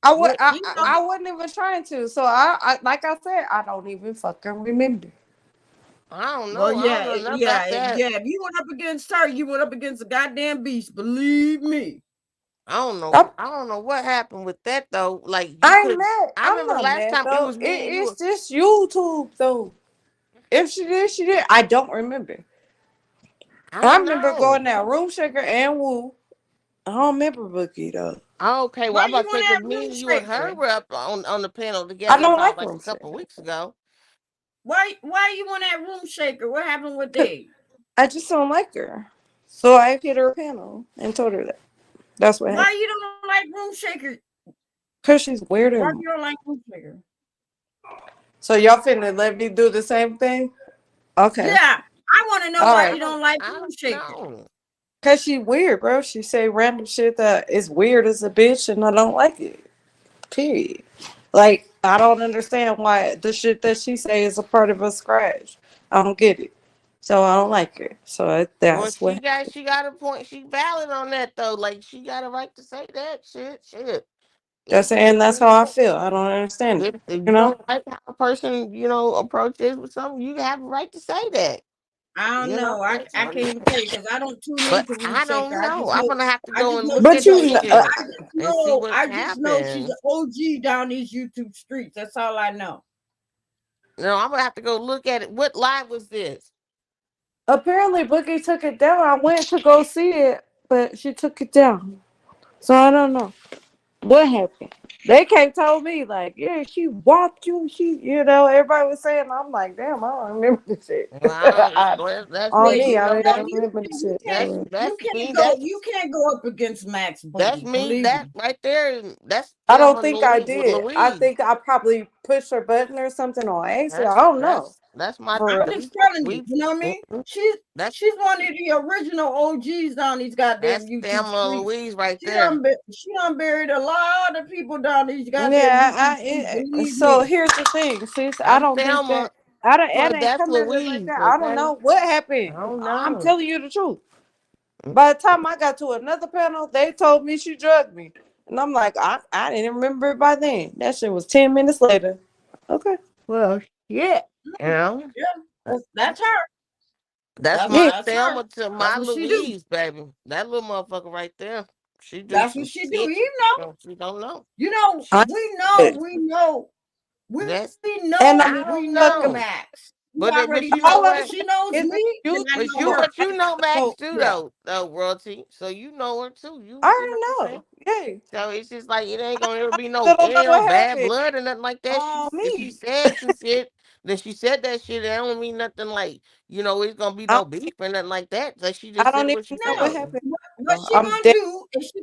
What? I, you I know. I wasn't even trying to. So I like I said, I don't even fucking remember. I don't Well, know. I don't yeah, know nothing yeah, about that. yeah. If you went up against her, you went up against a goddamn beast. Believe me. I don't know. I, I don't know what happened with that though. Like you I ain't could. mad. I I'm remember not last mad time it though. was me and you. It's just YouTube though. If she did, she did. I don't remember. I I don't remember going know. down Room Shaker and Woo. I don't remember Boogie though. Okay, well Why I'm you about to say want because that me room and you and her shaker? were up on the panel I together don't about like like Room a couple Shaker. weeks ago. Why you want that room shaker? What happened with that? I just don't like her. So I hit her panel and told her that. That's what Why happened. you don't like room shaker? Cause she's weird Why and you don't like room shaker? so y'all finna let me do the same thing? Okay. Yeah, I want to know All why right. you don't like I room don't shaker. know. Cause she weird, bro. She say random shit that is weird as a bitch, and I don't like it. Period. Like I don't understand why the shit that she say is a part of a scratch. I don't get it. So I don't like her. So Well, that's she what. got she got a point. She valid on that though. Like she got a right to say that shit. Shit. That's If and that's how I feel. I don't understand it. if You you know. don't like how a person, approaches with something, you have a right to say that. I don't know. That's I what can't it even is. tell you because I don't tune But into I Researcher. don't know. I'm gonna have to go and look But at you that know, shit and see what I just know she's an happened. OG down these YouTube streets. That's all I know. No, I'm gonna have to go look at it. What live was this? apparently Boogie took it down. I went to go see it, but she took it down. So I don't know what happened. They came told me like, yeah, she walked you. Everybody was saying. I'm like, damn, I don't remember the shit. Well, I don't. I, Well, that's Yeah, on me. me, You I know didn't that. remember the shit That's for real. that's me. You can't go up against Max That's Boogie. me. Believe That me. right there. That's I don't Thelma think I did. I Louise. think I probably pushed her button or something on accident. I That's don't know. that's my. For I'm real. just telling you. We. You know what I mean? Mhm. That's She's one of the original OGs on these goddamn that's YouTube Thelma streets. Louise right there. She done buried a lot of people down these goddamn Yeah, YouTube streets. Believe so me. here's the thing, sis. I I'm don't think that. Thelma, I don't. It but ain't that's come at it like Louise. that. I don't Okay. know what I happened. don't I'm know. telling you the truth. By the time I got to another panel, they told me she drugged me, and I'm like, I didn't remember it by then. That shit was 10 minutes later. Okay. Well, shit. You know. Yeah, that's her. That's Yeah. my That's her. Thelma to That's my what she do. Louise, baby. That little motherfucker right there. She do That's what some she do. shit. She don't know. You know, She I we that's and know, I'm I we don't know know. Max. You But already you know. know all I'm If what? she saying knows is me, then you I But know you her. more. but you know Max So too yeah. though, royalty. So you know her too. You know I what I'm saying? know. Yeah. So it's just like it ain't gonna ever be Still no don't know what bad happened. blood or nothing like that. If she Me. said some shit, then she said that shit. It don't mean nothing like it's gonna be I, no beef or nothing like that. Like she I just said don't even what she know what said. No. happened. What she I'm gonna dead. do is She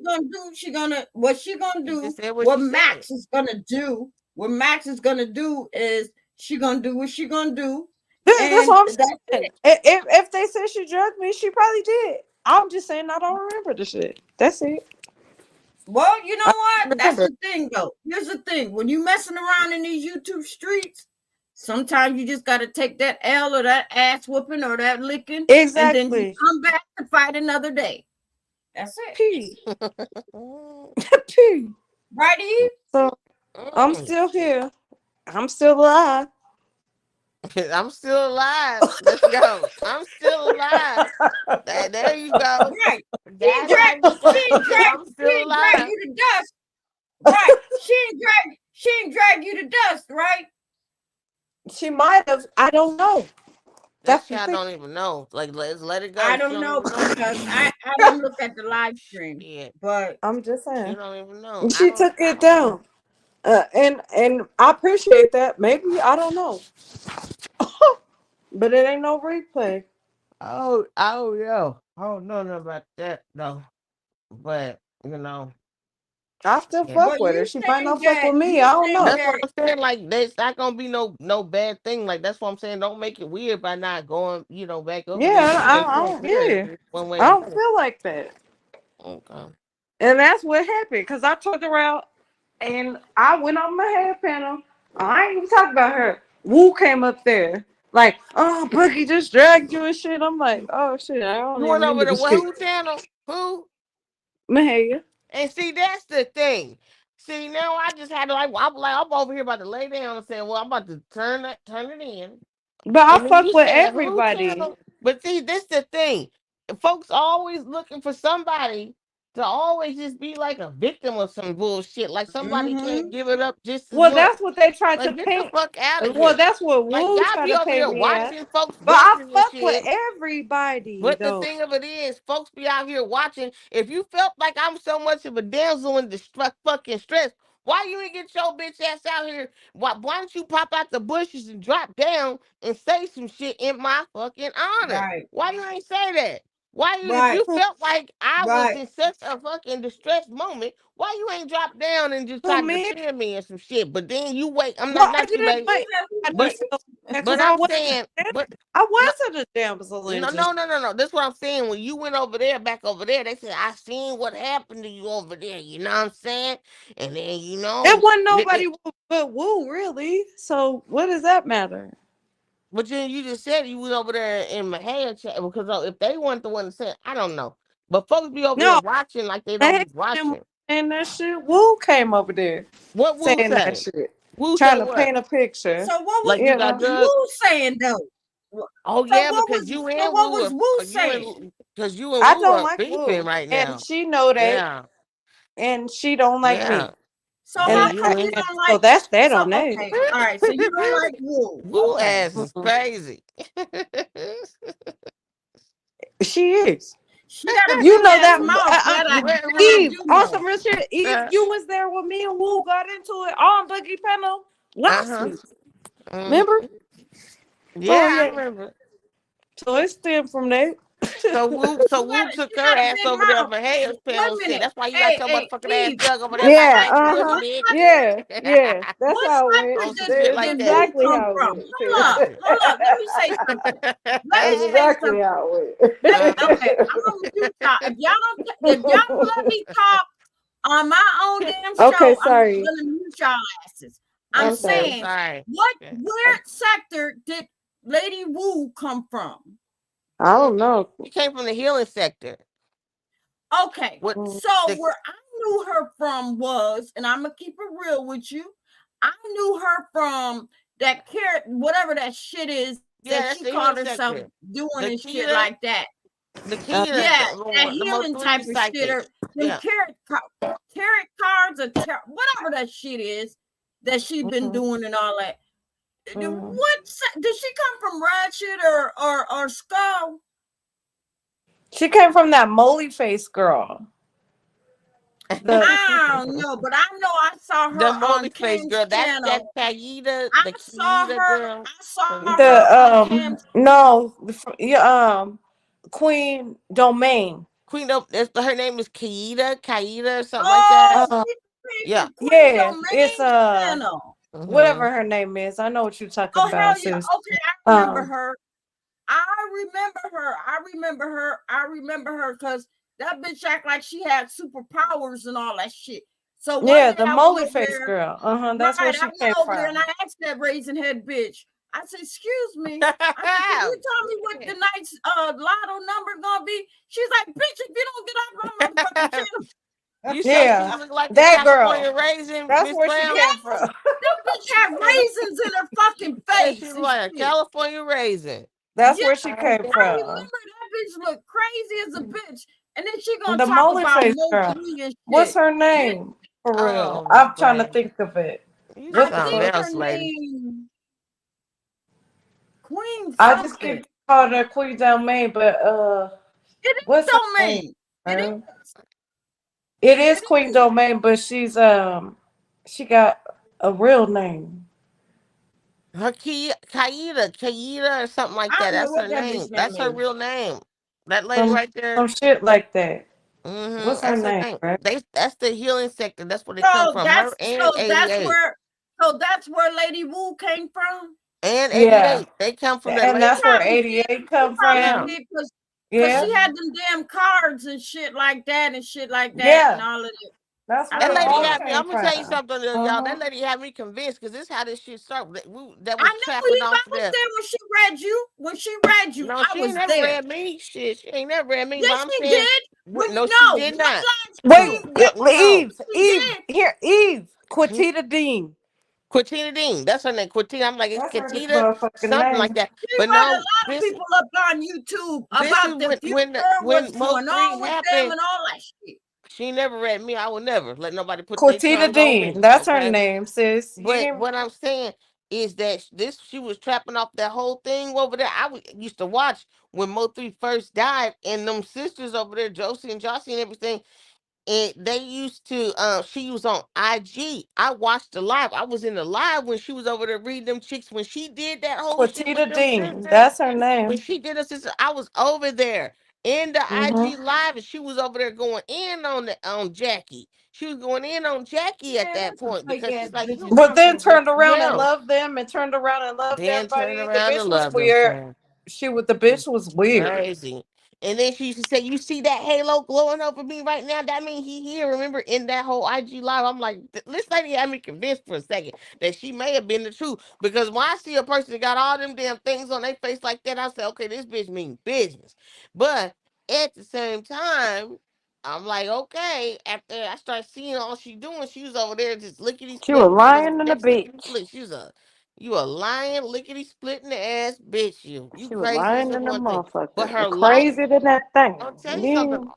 just said what what she said. Max is gonna do. What Max is gonna do is she gonna do what she gonna do, That's and what I'm that's saying. it. If they said she drugged me, she probably did. I'm just saying I don't remember the shit. That's it. Well, you know I what? don't That's remember. the thing, though. Here's the thing: when you messing around in these YouTube streets, sometimes you just gotta take that L or that ass whooping or that licking, and then you Exactly. come back to fight another day. That's it, P. P. right, Eve? So I'm Mm. still here. I'm still alive. I'm still alive. Let's go. I'm still alive. There you go. Right. That's how you say it. I'm She still ain't drag alive. you to dust. Right. She ain't drag you to dust, right? She might have. I don't know. That That's the child thing. don't even know. Like, let's let it I go. She don't don't know even know. because I didn't look at the live stream, Shit. but I'm just She saying. don't even know. She took I it don't know. down. And I appreciate that. Maybe I don't know, but it ain't no replay. Oh yeah. I don't know nothing about that though. But I still yeah. fuck with her. She might not fuck with me. you I don't saying know. That's what that I'm saying. Like, there's not gonna be no bad thing. Like, that's what I'm saying. Don't make it weird by not going, back over there. Yeah, Just say you don't care. It's yeah. just one way I to don't go. feel like that. Okay. And that's what happened. Cause I turned around and I went on my head panel. I ain't even talking about her. Woo came up there. Like, oh, Boogie just dragged you and shit. I'm like, oh shit, I don't You even went over remember to the what shit. who channel? Who? Mahaya. And see, that's the thing. See, now I just had to I'm over here about to lay down and saying, well, I'm about to turn it in. But I And then fuck you with said who everybody. channel? But see, this the thing. Folks always looking for somebody to always just be like a victim of some bullshit. Like somebody can't mm-hmm. give it up just as Well, much. that's what they tried to Like get the paint. fuck out of Well, here. that's what Like Woo y'all tried be to over paint here me as. watching folks But I busting and fuck with shit. everybody But the though. thing of it is, folks be out here watching. If you felt like I'm so much of a damsel in distress, fucking stress, why you ain't get your bitch ass out here? Why don't you pop out the bushes and drop down and say some shit in my fucking honor? Right, Why you ain't say that? Why you, if right, you felt like I was right. in such a fucking distressed moment, why you ain't drop down and just Who try to me? defend me and some shit? But then you wait. I'm Well, I not you, didn't baby. want But because but I I'm wasn't. saying, but I no, wasn't a damsel in no, distress. no, no, no, no. That's what I'm saying. When you went over there, back over there, they said, I seen what happened to you over there. You know what I'm saying? And then, It wasn't nobody but Woo, really. So what does that matter? But you just said you was over there in Mahia chat because if they weren't the one to say it, I don't know. But folks be over there No, watching like they don't they be him watching. saying that shit. Woo came over there What Wu saying that say? shit, Wu trying say to what? paint a picture. So what was Like you You got know. drugs? Wu saying though? Oh So yeah, what because was you so and what Wu was are Wu you saying? and because you and I Wu don't are like beefing Woo, right and now. she know that, Yeah, and she don't like yeah, me, So yeah. how and You come you and don't so like? that's that So on that. okay, all right. So you don't like Wu? Wu Okay. ass is Mhm. crazy. She is. She got a You big know ass that, mouth. That I Eve. do On know. some real shit, Eve. uh You was there when me and Woo got into it on Boogie Panel last huh. week. Remember? So Yeah, I yeah. remember. So it stemmed from that. So Wu took She her got a ass big over there mouth. for Hayes Wait panel a shit. minute. That's why you got your Hey, motherfucking ass Eve. stuck over there by Yeah. Eve. Nancy Uh Wilson, huh. What bitch. sector? Yeah. That's What how it went. On sector some did shit That's like did that. Wu exactly come how it from? went. Hold up. Hold up. Let me say something. Let me That's say exactly something. how it Let me. went. Okay. I'm gonna mute y'all. If y'all don't let me talk on my own damn Okay. show, I'm Sorry. gonna mute y'all asses. I'm I'm Okay, sorry. saying, sorry. what Yeah. where sector did Lady Wu come from? I don't know. She came from the healing sector. Okay, What Mm. so the where I knew her from was, and I'm gonna keep it real with you. I knew her from that carrot, whatever that shit is that she yeah, that's called the healing herself sector. doing and The shit like Keita, that. the Uh, Keita, Yeah, that the most healing three type of shit, psychic. or them Yeah. carrot cards, or whatever that shit is that she been mhm, doing and all that. mhm. Did she come from Ratchet or Skull? She came from that moly face girl. The I don't know, but I know I saw The her moldy on face Cam's girl. That's that channel. Kaida, I the saw Keita her. girl I saw from her the on Cam's. no yeah Queen Domain. Queen of her name is Kaida or something like Oh, that. Uh she came Yeah. from Queen yeah, it's Domain's channel. Hmm. whatever her name is. I know what you're talking Oh hell about, yeah! sis. Okay, I remember Um her. I remember her. I remember her. I remember her because that bitch act like she had superpowers and all that shit. So one yeah, day the I went moly over face there. girl. Right, That's where I she went came over there and from. I asked that raisin head bitch. I said, "Excuse me." I said, "Can you tell me what the night's lotto number gonna be?" She's like, "Bitch, if you don't get off my motherfucking channel." You say she Yeah, look like a that girl. California raisin, That's Miss where she Brown? came Yes, from. that bitch had raisins in her fucking Yeah, she face look and like a shit. California raisin. That's Yeah, where she I came I from. remember that bitch looked crazy as a bitch. And then she gonna The talk moly about face Mo girl. 3 and What's shit. her Bitch, name? For real. oh, Miss I'm trying to Brown. think of it. You I What the something think fuck? her else, lady. name Queen I just keep something. calling her Queen Domain, but It is what's her name? domain. It Bro? is. It is It Queen is. Domain, but she got a real name. Her Kaida or something like I that. don't know That's her what that name. bitch That's name her is. real name. That lady Some right there. some shit like that. What's her That's her name, name. bro? That's the healing sector. That's where they come from. Her and 88. So that's where Lady Wu came from. And Yeah. 88. They come from that And She lady. that's where probably did. 88 She come probably Yeah. from. did because Yeah. she had them damn cards and shit like that and shit like that and Yeah. all of it. That's I where That it know lady they. all had me. came I'm gonna tell you from. something, y'all. Uh-huh. That lady had me convinced because this how this shit started. That I was know trapping Eve. off I was there. there when she read you. When she read you, No, I she ain't was never there. read me. Shit, she ain't never read me. But Yes, I'm she saying, did. When no, she no did one not. line Wait, Queen. Yes, No, she Eve, did. here, Eve, Quatita Dean. Quatina Dean. That's her name. Quatina. I'm like, it's That's her Quatina, motherfucking something like name. that. She But read a no, lot of this people up on YouTube this is about the future, when what's Mo going three on with them, happened. and all that shit. She never read me. I would never let nobody put their Quatita tongue on Dean. me. That's her Okay. name, sis. You But ain't what I'm saying is that this she was trapping off that whole thing over there. Used to watch when Mo 3 first died, and them sisters over there, Josie and Jossie and everything. And they used to she was on IG. I watched the live. I was in the live when she was over there reading them chicks when she did that whole shit with Quatita them Dean. sisters. That's her When name. she did her sister, I was over there in the Hmm. IG live, and she was over there going in on Jackie. She was going in on Jackie at Man, that that's some point fake because ass she's like, bitches you But talking then about turned around and yeah. loved them and turned around and loved Then turn everybody. The around bitch and was love them, weird. child. The bitch was weird. Crazy. And then she used to say, "You see that halo glowing over me right now? That means he here." Remember in that whole IG live, I'm like, this lady had me convinced for a second that she may have been the truth. Because when I see a person that got all them damn things on their face like that, I say, okay, this bitch mean business. But at the same time, I'm like, okay. After I start seeing all she doing, she was over there just lickety She was splitting, giving lying in the sex lickety beach. split. She was a you a lying lickety splitting the ass bitch. You She was crazy as lying a in the one thing. But motherfucker. her life, Crazy than that thing. I'll tell you something. Yeah.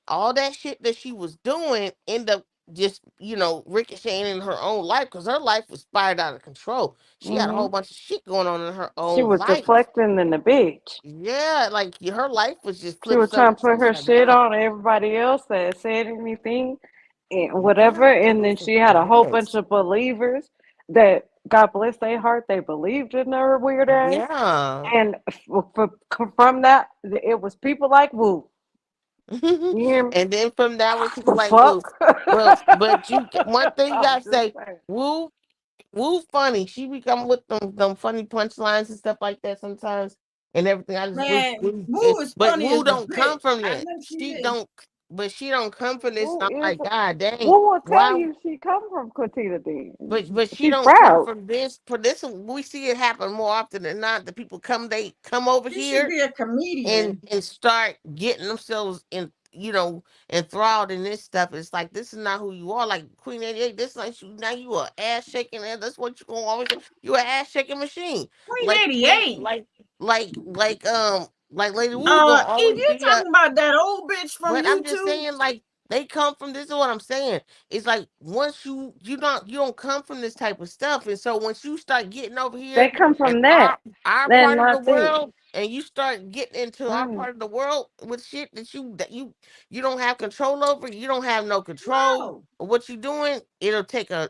All that shit that she was doing end up just, ricocheting in her own life because her life was spiraled out of control. She had a whole Hmm. bunch of shit going on in her She own was life. deflecting in the beach. Yeah, like her life was just She flipped was trying to put her upside shit down. on everybody else that said anything and whatever. Yeah, it And then was she had a whole bunch yes. of believers that, God bless their heart, they believed in her weird ass. Yeah. And from that, it was people like Woo. You hear me? And then from that was people The like fuck? Woo. But one thing you I'm gotta just say, saying. Woo Woo funny. She be coming with them funny punchlines and stuff like that sometimes and everything. I just wish Man, Woo, Boo is but funny Woo as a don't bitch. come from I that. know she She is. don't, but she don't come from this. And Woo I'm is like, God dang, Woo will tell why? you she come from Quintita D. But she She don't come proud. from this. For this, we see it happen more often than not. The people they come over She should here be a and comedian. start getting themselves in, enthralled in this stuff. It's like this is not who you are. Like Queen 88, this like you now you a ass shaking, and that's what you gonna always say. You a ass shaking machine. Queen Like 88. like Lady Wu gonna Eve, always you be a. talking about that old bitch from But I'm just YouTube? saying, like they come from. This is what I'm saying. It's like once you don't come from this type of stuff, and so once you start getting over They here come and from that our and part of the not this. world, and you start getting into our Right. part of the world with shit that you don't have control over, you don't have no control No. of what you're doing. It'll take a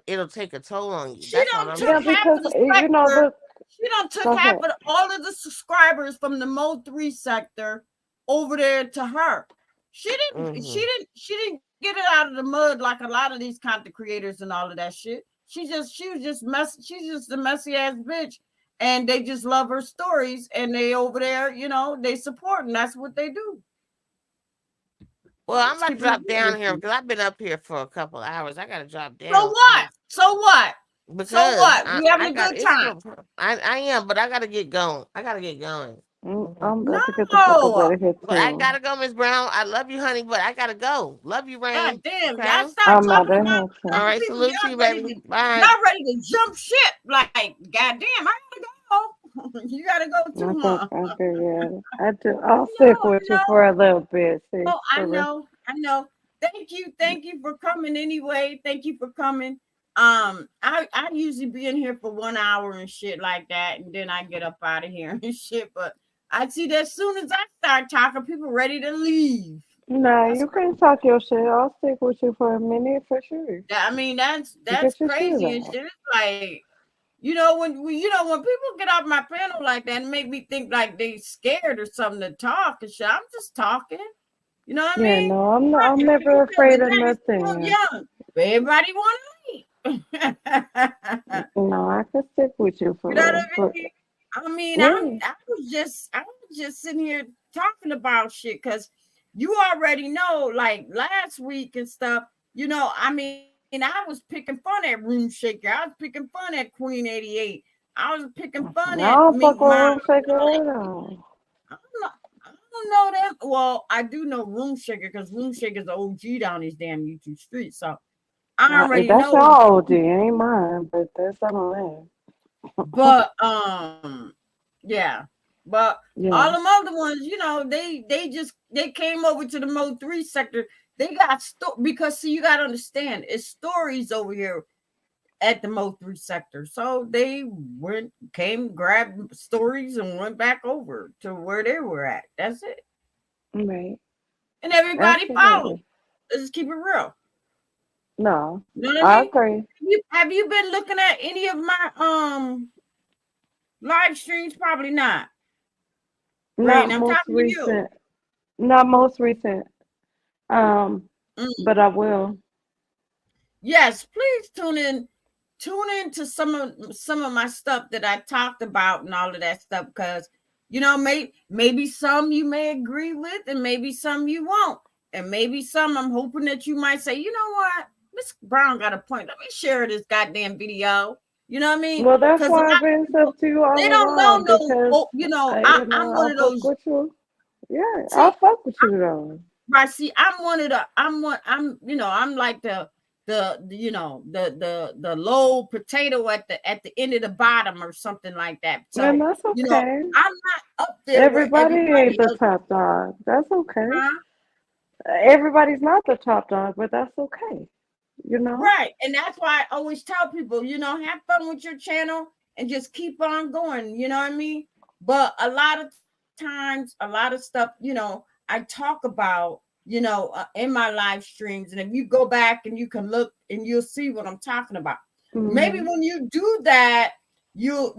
toll on you. She That's all don't I'm took Yeah, saying. half because of the sector. look, She don't took go half ahead. of all of the subscribers from the Mo 3 sector over there to her. She didn't she Hmm. didn't she didn't get it out of the mud like a lot of these content creators and all of that shit. She's just a messy ass bitch. And they just love her stories and they over there, they support and that's what they do. Well, I'm Let's about to keep it real drop down with here you. because I've been up here for a couple of hours. I gotta drop So down what? So what? So because what? We having I a got good it's time. so I am, but I gotta get going. I gotta get going. Mhm. I'm about to get the fuck up out No. of here But I too. gotta go, Miss Brown. I love you, honey, but I gotta go. Love you, God Rain. damn, Okay. y'all start I'm out talking of about here All too. right. people. Salute to you, baby. Bye. Y'all ready to jump ship. Like, goddamn, I gotta go. You gotta go too, I think mom. I do, yeah. I do. I I'll stick know, I with you know. for a little bit, sis. Oh, I For real. know, I know. Thank you for coming anyway. Thank you for coming. I usually be in here for 1 hour and shit like that, and then I get up out of here and shit. But I see that as soon as I start talking, people ready to leave. No, That's you can talk your shit. I'll stick with you for a minute for sure. I mean, that's Get your shit crazy and off. shit. It's like when people get off my panel like that and make me think like they scared or something to talk and shit. I'm just talking. You know what I Yeah, mean? no, I'm not, I'm Right. never People feel afraid the of daddy's still nothing. young, but everybody want to leave. No, I can stick with you for You know what real. I But mean? I mean, yeah, I was just sitting here talking about shit because you already know, like last week and stuff. I mean, I was picking fun at Room Shaker. I was picking fun at Queen 88. I was picking fun I at don't Mink fuck with Mom. room shaker at all. I don't know. I don't know them. Well, I do know Room Shaker because Room Shaker's the OG down these damn YouTube streets. So I already That's know. your OG, ain't mine. But that's something But yeah. But all yeah. them other ones, they came over to the Mo 3 sector. They got because see, you gotta understand, it's stories over here at the Mo 3 sector. So they grabbed stories and went back over to where they were at. That's it. Right. And everybody followed. Absolutely. Let's just keep it real. No, You know what I I mean? agree. Have you been looking at any of my live streams? Probably not. Not Rain, I'm most talking to you. recent. Not most recent. Um, Mm. but I will. Yes, please tune in to some of my stuff that I talked about and all of that stuff because maybe some you may agree with, and maybe some you won't, and maybe some I'm hoping that you might say, you know what, Miss Brown got a point. Let me share this goddamn video. You know what I mean? Well, that's Because a why lot I've of been people sub to you they all don't know along no. because Oh, I'm I one of fuck those. with you. Yeah, I See, fuck with you though. right. See, I'm one of the. I'm like the low potato at the end of the bottom or something like that. And So that's you know, okay. I'm not up there where Everybody ain't everybody the else. top dog. That's okay. Huh? Everybody's not the top dog, but that's okay. You know? Right. And that's why I always tell people, have fun with your channel and just keep on going. You know what I mean? But a lot of times, a lot of stuff, I talk about, in my live streams. And if you go back and you can look and you'll see what I'm talking about. Maybe Hmm. when you do that, it'll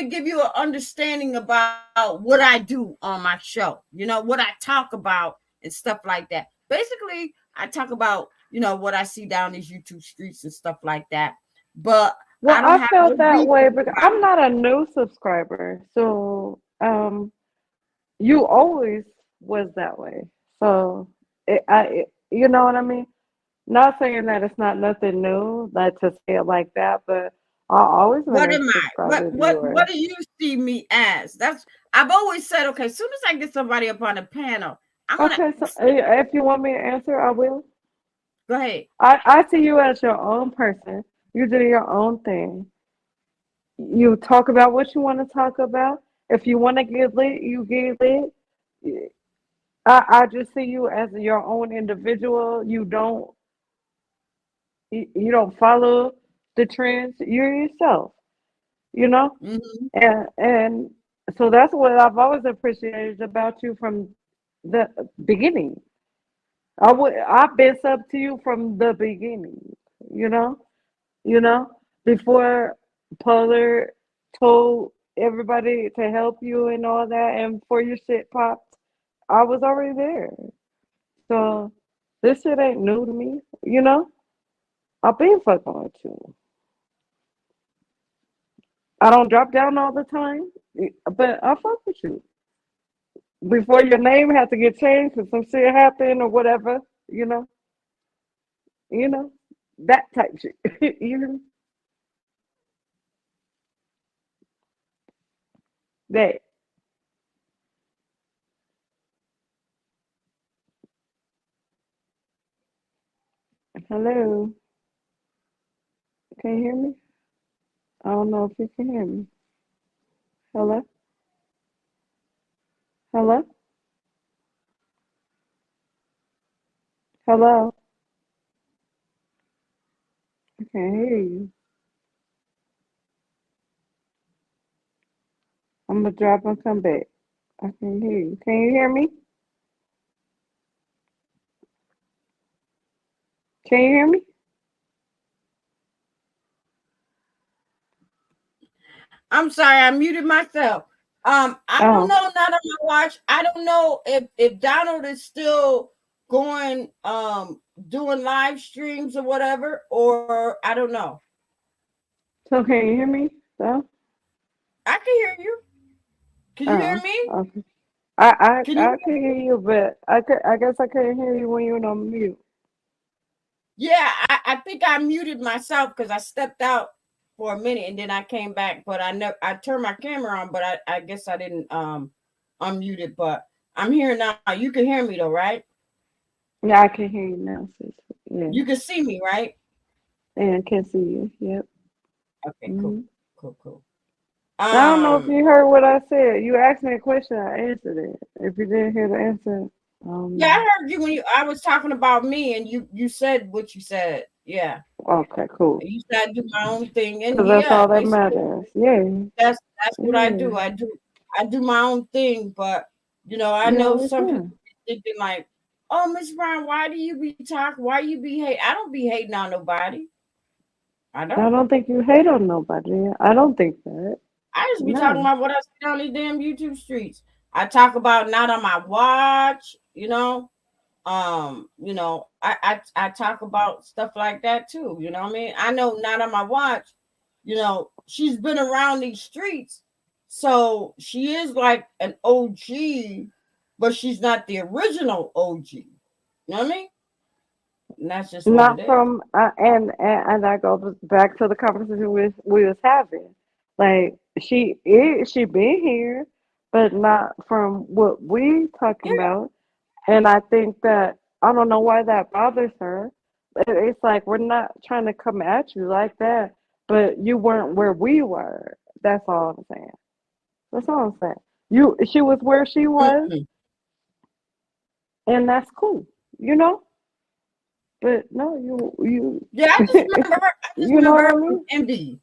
give you an understanding about what I do on my show, what I talk about and stuff like that. Basically, I talk about what I see down these YouTube streets and stuff like that. But Well, I don't I have felt no that beef way with because I'm nobody. not a new subscriber. So, you always was that way. So, you know what I mean? Not saying that it's not nothing new, not to say it like that, but I've always been What a am I? subscriber of What yours. do you see me as? That's I've always said, okay, as soon as I get somebody up on the panel, I'm gonna Okay, so if you want me to answer, I will. go ahead. I see you as your own person. You do your own thing. You talk about what you want to talk about. If you want to get lit, you get lit. I just see you as your own individual. You don't follow the trends. You're yourself, you know? Hmm. And so that's what I've always appreciated about you from the beginning. I've been sub to you from the beginning, you know? You know, before Polar told everybody to help you and all that, and before your shit popped, I was already there. So this shit ain't new to me, you know. I've been fucking with you. I don't drop down all the time, but I fuck with you. Before your name had to get changed because some shit happened or whatever, you know, you know, that type shit. You know, that. Hello, can you hear me? I don't know if you can hear me. Hello, hello, hello. I can't hear you. I'm gonna drop and come back. I can't hear you. Can you hear me? Can you hear me? I'm sorry, I muted myself. I don't Oh, know, not on my watch. I don't know if Donald is still going doing live streams or whatever, or I don't know. so can you hear me? So, I can hear you. Can you hear oh, me? okay. Can you I can hear you, but I guess I couldn't hear you when you were on mute. Yeah, I think I muted myself because I stepped out for a minute and then I came back, but I turned my camera on, but I guess I didn't unmute it, but I'm here now. You can hear me though, right? Yeah, I can hear you now, sis. Yeah, You can see me, right? and I can see you. Yep. Okay, cool. Hmm. Cool, cool. I don't know if Um you heard what I said. You asked me a question, I answered it. If you didn't hear the answer, I don't yeah, I know. heard you when I was talking about me and you said what you said. Yeah. Okay, cool. You said I do my own thing. And Because that's yeah, all that basically matters. Yeah, that's what I do. yeah. I do my own thing, but I You know always some people have. be thinking like, "Oh, Miss Brown, why do you be talking? Why you be hate? I don't be hating on nobody. I I don't. don't think you hate on nobody. I don't think that. I just be talking No. about what I see on these damn YouTube streets. I talk about not on my watch, I talk about stuff like that too. You know what I mean? I know not on my watch. She's been around these streets. So she is like an OG, but she's not the original OG. You know what I mean? And that's just what it Not is. from and that goes back to the conversation we was having. Like she been here, but not from what we talking Yeah. about. And I think that I don't know why that bothers her. It's like we're not trying to come at you like that, but you weren't where we were. That's all I'm saying. That's all I'm saying. She was where she was, Mm-mm. and that's cool, you know. But no, Yeah, I just remember her. I just you know remember what I her from mean? MD.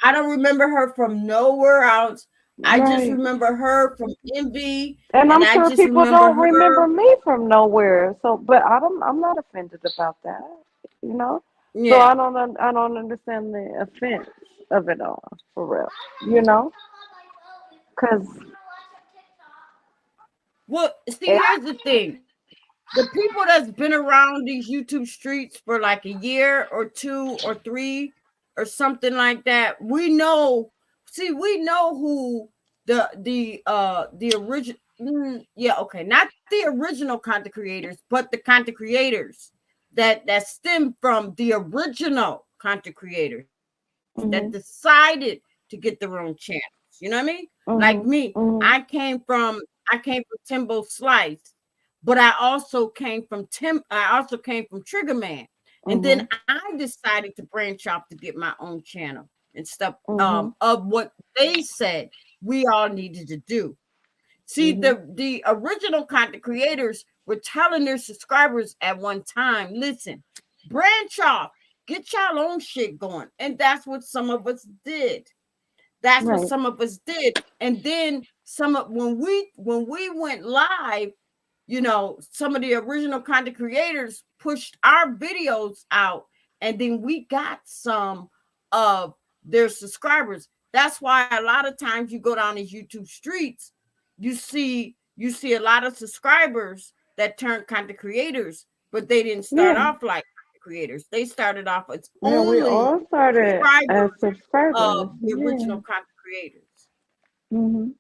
I don't remember her from nowhere else. I just Right. remember her from MD, And and I'm I sure just people remember don't remember her. me from nowhere. So, but I'm not offended about that, you know. So Yeah. I don't understand the offense of it all for real, you know, because Well, see, here's the thing. The people that's been around these YouTube streets for like a year or two or three or something like that, we know. See, we know who the original. Yeah, okay, not the original content creators, but the content creators that stem from the original content creators that mhm, decided to get their own channels. You know what I mean? Like me, mhm, mhm, I came from Timbo Slice, but I also came from Trigger Man. And then mhm, I decided to branch off to get my own channel and stuff mhm, of what they said we all needed to do. See, mhm. the original content creators were telling their subscribers at one time, listen, branch off, get y'all own shit going. And that's what some of us did. That's what Right. some of us did. And then when we went live, some of the original content creators pushed our videos out, and then we got some of their subscribers. That's why a lot of times you go down these YouTube streets, you see a lot of subscribers that turned content creators, but they didn't start Yeah. off like content creators. They started off as Yeah. We only all started as subscribers subscribers. of the Yeah. original content creators. Mhm.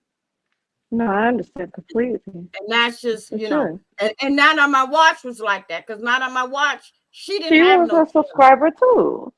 No, I understand completely And that's just, for sure. and not on my watch was like that, because not on my watch, she didn't She have was no a channel. subscriber too.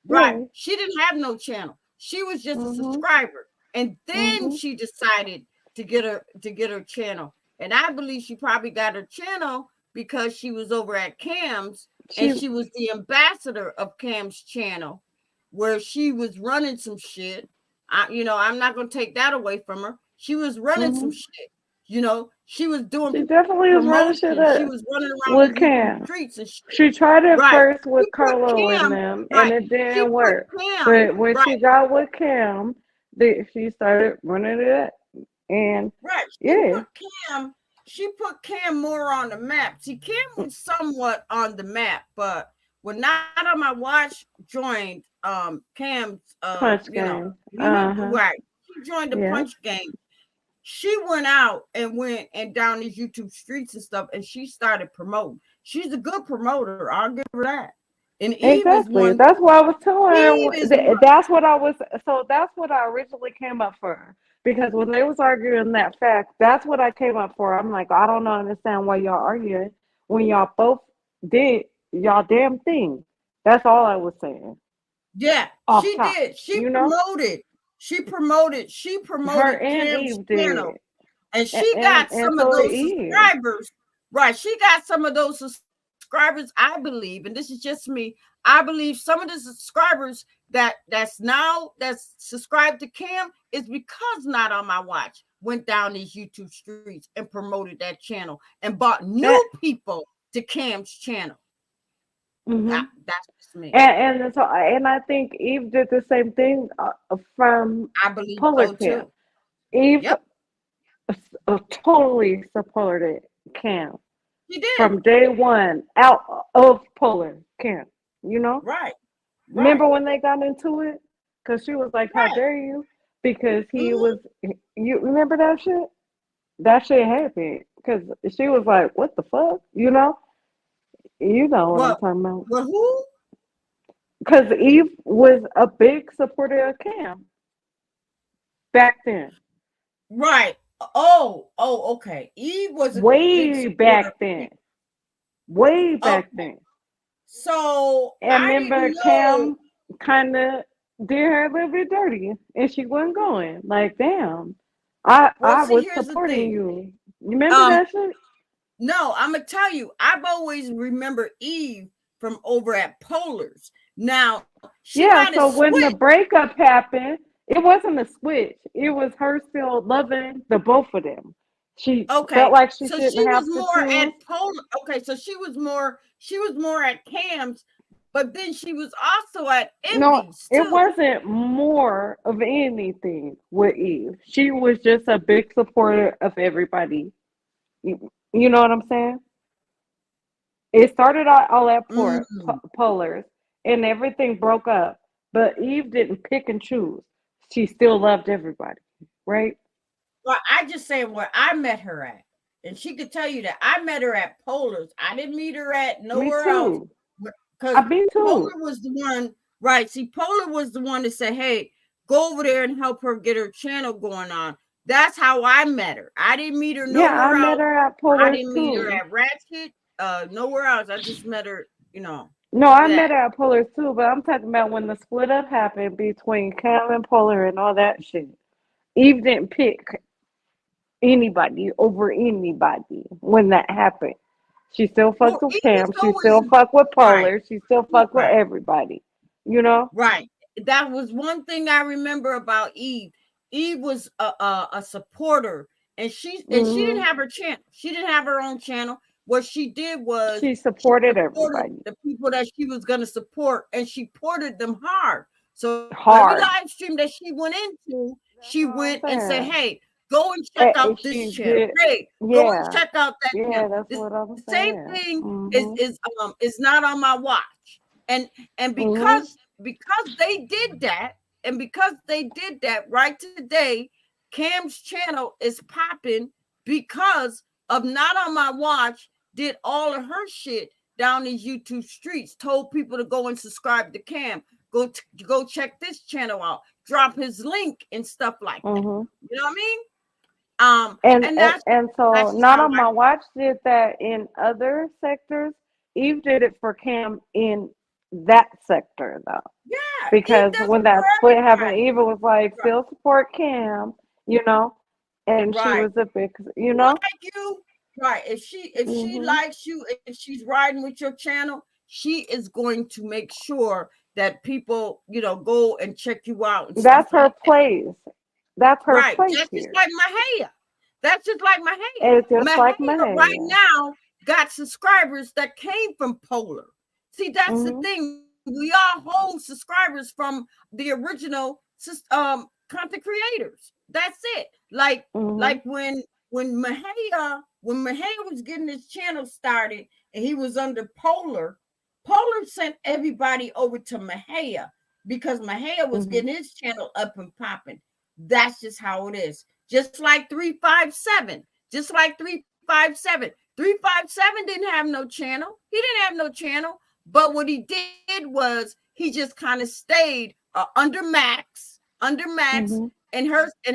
Right. Yeah. She didn't have no channel. She was just a Mhm. subscriber. And then Mhm. she decided to get her channel. And I believe she probably got her channel because she was over at Cam's, and She. she was the ambassador of Cam's channel, where she was running some shit. I'm not gonna take that away from her. She was running some Mhm. shit. She was doing She definitely was running shit promotion. She up was running around with the YouTube Cam. streets and shit. She tried it Right. first She with put Carlo and Cam, them, and right. it She didn't put work. Cam, But when she right, got with Cam, she started running it up. And right. yeah, She put Cam more on the map. See, Cam was somewhat on the map, but when Not on My Watch joined Cam's punch game. he Uh huh. right. He joined the Yeah. punch game. She went out and went and down these YouTube streets and stuff, and she started promoting. She's a good promoter. I'll give her that. And Eve is Exactly. one. That's what I was telling Eve her. is one. That's what I was. So that's what I originally came up for. Because when they was arguing that fact, that's what I came up for. I'm like, I don't understand why y'all arguing when y'all both did y'all damn thing. That's all I was saying. Yeah, Off she top, did. She you know. promoted. She promoted. She Her promoted and Cam's Eve channel, did, and and she and, got and some of so did those Eve. subscribers. Right, she got some of those subscribers. I believe, and this is just me. I believe some of the subscribers that's subscribed to Cam is because Not on My Watch went down these YouTube streets and promoted that channel and brought And, new people to Cam's channel. mhm. That's just me. And I think Eve did the same thing from I believe Polar so Camp. too. Eve Yep, totally supported Cam she did. from day one out of Polar Camp. You know, Right, remember right, when they got into it? Because she was like, "How right. dare you?" Because he Mm-hmm. was. You remember that shit? That shit happened because she was like, "What the fuck?" You know what I'm But talking about. but who? Because Eve was a big supporter of Cam back then. right. Okay. Eve was a big Way supporter back of then. him. Way back Okay. then. So And I remember didn't know. Cam kind of did her a little bit dirty and she wasn't going. Like, damn. Well, I see, was here's the supporting thing. you. You remember Um, that shit? no, I'm gonna tell you, I've always remembered Eve from over at Polar's. Now, she might have Yeah, so when switched. the breakup happened, it wasn't a switch. It was her still loving the both of them. She felt Okay, like she so she shouldn't was have to more choose. at Polar. Okay, so she was more at Cam's, but then she was also at No, Envy's it too. wasn't more of anything with Eve. She was just a big supporter of everybody. You know what I'm saying? It started out all at Mm. Polars and everything broke up, but Eve didn't pick and choose. She still loved everybody, right? Well, I just saying where I met her at, and she could tell you that I met her at Polar's. I didn't meet her at Me nowhere else too. because I've been too. Polar was the one, right? See, Polar was the one that said, "Hey, go over there and help her get her channel going on." That's how I met her. I didn't meet her Yeah, I nowhere met else. her at I Polars didn't meet her too. at Ratchet, nowhere else. I just met her, No, through I met that. her at Polars too, but I'm talking about when the split up happened between Cam and Polar and all that shit. Eve didn't pick anybody over anybody when that happened. She still fucked Well, with Eve Cam. is She still always fucked with right, Polar. She still fucked with right. everybody. You know? Right. That was one thing I remember about Eve. Eve was a supporter, and she didn't Hmm. have her channel. She didn't have her own channel. What she did was She she supported supported everybody the people that she was going to support, and she supported them hard. So every live hard. stream that she went into, she That's went all and I'm said, saying. "Hey, go and check out And this she channel. did, Hey, go and yeah, check out that channel." yeah. That's This what I'm the same saying. thing Hmm. is not on my watch, and Hmm. because they did that, and because they did that right today, Cam's channel is popping because of not on my watch did all of her shit down these YouTube streets, told people to go and subscribe to Cam, go check this channel out, drop his link and stuff like that. Hmm. You know what I mean? And, And and that's and so that's just not how on I my watch did that in other sectors. Eve did it for Cam in that sector though. yeah, Eve Because does when it for that split happened, everybody. Eva was like, Right. still support Cam, you know, and she Right. was a big, you know. Like you, right? If she Hmm. likes you, if she's riding with your channel, she is going to make sure that people, go and check you out and stuff That's her like that. place. That's her Right. place Just here. like Mahaya. That's just like Mahaya. It's just like Mahaya right Mahalia. now got subscribers that came from Polar. See, that's the Hmm. thing. We all hold subscribers from the original content creators. That's it. Like Hmm. when Mahaya was getting his channel started and he was under Polar, Polar sent everybody over to Mahaya because Mahaya was Hmm. getting his channel up and popping. That's just how it is. Just like 357. Just like 357. 357 didn't have no channel. He didn't have no channel. But what he did was he just kind of stayed under Max Hmm. in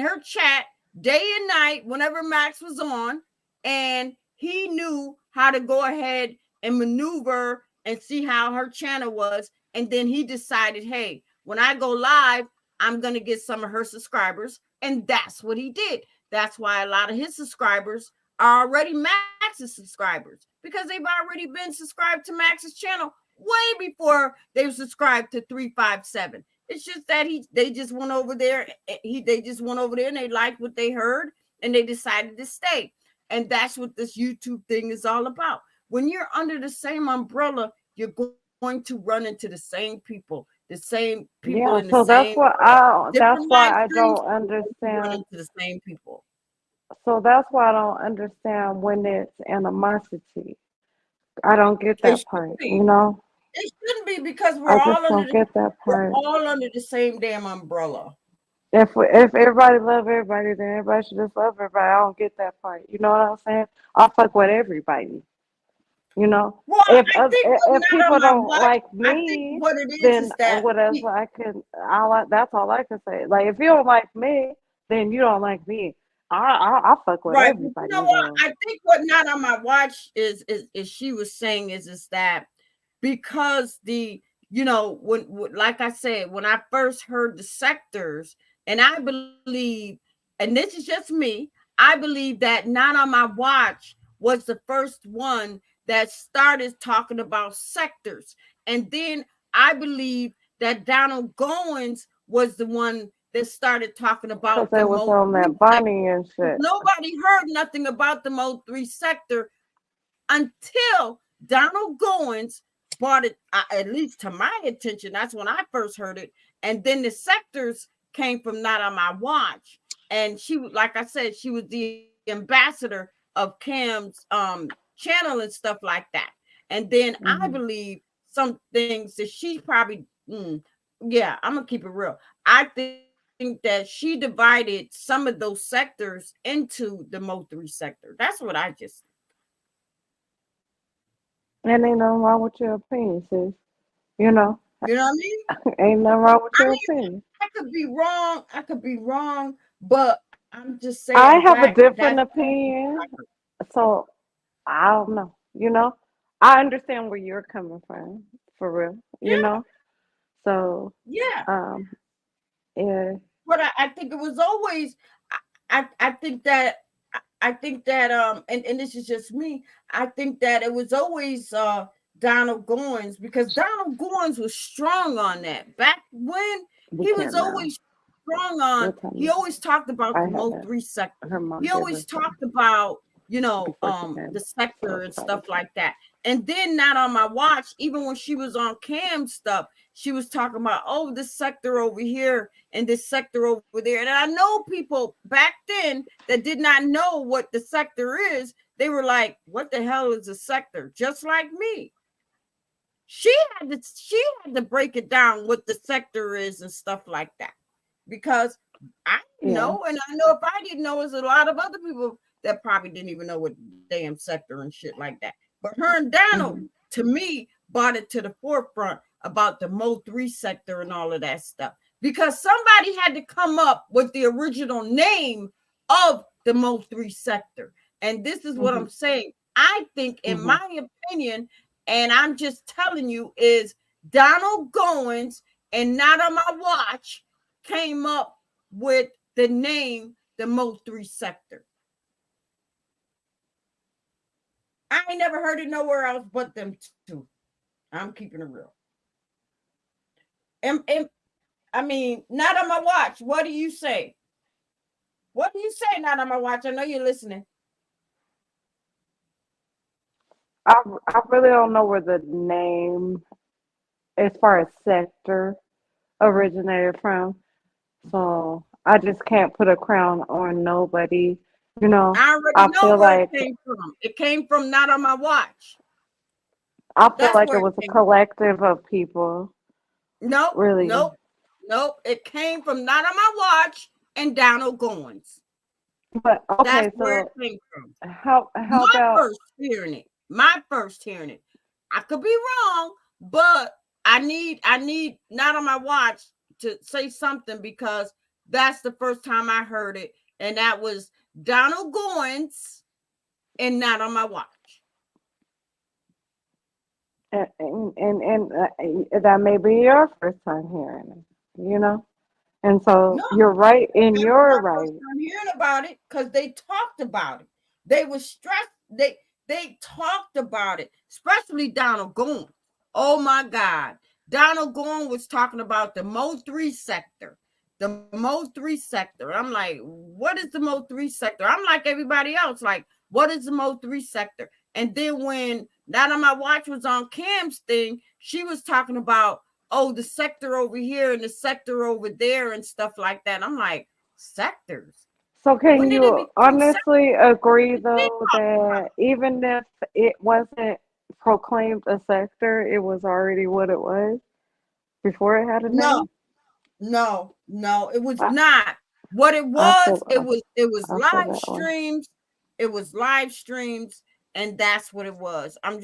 her chat day and night whenever Max was on, and he knew how to go ahead and maneuver and see how her channel was, and then he decided, hey, when I go live, I'm gonna get some of her subscribers, and that's what he did. That's why a lot of his subscribers are already Max's subscribers because they've already been subscribed to Max's channel way before they were subscribed to 357. It's just that they just went over there. They just went over there and they liked what they heard and they decided to stay. And that's what this YouTube thing is all about. When you're under the same umbrella, you're going to run into the same people in the Yeah. So same that's different live why I streams. don't You're going to run understand. into the same people. So that's why I don't understand when it's animosity. I don't get It that shouldn't part, be. you know? It shouldn't be because I just don't get that we're part. all under the same damn umbrella. If everybody love everybody, then everybody should just love everybody. I don't get that part. You know what I'm saying? I fuck with everybody. You know, Well, I think what's if not on people my don't watch, like I think me, what it is then that what else I can? I like that's all I can say. Like if you don't like me, then you don't like me. I fuck with Right. But you everybody know what? though. I think what not on my watch is she was saying is that because the when like I said, when I first heard the sectors, and I believe, and this is just me, I believe that not on my watch was the first one that started talking about sectors. And then I believe that Donald Goins was the one that started talking Cause about they the was Mo on 3 that bunny sector. and shit. Nobody heard nothing about the Mo 3 sector until Donald Goins brought it, at least to my attention. That's when I first heard it. And then the sectors came from Not on My Watch. And she was, like I said, she was the ambassador of Cam's channel and stuff like that. And then I Hmm. believe some things that she probably, yeah, I'm gonna keep it real. I think that she divided some of those sectors into the Mo 3 sector. That's what I just, And ain't nothing wrong with your opinion, sis. You know, you know what I mean? ain't nothing wrong with I your mean, opinion. I could be wrong. I could be wrong, but I'm just I saying have a that different that's opinion, so I don't know. You know, I understand where you're coming from, for real. You yeah, know, so yeah. um, yeah, But I think it was always I think that I think that and this is just me. I think that it was always Donald Goins, because Donald Goins was strong on that. Back when we he was can't now. always strong on, What time he is always talked about it? I the had Mo it. 3 sector. Her mom He gave always her some talked about, before she the came, so sector it's and probably stuff fine. like that. And then Not on My Watch, even when she was on Cam stuff, she was talking about, oh, this sector over here and this sector over there. And I know people back then that did not know what the sector is. They were like, what the hell is a sector? Just like me. She had to break it down what the sector is and stuff like that. Because I didn't Yeah. know, and I know if I didn't know, there's a lot of other people that probably didn't even know what damn sector and shit like that. But her and Donald, Hmm. to me, brought it to the forefront about the Mo 3 sector and all of that stuff. Because somebody had to come up with the original name of the Mo 3 sector. And this is what Hmm. I'm saying. I think, in Hmm. my opinion, and I'm just telling you, is Donald Goins and Not on My Watch came up with the name the Mo 3 sector. I ain't never heard it nowhere else but them two. I'm keeping it real. And I mean, Not on My Watch. What do you say? What do you say, Not on My Watch? I know you're listening. I really don't know where the name, as far as sector, originated from. So I just can't put a crown on nobody. You know, I already I know feel where it like came from. It came from Not on My Watch. I feel That's like it where it was a came from. collective of people, Nope, really. nope, nope. It came from Not on My Watch and Donald Goins. But That's okay, where it so came from. how My about first hearing it. My first hearing it. I could be wrong, but I need Not on My Watch to say something, because that's the first time I heard it, and that was Donald Goins and Not on My Watch. that may be your first time hearing it, you know? And so No, you're right, and that was you're my first right. time hearing about it, because they talked about it. They were stressed. They talked about it, especially Donald Goins. Oh my God. Donald Gorn was talking about the Mo 3 sector. The Mo 3 sector. I'm like, what is the Mo 3 sector? I'm like everybody else. Like, what is the Mo 3 sector? And then when Not on My Watch was on Cam's thing, she was talking about, oh, the sector over here and the sector over there and stuff like that. I'm like, sectors? So When can did it you become sectors? honestly agree What they though talking about? that even if it wasn't proclaimed a sector, it was already what it was before it had a No, name? no, it was I, not. What I feel it was I feel live that way. streams. It was live streams, and that's what it was. I'm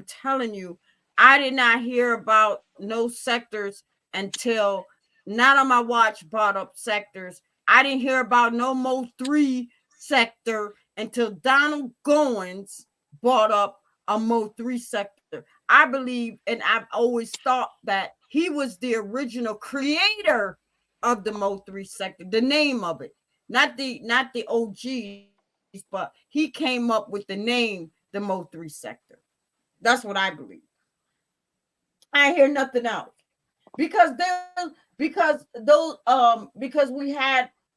telling you, I did not hear about no sectors until Not on My Watch brought up sectors. I didn't hear about no Mo 3 sector until Donald Goins brought up a Mo 3 sector. I believe, and I've always thought that he was the original creator of the Mo 3 sector, the name of it. Not the OGs, but he came up with the name, the Mo 3 sector. That's what I believe. I hear nothing else. Because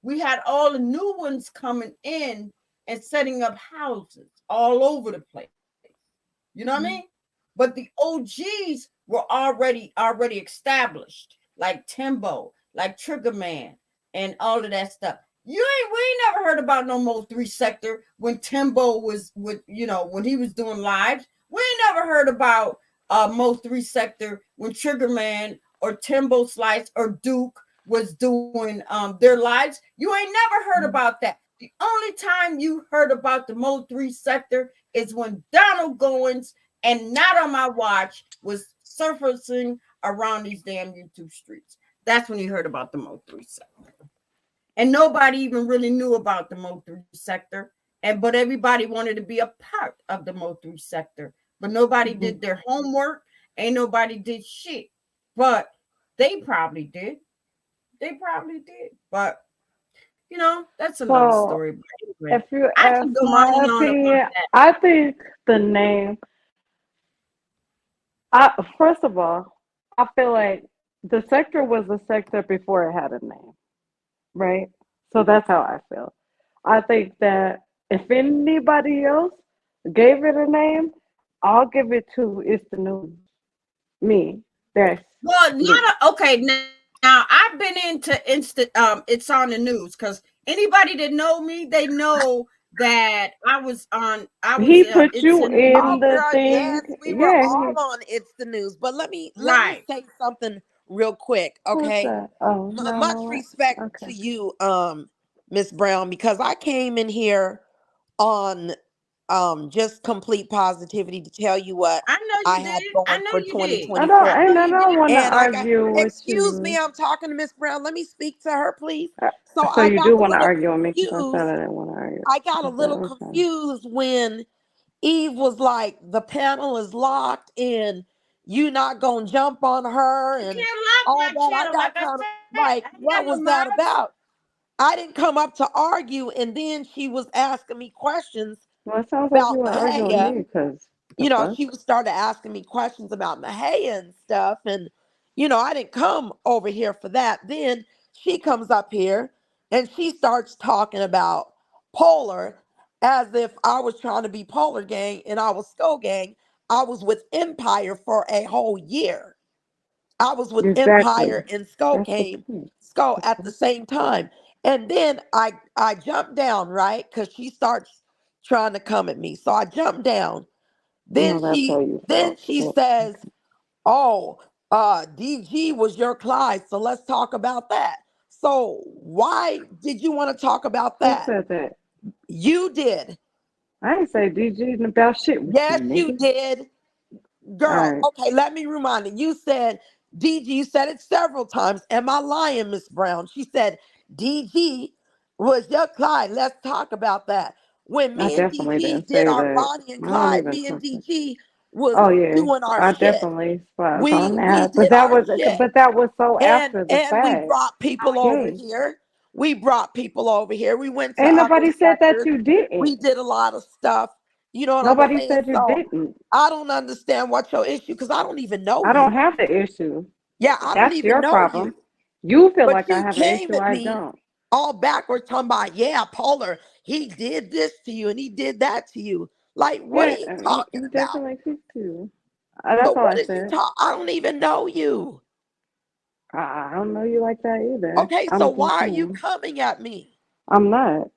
we had all the new ones coming in and setting up houses all over the place. You know what I mean? But the OGs were already established, like Timbo, like Trigger Man, and all of that stuff. We ain't never heard about no more 3 sector when Timbo was when he was doing lives. We ain't never heard about Mo 3 sector when Trigger Man or Timbo Slice or Duke was doing their lives. You ain't never heard about that. The only time you heard about the Mo 3 sector is when Donald Goins and Not on My Watch was surfacing around these damn YouTube streets. That's when you heard about the Mo 3 sector. And nobody even really knew about the Mo 3 sector. But everybody wanted to be a part of the Mo 3 sector. But nobody did their homework. Ain't nobody did shit. But they probably did. They probably did. But that's another So, story. But if anyway, you I ask can go on my and on about opinion, that. I think the name, first of all, I feel like the sector was a sector before it had a name, right? So that's how I feel. I think that if anybody else gave it a name, I'll give it to It's the News. Me. That's Well, me. okay. Now I've been into instant. It's on the news because anybody that know me, they know that I was on. I was. He put It's you in the Oh, in news. the girl, thing. yes, we were Yeah, all he, on It's the News. But let me Right. say something real quick, who's okay? that? Oh, Much no, respect what? Okay. to you, Miss Brown, because I came in here on just complete positivity to tell you what I know I you had did. I going know for you did. I know And 2024. I you did. don't want to And I got, argue with excuse me, you. I'm talking to Miss Brown. Let me speak to her, please. Uh, So So I you got do a want to little argue with me because I said confused. I didn't want to argue. I got a I said, little okay. confused when Eve was like, the panel is locked and you not gonna jump on her You and can't lock all my that. I channel, got like I kind of said. I like, ain't got what no was that mods. about? I didn't come up to argue, and then she was asking me questions Well, it sounds like you about want to argue with Mahaya. me because the fuck? She was started asking me questions about Mahaya and stuff. And, I didn't come over here for that. Then she comes up here and she starts talking about Polar as if I was trying to be Polar Gang and I was Skull Gang. I was with Empire for a whole year. I was with Exactly. Empire and Skull That's the came point. Skull The at the fuck? same time. And then I jumped down, right? Because she starts trying to come at me. So I jumped down. No, Then that's how she you then felt. she Well, says, "Oh, DG was your Clyde, so let's talk about that." So why did you want to talk about who that? said that? You did. I ain't say DG about shit with you, Yes, you nigga. did. All Girl, right. okay, let me remind you. You said DG, you said it several times. Am I lying, Miss Brown? She said DG was your Clyde. Let's talk about that. When I me and definitely DG didn't did say our that. Bonnie and I don't Clyde, even me and trust it. DG was Oh yeah, doing our I shit. definitely was on We that. But did our shit. that was so And after the and we fact. brought people over Yeah. here. We brought people over here. We went to Ain't other nobody said that sectors. you didn't. We did a lot of stuff. You know what I'm Nobody saying? said you So didn't. I don't understand what your issue because I don't even know I don't you. have the issue. Yeah, I don't That's even your know problem. you. You feel But like I you have an came issue. at I me don't. all backwards talking about, yeah, Polar, he did this to you and he did that to you. Like, what are Yeah, you he talking about? definitely could too. That's But all what I is you said. talk? I don't even know you. I don't know you like that either. Okay, so I'm why just are you saying. coming at me? I'm not.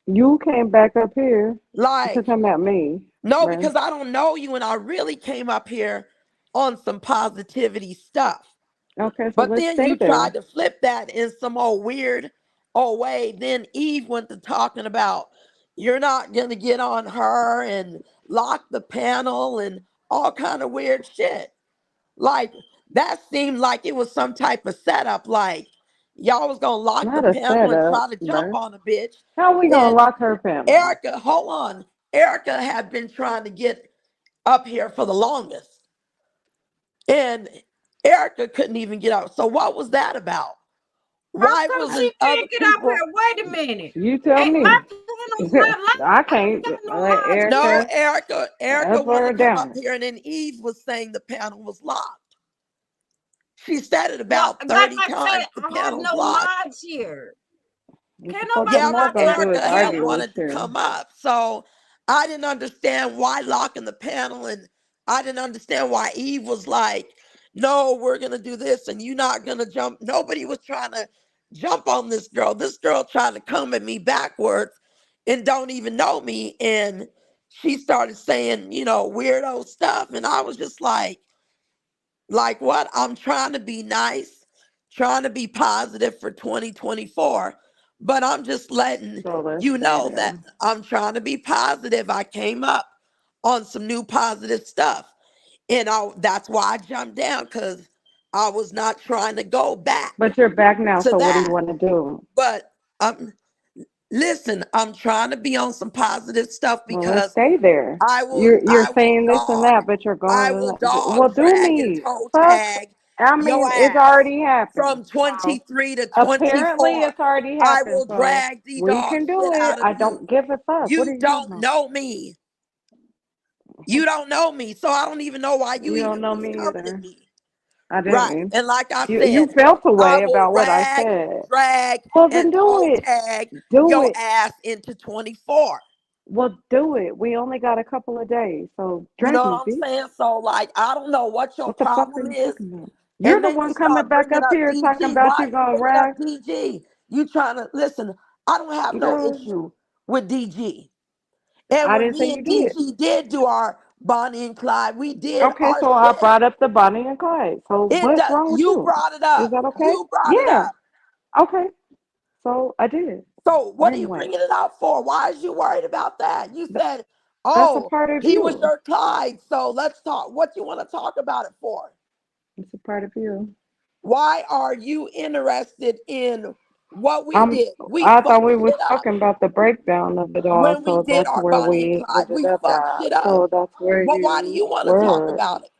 You came back up here to Like, come at me, no, right? because I don't know you, and I really came up here on some positivity stuff. Okay, so But let's then stay you there. tried to flip that in some old weird old way. Then Eve went to talking about you're not gonna get on her and lock the panel and all kind of weird shit. Like that seemed like it was some type of setup. Like Y'all was gonna lock the Not a panel and setup, try to jump bruh. on a bitch. How we gonna And lock her panel? Erica, hold on. Erica had been trying to get up here for the longest. And Erica couldn't even get up. So what was that about? How Why come she wasn't other can't get up people? here? Wait a minute. You tell Ain't my me. panel's not locked. I I ain't can't got no let mods No, here. Erica Erica up wanted or to come up down. here, and then Eve was saying the panel was locked. She said it Yo, about like 30 I said, times. The I have panel's no locked. mods here. What the Can't fuck nobody is Yeah, but not mod gonna my do is Erica had argue with panel. wanted to you. come up. So I didn't understand why locking the panel, and I didn't understand why Eve was like, no, we're gonna do this and you're not gonna jump. Nobody was trying to jump on this girl. This girl tried to come at me backwards and don't even know me. And she started saying, weirdo stuff. And I was just like what? I'm trying to be nice, trying to be positive for 2024, but I'm just letting So let's you stay know that there. I'm trying to be positive. I came up on some new positive stuff. And that's why I jumped down, because I was not trying to go back But you're back now, to so what do you that. want to do? But listen, I'm trying to be on some positive stuff Well, let's because stay there. I will You're I will saying this and dog that, but you're I going will to well dog do drag and me. toe Fuck. tag I your mean, it's ass already happened. from So 23 to apparently 24. it's already I happened. will So drag the we dog can do shit it. out of I you. don't give a fuck. What are You you talking don't about? know me. You don't know me. So I don't even know why you You don't even know was me coming at either. me. I Right. didn't. And like I You said, felt a I way will about what I rag, said. drag, Well then and do toe it. tag Do your it. ass into 24. Well do it. We only got a couple of days. So You know drag what me, I'm bitch. saying? So, like, I don't know what your What the fuck are problem you is. talking about? You're And the then you one coming start back bringing up up here talking DG. about Why you are you gonna bringing up rag. DG? You trying to listen? I don't have no Girl, issue with DG. And I when didn't say me you and did. DG did do our Bonnie and Clyde, we did Okay, our so I shit. brought up the Bonnie and Clyde. So what's wrong with You you? brought it Is up. that okay? You brought it Yeah. up. Okay. So I did. So what are Then you what? bringing it up for? Why is you worried about that? You Th- said, That's a "Oh, part of he was you. your Clyde." So let's talk. What you want to talk about it for? It's a part of you. Why are you interested in what we I'm did? We I thought fucked we was shit up talking about the breakdown of it all, when we so did that's our where Bonnie and we Clyde. ended We up fucked at. shit up. So that's where But why do you you want to talk were. about it?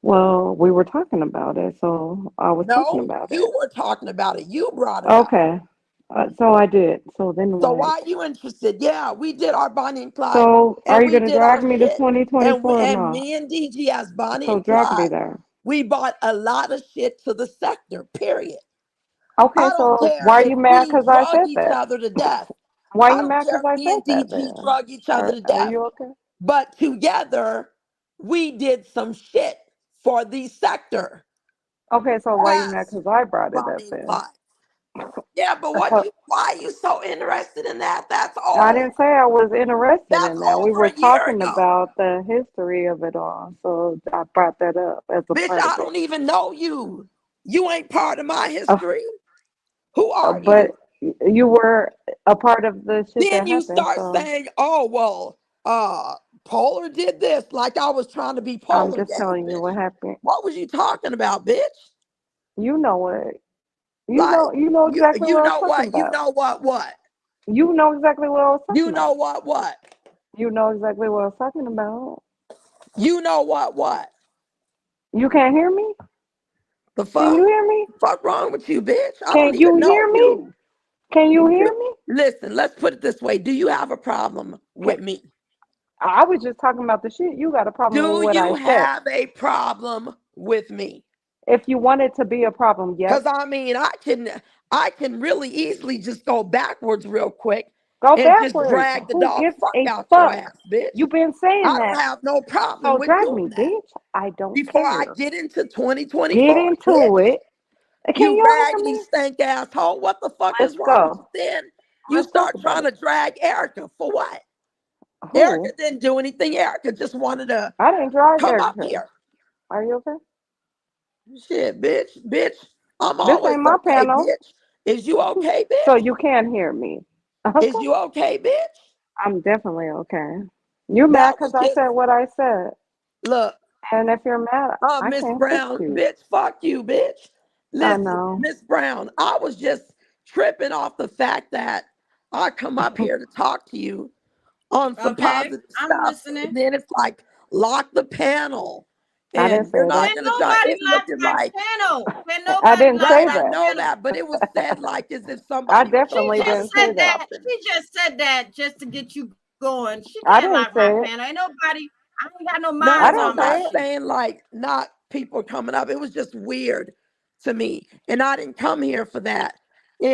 Well, we were talking about it, so I was talking No, about it. you were talking about it. You brought it up. Okay. So I did. So then So what? why are you interested? Yeah, we did our Bonnie and Clyde, So are and you we gonna did drag our me to shit. And 2024 or and not? me and DG as Bonnie So and drag me Clyde, there. we bought a lot of shit to the sector. Period. Okay, I don't so care why are if you mad we because I drug said each that? other to death. Why are I you don't mad care because if I me said and that DG then? drug each other to Are death. you okay? But together, we did some shit for the sector Okay, so why you mad as because I brought it up Bonnie and then? Clyde. Yeah, but why are you so interested in that? That's I old. didn't say I was interested That's in that. We over were a year talking ago. about the history of it all, so I brought that up as a Bitch, part of I it. don't even know you. You ain't part of my history. Who are But you? you were a part of the shit Then that you happened, start so saying, oh, well, Polar did this, like I was trying to be I'm Polar just gang, telling you bitch. what happened. What was you talking about, bitch? You know what? Like, You know exactly you what I was know talking what? You about. know what? You know exactly what I was You talking know about. what? You know exactly what I was talking about. You know what? You can't hear me? The Can fuck? you hear me? Fuck wrong with you, bitch? I don't Can you even know hear me? you. Can you Do- hear me? Listen, let's put it this way. Do you have a problem Can, with me? I was just talking about the shit. You got a problem with Do what you I said. have a problem with me? If you want it to be a problem, yes. Because I mean, I can really easily just go backwards real quick Go and just backwards. drag the Who dog gives fuck a out your fuck? ass, bitch. You've been saying I don't that. have no problem So with drag me, doing that. bitch. I don't Before I care. get into Get 2024, into bitch, it. Can you y'all hear raggedy me? stank asshole, what the fuck Let's is wrong with you? go. Then you Let's talk start about trying it. to drag Erica for what? Erica Who? didn't do anything. Erica just wanted to I didn't drag come up Erica. here. Are you okay? Shit, bitch. I'm This always ain't my okay, panel, bitch. Is you okay, so bitch? you can hear me. Is Okay? you okay, bitch? I'm definitely okay. You're mad That was because I just said what I said. look, And if you're mad, I Miss can't fix Brown, you. bitch, fuck you, bitch. I Listen, know. Miss Brown, I was just tripping off the fact that I come up here to talk to you on some Okay, positive I'm stuff. listening. And then it's like, lock the panel. I didn't And say you're that. not Can going to try. nobody It lock looked my like, panel? Can I nobody didn't lock say right, my I that. know panel? that, but it was said like as if I somebody was trying definitely to She tell didn't just you say said that. that. something. She just said that just to get you going. She I can't didn't lock my say it. panel. Ain't nobody. I ain't got no No, I minds no, didn't I'm on my not say it. shit. saying like not people coming up. It was just weird to me. And I didn't come here for that.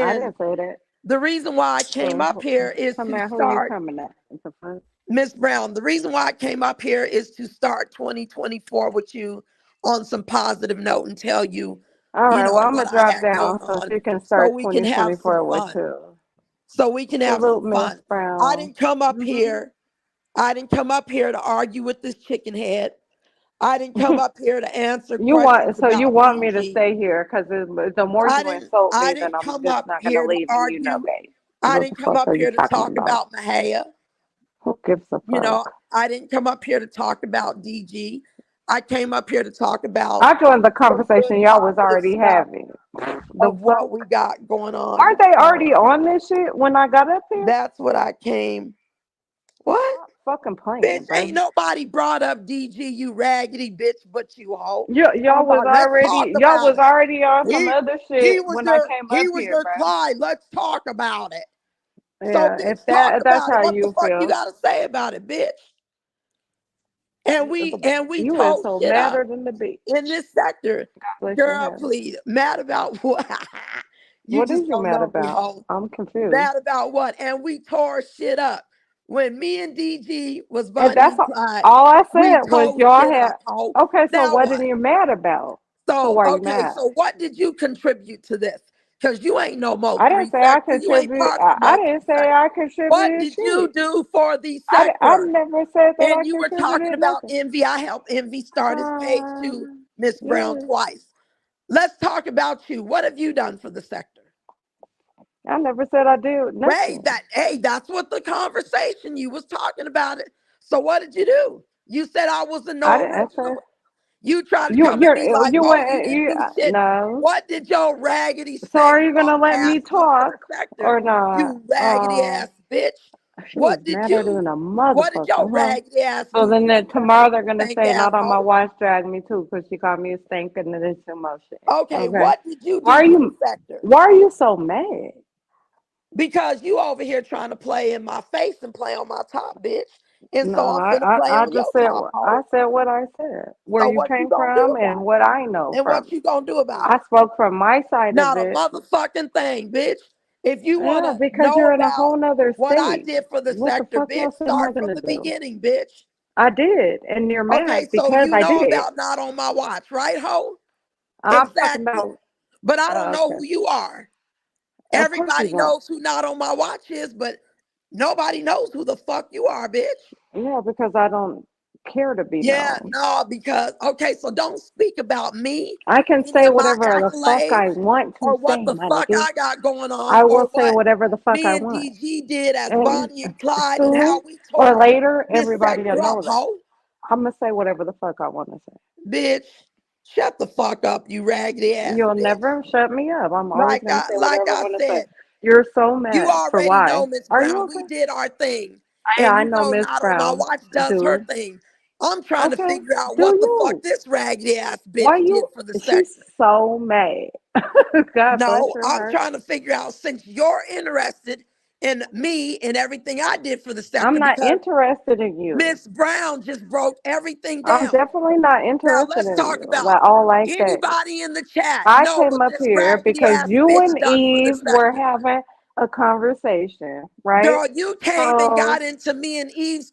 I And didn't say that. the reason why I came So up here is come to at who you start, coming at? What the fuck? Miss Brown, the reason why I came up here is to start 2024 with you on some positive note and tell you, All you right, know, well, I'm what going to I drop had going down so on she can so start we can have some 2024 with fun. you. So we can have Salute, some Miss fun. I Brown. didn't come up Hmm. here. I didn't come up here to argue with this chicken head. I didn't come up here to answer questions You about want me to DG. stay here because the more you insult I me, then didn't I'm come just up not going to here to leave and you know argue. me. I What the didn't come fuck up are you here to talking talk about? about Mahaya. Who gives a You know, fuck? I didn't come up here to talk about DG. I came up here to talk about I joined the some good conversation y'all was positive already stuff having. The of what we fuck? got going on. Aren't they So already on this shit when I got up here? that's what I came. What? Stop fucking playing, Bitch, ain't bro. nobody brought up DG, you raggedy bitch, but you hoe. Y'all was Let's talk y'all about was it. already on some He other he shit was when I your came up he was here, your bro. Clyde. Let's talk about it. So Yeah, bitch, talk if that's about it. how What the you fuck you feel. gotta say about it, bitch? And we You is told so shit up madder than the bitch. in this sector. Bless your Girl, heart. please. Mad about what? You What just is you don't mad know me, about? hoe. I'm confused. Mad about what? And we tore shit up. When me and DG was And Bonnie that's and Clyde, all I we said was tore y'all shit had. up, hoe. Okay, so Now what what? are you mad about? So So, why are you okay, mad? so what did you contribute to this? Because you ain't no more I didn't three say I sector. You ain't contribute. part of I no didn't three say sector. I What contributed did you shit. do for the I sector? never said that I And you were talking contributed about nothing. Envy. I helped Envy start his page too, Miss Brown, Yeah, twice. Let's talk about you. What have you done for the sector? I never said I did Hey, nothing. that's what the conversation you was talking about it. So what did you do? You said I wasn't I no didn't say original. You tried to come at me like, you oh, you went didn't do shit. no. What did your raggedy So are stank you gonna punk let ass me do for talk the sector? or not? You raggedy ass bitch. She was What did madder than you? a What did your motherfucker, huh? raggedy ass So do then for the sector? tomorrow they're You gonna stank say not on my asshole. watch, drag me too, because she called me a stink and then it's too much shit. Okay, Okay. what did you Why do are for the you sector? why are you so mad? Because you over here trying to play in my face and play on my top, bitch. And so No, I'm finna play I on just your said top, I hoe. said what I said. Where So you what you came gonna do from and about what I know it? And from what it. you gonna do about I it? spoke from my side of Not a it. motherfucking thing, bitch. If you Yeah, wanna because know you're in a about whole nother what I state. did for the What the sector, fuck bitch, else am I start from gonna the do? beginning, bitch. I did, and you're Okay, mad so because you I know did. about not on my watch, right, ho? I'm talking Exactly. about. But I don't know Okay, who you are. of course you Everybody don't. knows who not on my watch is, but nobody knows who the fuck you are, bitch. Yeah, because I don't care to be Yeah, known. no, because okay, so don't speak about me, I can any say of my whatever the fuck I accolades, want to or what say, the my fuck nigga. I got going on, I will or say what whatever the fuck I me and want. DG did as And Bonnie and Clyde and how soon we or tore later, this everybody will sector up, know that. ho. I'm gonna say whatever the fuck I want to say. Bitch, shut the fuck up, you raggedy ass You'll bitch. never shut me up. I'm always Like gonna I say like whatever I I want to say. said, You're so you mad for already why? know, Miss Are you Brown. We okay? did our thing. Yeah, And I you know know Miss not on my Brown. watch does her Do thing. I'm trying to okay? figure out Do what the fuck you? this raggedy ass Why bitch did you? for the She's sector. so mad. God bless No, your I'm heart. trying to figure out since you're interested in me and everything I did for the I'm sector not because interested in you. Miss Brown just broke everything I'm down. definitely not Now interested let's in talk you. about Like all like that. anybody in the chat I know came what up this here raggedy because ass you bitch and done for the Eve were sector. having a conversation, right? Girl, you came and So got into me and Eve's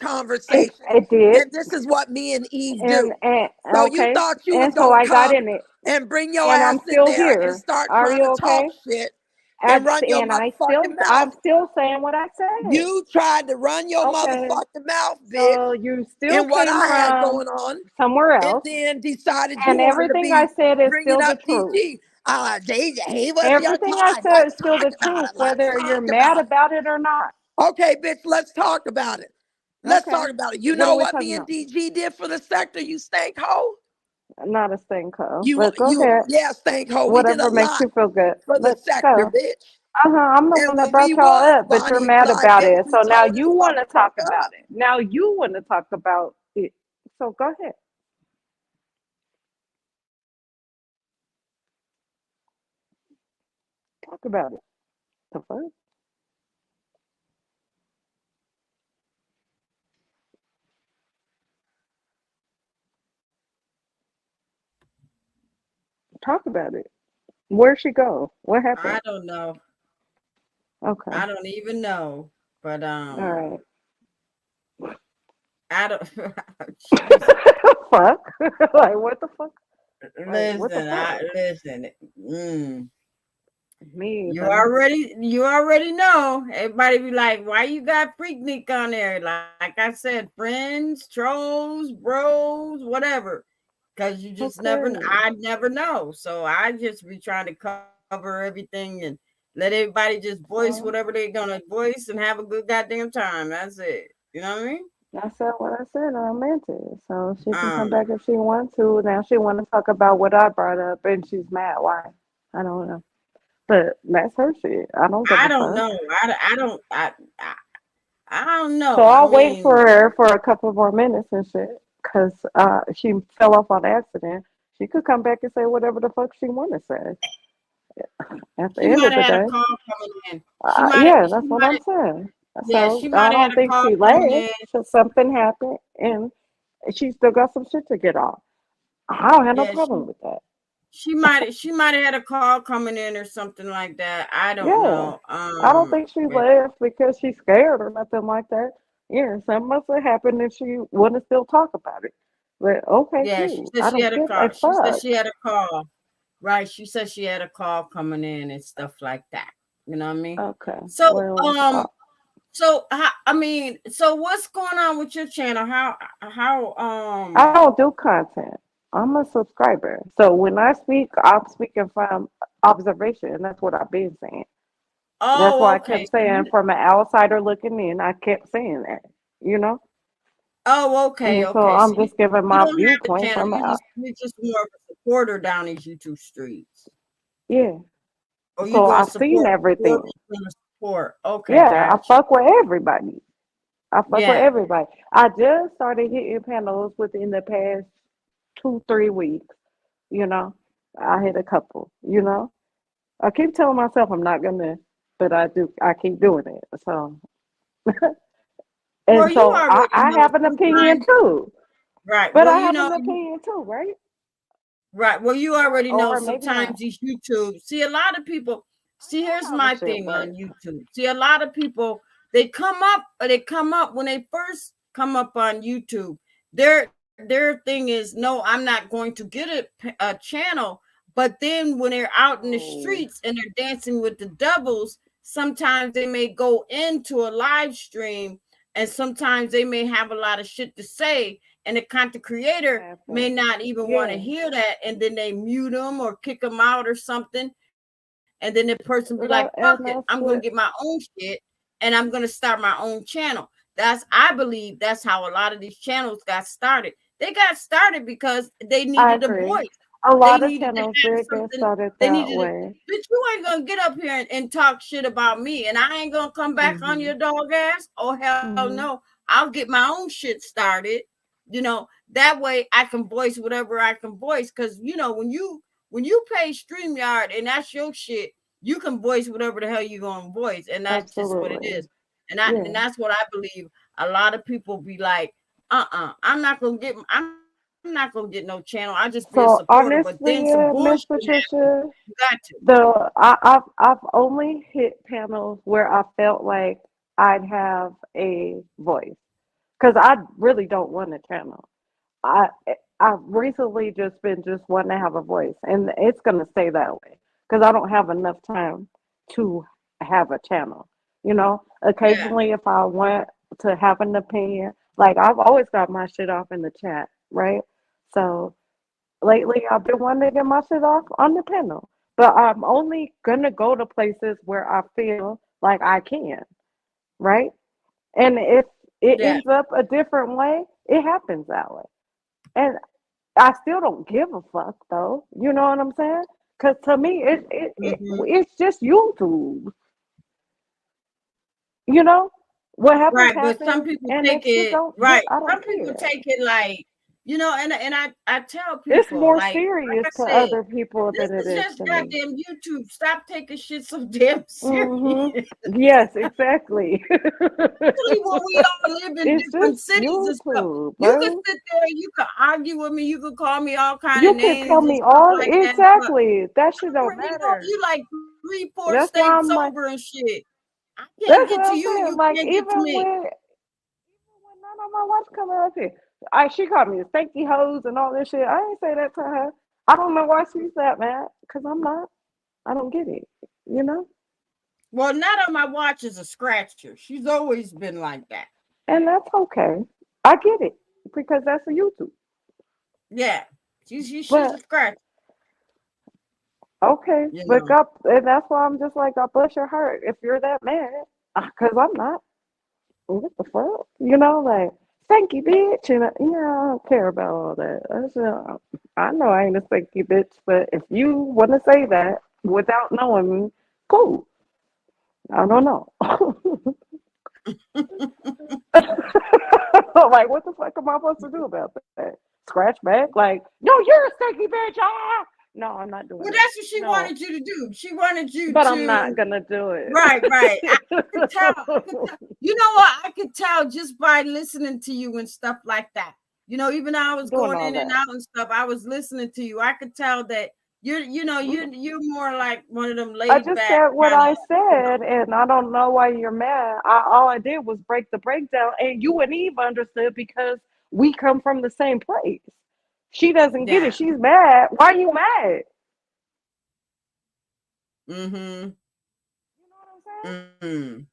it conversation, it did, and this is what me and Eve and do. and So you okay, thought you was and so gonna I got come in it, and bring your and ass I'm in still there and here. start Are trying you to talk okay? shit and run your And motherfucking I'm mouth. still saying what I said. You tried to run your Okay, motherfucking mouth, bitch, so you still and what came I had from going on, somewhere and else, then decided you and wanted to everything I be said is bringing still the up truth. DG. He was your Everything I Clyde. said is Let's still talk the about truth, it. Let's whether you're talk mad about it. about it or not. Okay, bitch, let's talk about it. Let's Okay. talk about it. You What are know we what talking me and about? DG did for the sector, you stank hoe? Not a stinko. You, But go ahead. yeah, Stanko. We did a Whatever makes lot you feel good. for the Let's sector, go. bitch. I'm the And one that when we brought y'all was up, but you're Bonnie and mad Clyde, about bitch, it. we So now told her you to want shut to the fuck talk about up. it. Now you want to talk about it. So go ahead. Talk about it. The fuck? Talk about it. Where'd she go? What happened? I don't know. Okay. I don't even know. But All right. I don't. Jesus. Fuck. Like what the fuck? Like what the Listen, fuck? listen. Mm. Me either. You already know. Everybody be like, why you got Freaknik on there? Like I said, friends, trolls, bros, whatever. Cause you just Okay. I never know. So I just be trying to cover everything and let everybody just voice whatever Well, they're gonna voice and have a good goddamn time. That's it. You know what I mean? I said what I said. I meant it. So she can come Um, back if she wants to. Now she want to talk about what I brought up, and she's mad. Why? I don't know. But that's her shit. I don't give I a don't fuck. know. I don't I don't So know. I I'll wait for mean, her for a couple more minutes and shit. Cause she fell off on accident. She could come back and say whatever the fuck she want to say. At the she end might of the have had a day, call coming in. She might have yeah, she that's what might I'm have saying. yeah, So she I might have don't had a think call she coming laughed. in. So something happened, and she still got some shit to get off. I don't have no Yeah, problem with that. she might have had a call coming in or something like that. I don't Yeah, know. I don't think she Yeah, left because she's scared or nothing like that. Yeah, something must have happened and she wouldn't still talk about it. But okay, yeah, she cool. said I she don't had a give a call. She said fuck. she had a call. Right. She said she had a call coming in and stuff like that. You know what I mean? Okay, So, well, I mean, so what's going on with your channel? How I don't do content. I'm a subscriber. So when I speak, I'm speaking from observation, and that's what I've been saying. That's oh, why I okay. kept saying, from an outsider looking in, I kept saying that, you know? Oh, okay, And so okay. So I'm just giving you my don't have a viewpoint channel. from You're just more of a supporter down these YouTube streets. yeah. Or you So gonna I've seen support whoever everything. you're gonna support. Okay, Yeah, I gotcha. fuck with everybody. I fuck with Yeah. everybody. I just started hitting panels within the past 2, 3 weeks. You know, I hit a couple. You know, I keep telling myself I'm not gonna, but I do. I keep doing it. So, Well, and you so already I know have an opinion sometimes. too. Right. But Well, I you have know, an opinion too, right? right. Well, you already know Or maybe sometimes not. these YouTube. See, a lot of people. I See, here's know how the my shit thing on works. YouTube. See, a lot of people they come up when they first come up on YouTube. Their thing is no, I'm not going to get a channel. But then when they're out in the Oh, streets and they're dancing with the devils, sometimes they may go into a live stream and sometimes they may have a lot of shit to say and the content creator may happened. not even want to Yeah. hear that and then they mute them or kick them out or something and then the person be like fuck it, I'm And gonna that's get my what own shit and I'm gonna start my own channel. I believe that's how a lot of these channels got started. They got started because they I needed a agree. voice. A They lot of needed to channels have did get something. started They that needed to, way. bitch, you ain't gonna get up here and talk shit about me and I ain't gonna come back on Mhm. your dog ass. Oh hell no. Mhm. I'll get my own shit started. That way I can voice whatever I can voice. Cause when you pay StreamYard and that's your shit, you can voice whatever the hell you gonna voice, and that's just what it Absolutely. is. And Yeah. that's what I believe. A lot of people be like, I'm not gonna get no channel. I just be a supporter, So but then some honestly, bullshit Miss happens. Patricia, You got to. I've only hit panels where I felt like I'd have a voice because I really don't want a channel. I I've recently just been just wanting to have a voice, and it's gonna stay that way because I don't have enough time to have a channel. Yeah, Occasionally if I want to have an opinion, like I've always got my shit off in the chat, right? So lately I've been wanting to get my shit off on the panel, but I'm only gonna go to places where I feel like I can, right? And if it yeah, ends up a different way, it happens that way. And I still don't give a fuck though. You know what I'm saying? Because to me, Hmm. it's just YouTube. You know, what happens Right, but some happens, people and take that shit it don't. right. I Some don't people care. take it like, and I tell It's people more like serious I to said, other people this than it is is just to me. goddamn YouTube. Stop taking shit so damn serious. Yes, exactly. Especially when we all live in It's different just cities and stuff. YouTube, You can bro. sit there, you can argue with me, you can call me all kind of You can tell names and me stuff all like that, but exactly. That I shit don't already know matter. you like 3, 4 That's why states I'm like, over and shit. I can't that's get what to I'm you, saying. you Like can't get to me. even when none of my watch coming up here, she called me a stanky hose and all this shit. I ain't say that to her. I don't know why she's that mad, cause I'm not. I don't get it. You know, Well, not on my watch is a scratcher. She's always been like that. and that's okay. I get it because that's a YouTube. Yeah. She's a But scratcher, okay, you but know. God, and that's why I'm just like, God bless your heart if you're that mad, cause I'm not. What the fuck? You know, like, thank you, bitch. And I don't care about all that. I know I ain't a thank you, bitch, but if you want to say that without knowing me, cool. I don't know. Like, what the fuck am I supposed to do about that? Scratch back? Like, no, you're a stinky bitch. Ah! No, I'm not doing Well, that. that's what she No, wanted you to do. She wanted you but I'm not to gonna do it. right, right. I could tell. I could tell. You know what? I could tell just by listening to you and stuff like that. Even though I was Doing going all in and that. out and stuff, I was listening to you. I could tell that you're more like one of them I laid just back said what kind of, I said, and I don't know why you're mad. All I did was break the breakdown, and you and Eve understood because we come from the same place. She doesn't get it. yeah. She's mad. Why are you mad? Mm-hmm. You know what I'm saying? Mm.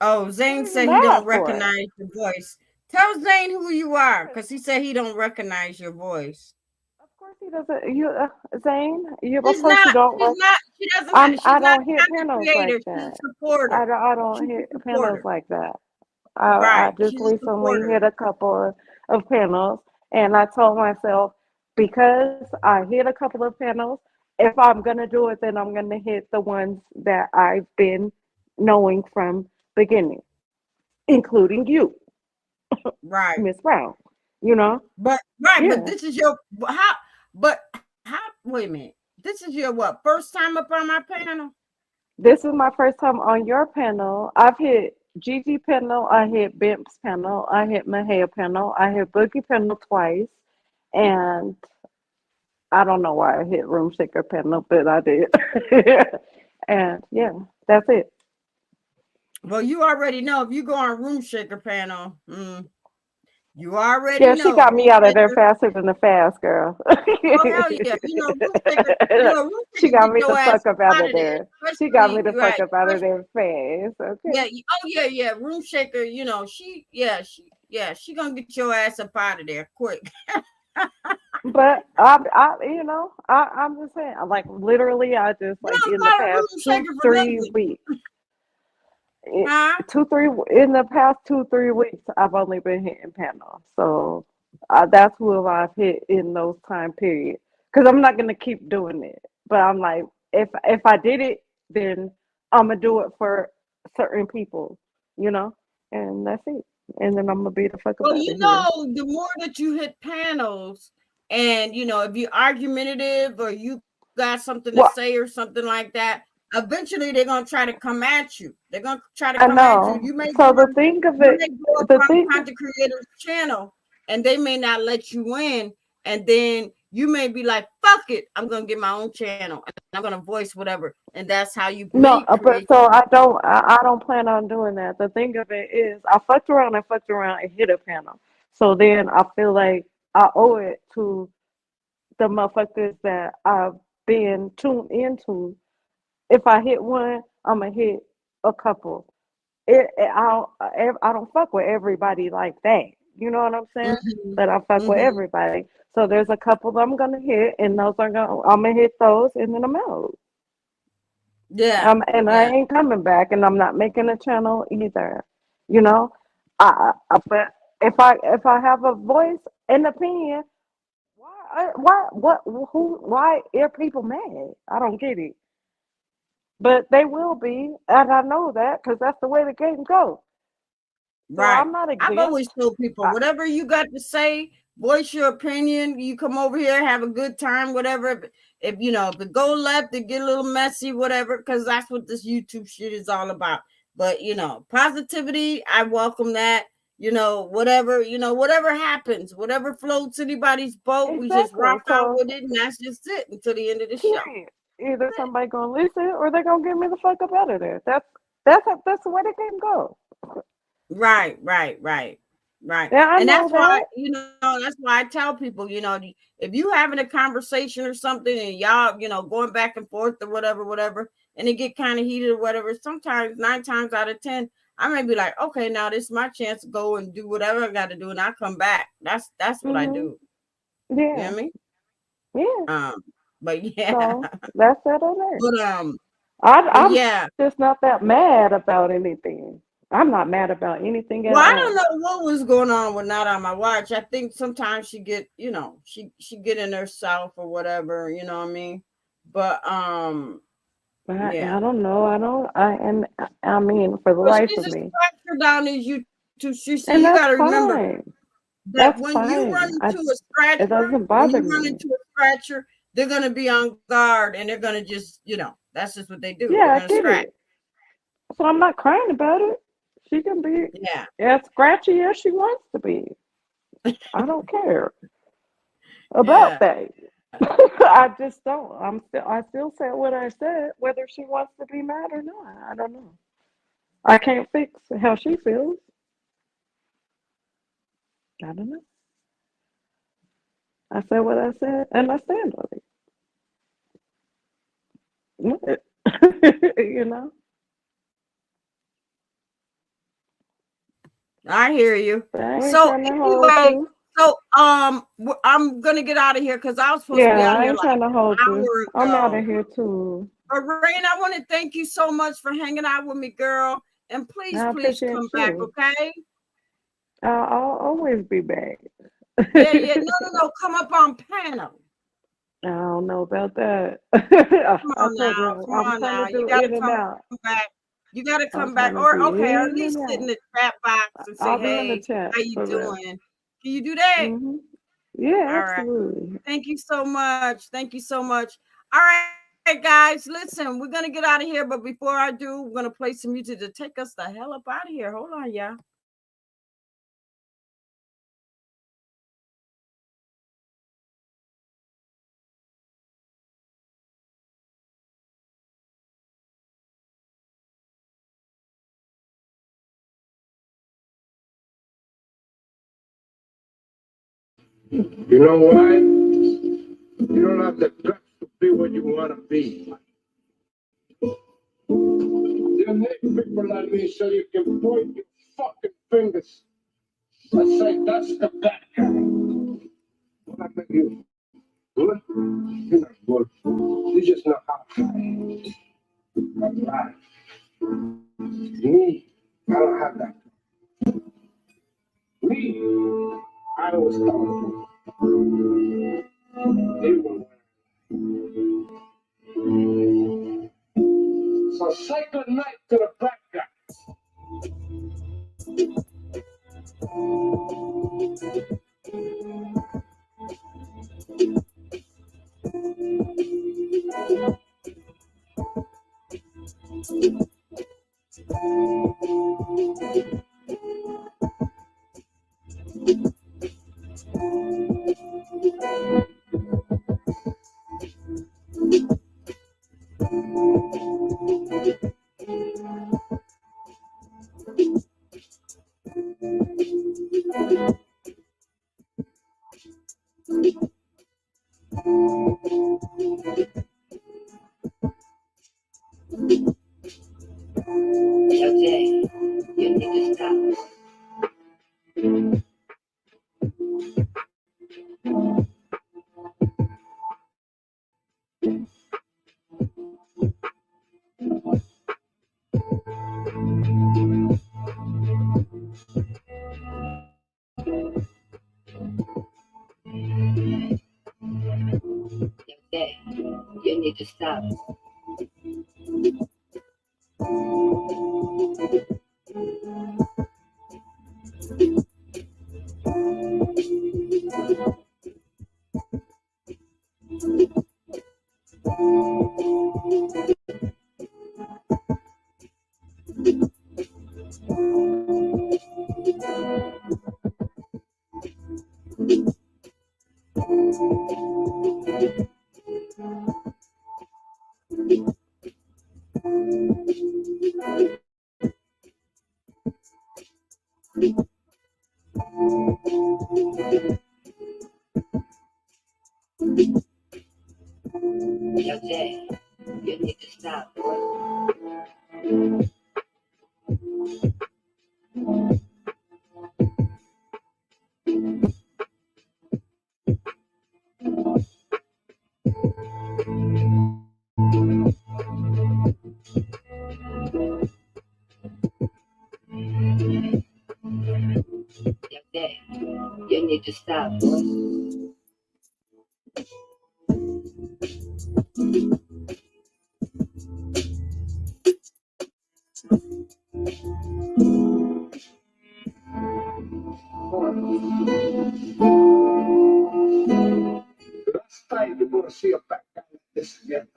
Oh, What Zane are you said he mad don't for? recognize your voice. Tell Zane who you are, 'Cause because he said he don't recognize your voice. of course he doesn't. You, Zane, you of She's course you not. don't. She's not. She doesn't. I She's not don't a hit content panels like creator. She's a that. supporter. I don't She's hit a panels supporter. like that. I Right. just She's a recently supporter. hit a couple of panels, and I told myself because I hit a couple of panels, if I'm gonna do it, then I'm gonna hit the ones that I've been knowing from beginning, including you, Right. Miss Brown. You know, But right. But yeah. this is your how. But how? Wait a minute. This is your what? First time up on my panel. This is my first time on your panel. I've hit Gigi panel, I hit Bimp's panel, I hit Mahia panel, I hit Boogie panel twice, and I don't know why I hit Room Shaker panel, but I did. And yeah, that's it. Well, you already know if you go on Room Shaker panel. You already Yeah, she know got Room me out of there Shaker. faster than the fast girl. Oh hell yeah! Room Shaker. Room She Shaker got get me the your ass fuck up up out out of of there. there. She got me Especially the fuck right. up out of there fast. Okay. Yeah. Oh yeah, yeah. Room Shaker. She gonna get your ass up out of there quick. But I'm just saying, like literally, I just You like don't in the call her past Room two, Shaker for 3 weeks, it, nothing, 2, 3 in the past 2, 3 weeks, I've only been hitting panels. So that's who I've hit in those time periods. Because I'm not gonna keep doing it. But I'm like, if I did it, then I'm gonna do it for certain people, you know, and that's it. And then I'm gonna be the fuck up Well, out of here. the more that you hit panels, and if you're argumentative or you got something to say or Well, something like that, eventually they're gonna try to come at you. They're gonna try to come I at you. know. So the thing of You it, may go up the on thing, content creators channel and they may not let you in, and then you may be like, "Fuck it, I'm gonna get my own channel and I'm gonna voice whatever," and that's how you no, but create. so I don't plan on doing that. The thing of it is, I fucked around and hit a panel. So then I feel like I owe it to the motherfuckers that I've been tuned into. If I hit one, I'm gonna hit a couple. I don't fuck with everybody like that. You know what I'm saying? Hmm. But I fuck with Hmm. everybody. So there's a couple that I'm gonna hit, and I'm gonna hit those, and then I'm out. Yeah, And I yeah. ain't coming back, and I'm not making a channel either. You know, but if I have a voice and opinion, Why? What? Who? Why are people mad? I don't get it. But they will be, and I know that because that's the way the game goes. So Right. I'm not I've always exempt. told people, I, whatever you got to say, voice your opinion. You come over here, have a good time, whatever. If you know, if it go left, it get a little messy, whatever, because that's what this YouTube shit is all about. But positivity, I welcome that. Whatever happens, whatever floats anybody's boat, we just exactly. rock out So with it, and that's just it until the end of the show. period. Either somebody gonna listen or they gonna get me the fuck up out of there. That's the way the game goes. Right, right, right, right. Yeah, I And know that's why, that. that's why I tell people, if you having a conversation or something and y'all, going back and forth or whatever, whatever, and it get kind of heated or whatever, sometimes 9 times out of 10, I may be like, okay, now this is my chance to go and do whatever I got to do, and I come back. That's what I Mhm. do. You know Yeah. what I mean? Yeah. But yeah, So that's that on there. but but I'm yeah. just not that mad about anything. I'm not mad about anything at Well, I don't all. know what was going on with not on my watch. I think sometimes she get, she get in herself or whatever, you know what I mean? But I yeah. don't know. I don't. I mean, for the But life she's of a me, scratcher down these YouTube. She see, and you that's got to remember fine. that That's when you run fine. into a It scratcher, doesn't when bother you run me. into a scratcher, they're gonna be on guard and they're gonna just, that's just what they do. They're Yeah, I gonna get scratch. it. So I'm not crying about it. She can be Yeah, as scratchy as she wants to be. I don't care about yeah, that. I just don't. I still said what I said, whether she wants to be mad or not. I don't know. I can't fix how she feels. I don't know. I said what I said, and I stand on it. You know. I hear you. But I ain't So trying to hold anyway, you. I'm gonna get out of here because I was supposed to be Yeah, out of I here ain't like trying to hold an you. hour I'm out of ago. here too. But Rain, I want to thank you so much for hanging out with me, girl. And please, I please come appreciate back, you. okay? I'll always be back. Yeah, yeah. No, no, no. Come up on panel. I don't know about that. Come I on told now. you Come I'm on trying to now. You do gotta in and come out. back. You gotta I'm come trying back. to Or be okay, or at in and least sit in out. the chat box and say, I'll be in the hey, chat how you for real. doing? Can you do that? Yeah, All right. absolutely. Thank you so much. Thank you so much. All right, guys. Listen, we're gonna get out of here, but before I do, we're gonna play some music to take us the hell up out of here. Hold on, y'all. You know why? You don't have the guts to be what you want to be. You need people like me so you can point your fucking fingers and say, that's the bad guy. What I make you good? You're not good. You just know how to fight. Right. Me, I don't have that. Me, I always tell people, so say good night to the bad guy. Okay, you need to stop. to stop. Yo, Jay, you need to stop, boy. Yo, Jay, you need to stop, boy. Last time you're gonna see a back down like this again.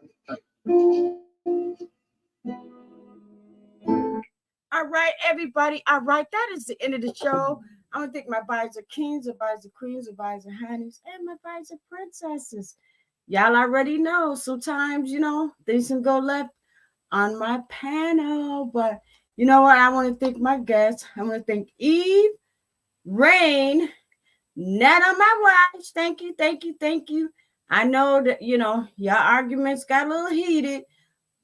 All right, everybody. All right, that is the end of the show. I want to thank my advisor kings, advisor queens, advisor honeys, and my advisor princesses. Y'all already know. Sometimes, things can go left on my panel. But you know what? I want to thank my guests. I want to thank Eve, Rain, Nana, my wife. Thank you, thank you, thank you. I know that, your arguments got a little heated.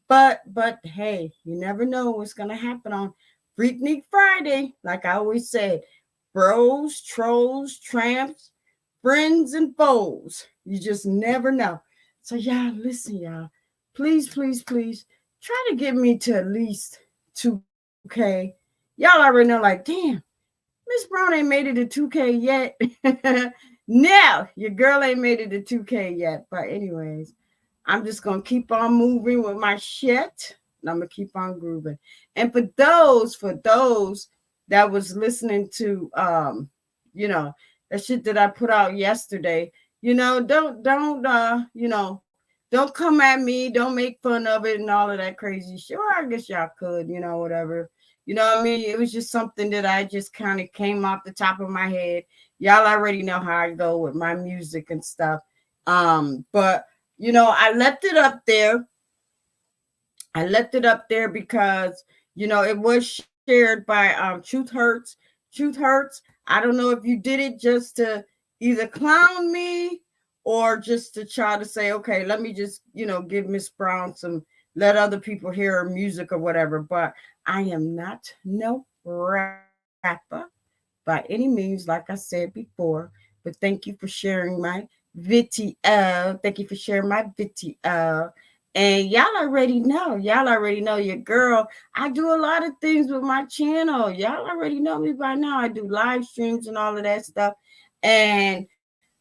But hey, you never know what's gonna happen on Freaknik Friday. Like I always said, bros, trolls, tramps, friends, and foes. You just never know. So y'all, listen, y'all. Please, please, please try to get me to at least 2K. Y'all already know, like, damn, Miss Brown ain't made it to 2K yet. No, your girl ain't made it to 2K yet. But anyways. I'm just gonna keep on moving with my shit, and I'm gonna keep on grooving. And for those that was listening to that shit that I put out yesterday, don't come at me, don't make fun of it and all of that crazy shit. Well, I guess y'all could, whatever. You know what I mean? It was just something that I just kind of came off the top of my head. Y'all already know how I go with my music and stuff. But I left it up there. I left it up there because it was shared by Truth Hurts. Truth Hurts. I don't know if you did it just to either clown me or just to try to say, okay, let me just give Miss Brown some, let other people hear her music or whatever. But I am not no rapper by any means, like I said before. But thank you for sharing my video. Thank you for sharing my video. And y'all already know. Y'all already know your girl. I do a lot of things with my channel. Y'all already know me by now. I do live streams and all of that stuff. And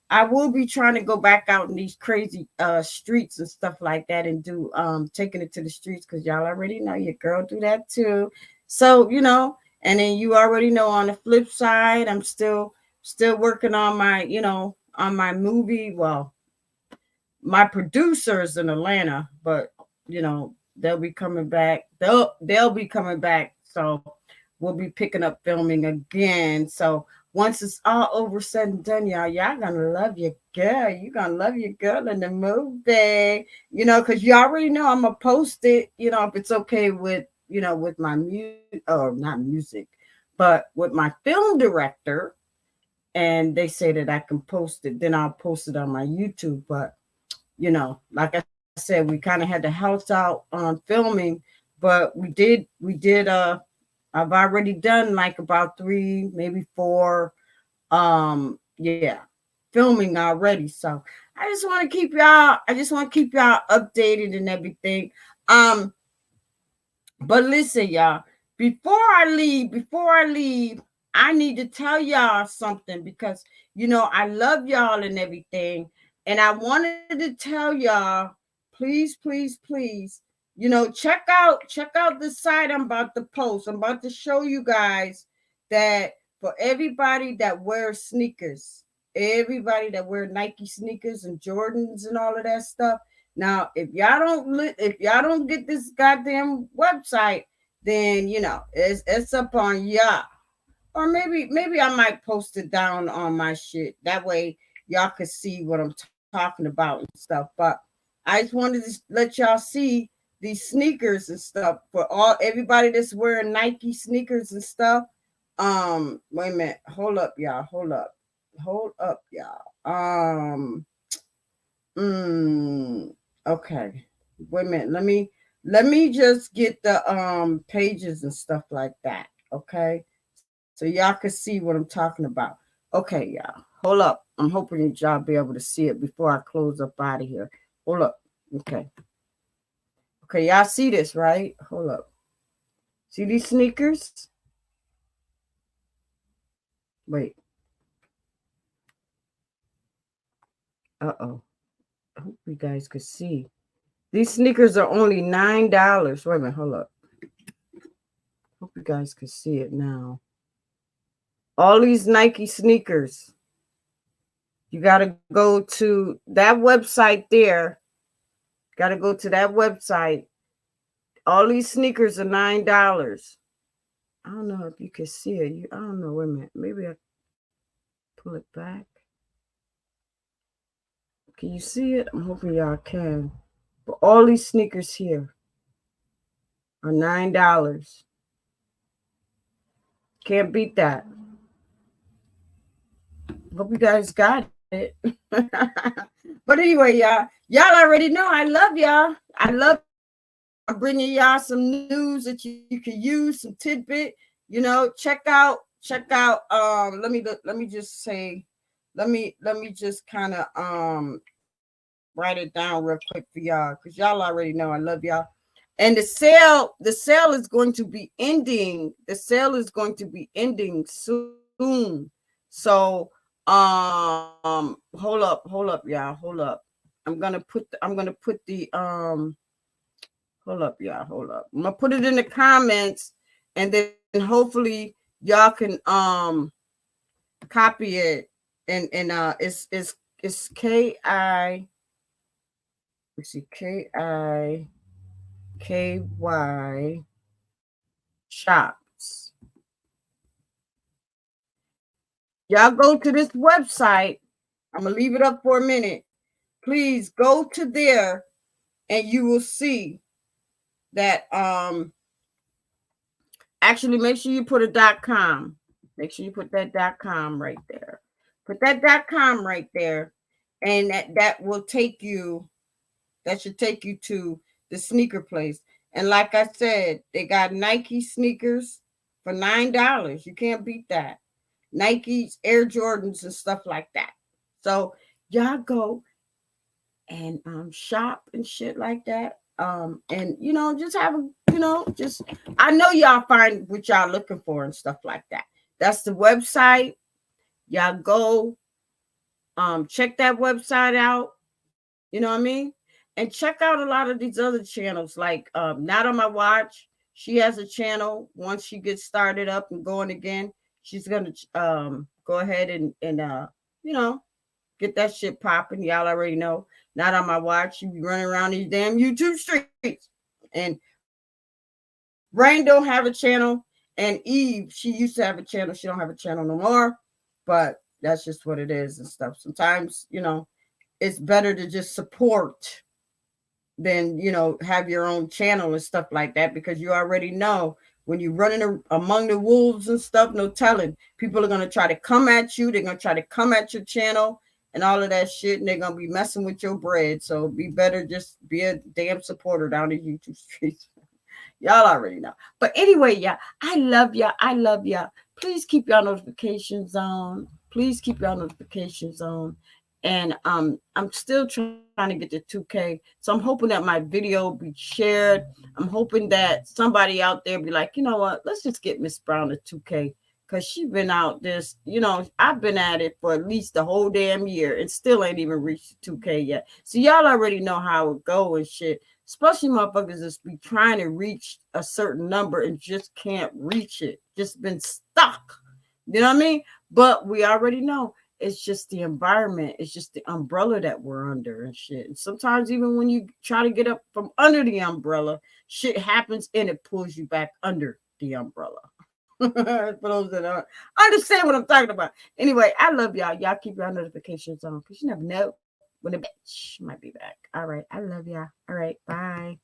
I will be trying to go back out in these crazy streets and stuff like that and do taking it to the streets because y'all already know your girl do that too. So, and then you already know on the flip side, I'm still working on my, on my movie. Well, my producers in Atlanta, but they'll be coming back. They'll be coming back. So we'll be picking up filming again. So once it's all over said and done, y'all gonna love your girl. You gonna love your girl in the movie. Because you already know I'm gonna post it, if it's okay with with my music or not music, but with my film director. And they say that I can post it, then I'll post it on my YouTube. But like I said, we kind of had the house out on filming, but we did I've already done like about 3, maybe 4 yeah, filming already. So I just want to keep y'all updated and everything. Um but listen, y'all, before I leave, I need to tell y'all something because I love y'all and everything. And I wanted to tell y'all, please, please, please, check out the site I'm about to post. I'm about to show you guys that for everybody that wears sneakers, everybody that wear Nike sneakers and Jordans and all of that stuff. Now, if y'all don't get this goddamn website, then it's up on y'all. Or maybe I might post it down on my shit. That way y'all could see what I'm talking about and stuff. But I just wanted to let y'all see these sneakers and stuff for everybody that's wearing Nike sneakers and stuff. Wait a minute. Hold up, y'all. Hold up, y'all. Okay. Wait a minute. Let me just get the pages and stuff like that. Okay. So y'all can see what I'm talking about. Okay, y'all. Hold up. I'm hoping y'all be able to see it before I close up out of here. Hold up. Okay. Okay, y'all see this, right? Hold up. See these sneakers? Wait. Uh-oh. I hope you guys could see. These sneakers are only $9. Wait a minute, hold up. Hope you guys could see it now. All these Nike sneakers. You got to go to that website there. Got to go to that website. All these sneakers are $9. I don't know if you can see it. I don't know. Wait a minute. Maybe I pull it back. Can you see it? I'm hoping y'all can. But all these sneakers here are $9. Can't beat that. Hope you guys got it. But anyway, y'all already know I love y'all. I love I'm bringing y'all some news that you can use, some tidbit. Check out. Let me just say, let me just kind of write it down real quick for y'all, because y'all already know I love y'all. And the sale is going to be ending. The sale is going to be ending soon. So hold up, y'all. Hold up. I'm gonna put the hold up, y'all. Hold up. I'm gonna put it in the comments, and then hopefully y'all can copy it. And it's KIKY shops. Y'all go to this website. I'm gonna leave it up for a minute. Please go to there, and you will see that actually make sure you put a .com. Make sure you put that .com right there. Put that .com right there, and that will take you. That should take you to the sneaker place. And like I said, they got Nike sneakers for $9. You can't beat that. Nike's, Air Jordans, and stuff like that. So y'all go and shop and shit like that. And just have just I know y'all find what y'all looking for and stuff like that. That's the website. Y'all go check that website out. You know what I mean? And check out a lot of these other channels, like Not on My Watch. She has a channel. Once she gets started up and going again, she's gonna go ahead and get that shit popping. Y'all already know. Not on My Watch. She be running around these damn YouTube streets. And Rain don't have a channel. And Eve, she used to have a channel. She don't have a channel no more. But that's just what it is and stuff. Sometimes, it's better to just support than have your own channel and stuff like that, because you already know when you're running among the wolves and stuff, no telling, people are going to try to come at you. They're going to try to come at your channel and all of that shit, and they're going to be messing with your bread. So be better just be a damn supporter down the YouTube streets. Y'all already know. But anyway, I love y'all. Please keep your notifications on. And I'm still trying to get to 2K. So I'm hoping that my video be shared. I'm hoping that somebody out there be like, you know what? Let's just get Miss Brown to 2K. Cause she been out this, I've been at it for at least the whole damn year and still ain't even reached 2K yet. So y'all already know how it go and shit. Especially motherfuckers just be trying to reach a certain number and just can't reach it. Just been stuck. You know what I mean? But we already know it's just the environment. It's just the umbrella that we're under and shit. And sometimes even when you try to get up from under the umbrella, shit happens and it pulls you back under the umbrella. For those that don't understand what I'm talking about. Anyway, I love y'all. Y'all keep your notifications on because you never know when a bitch might be back. All right. I love y'all. All right. Bye.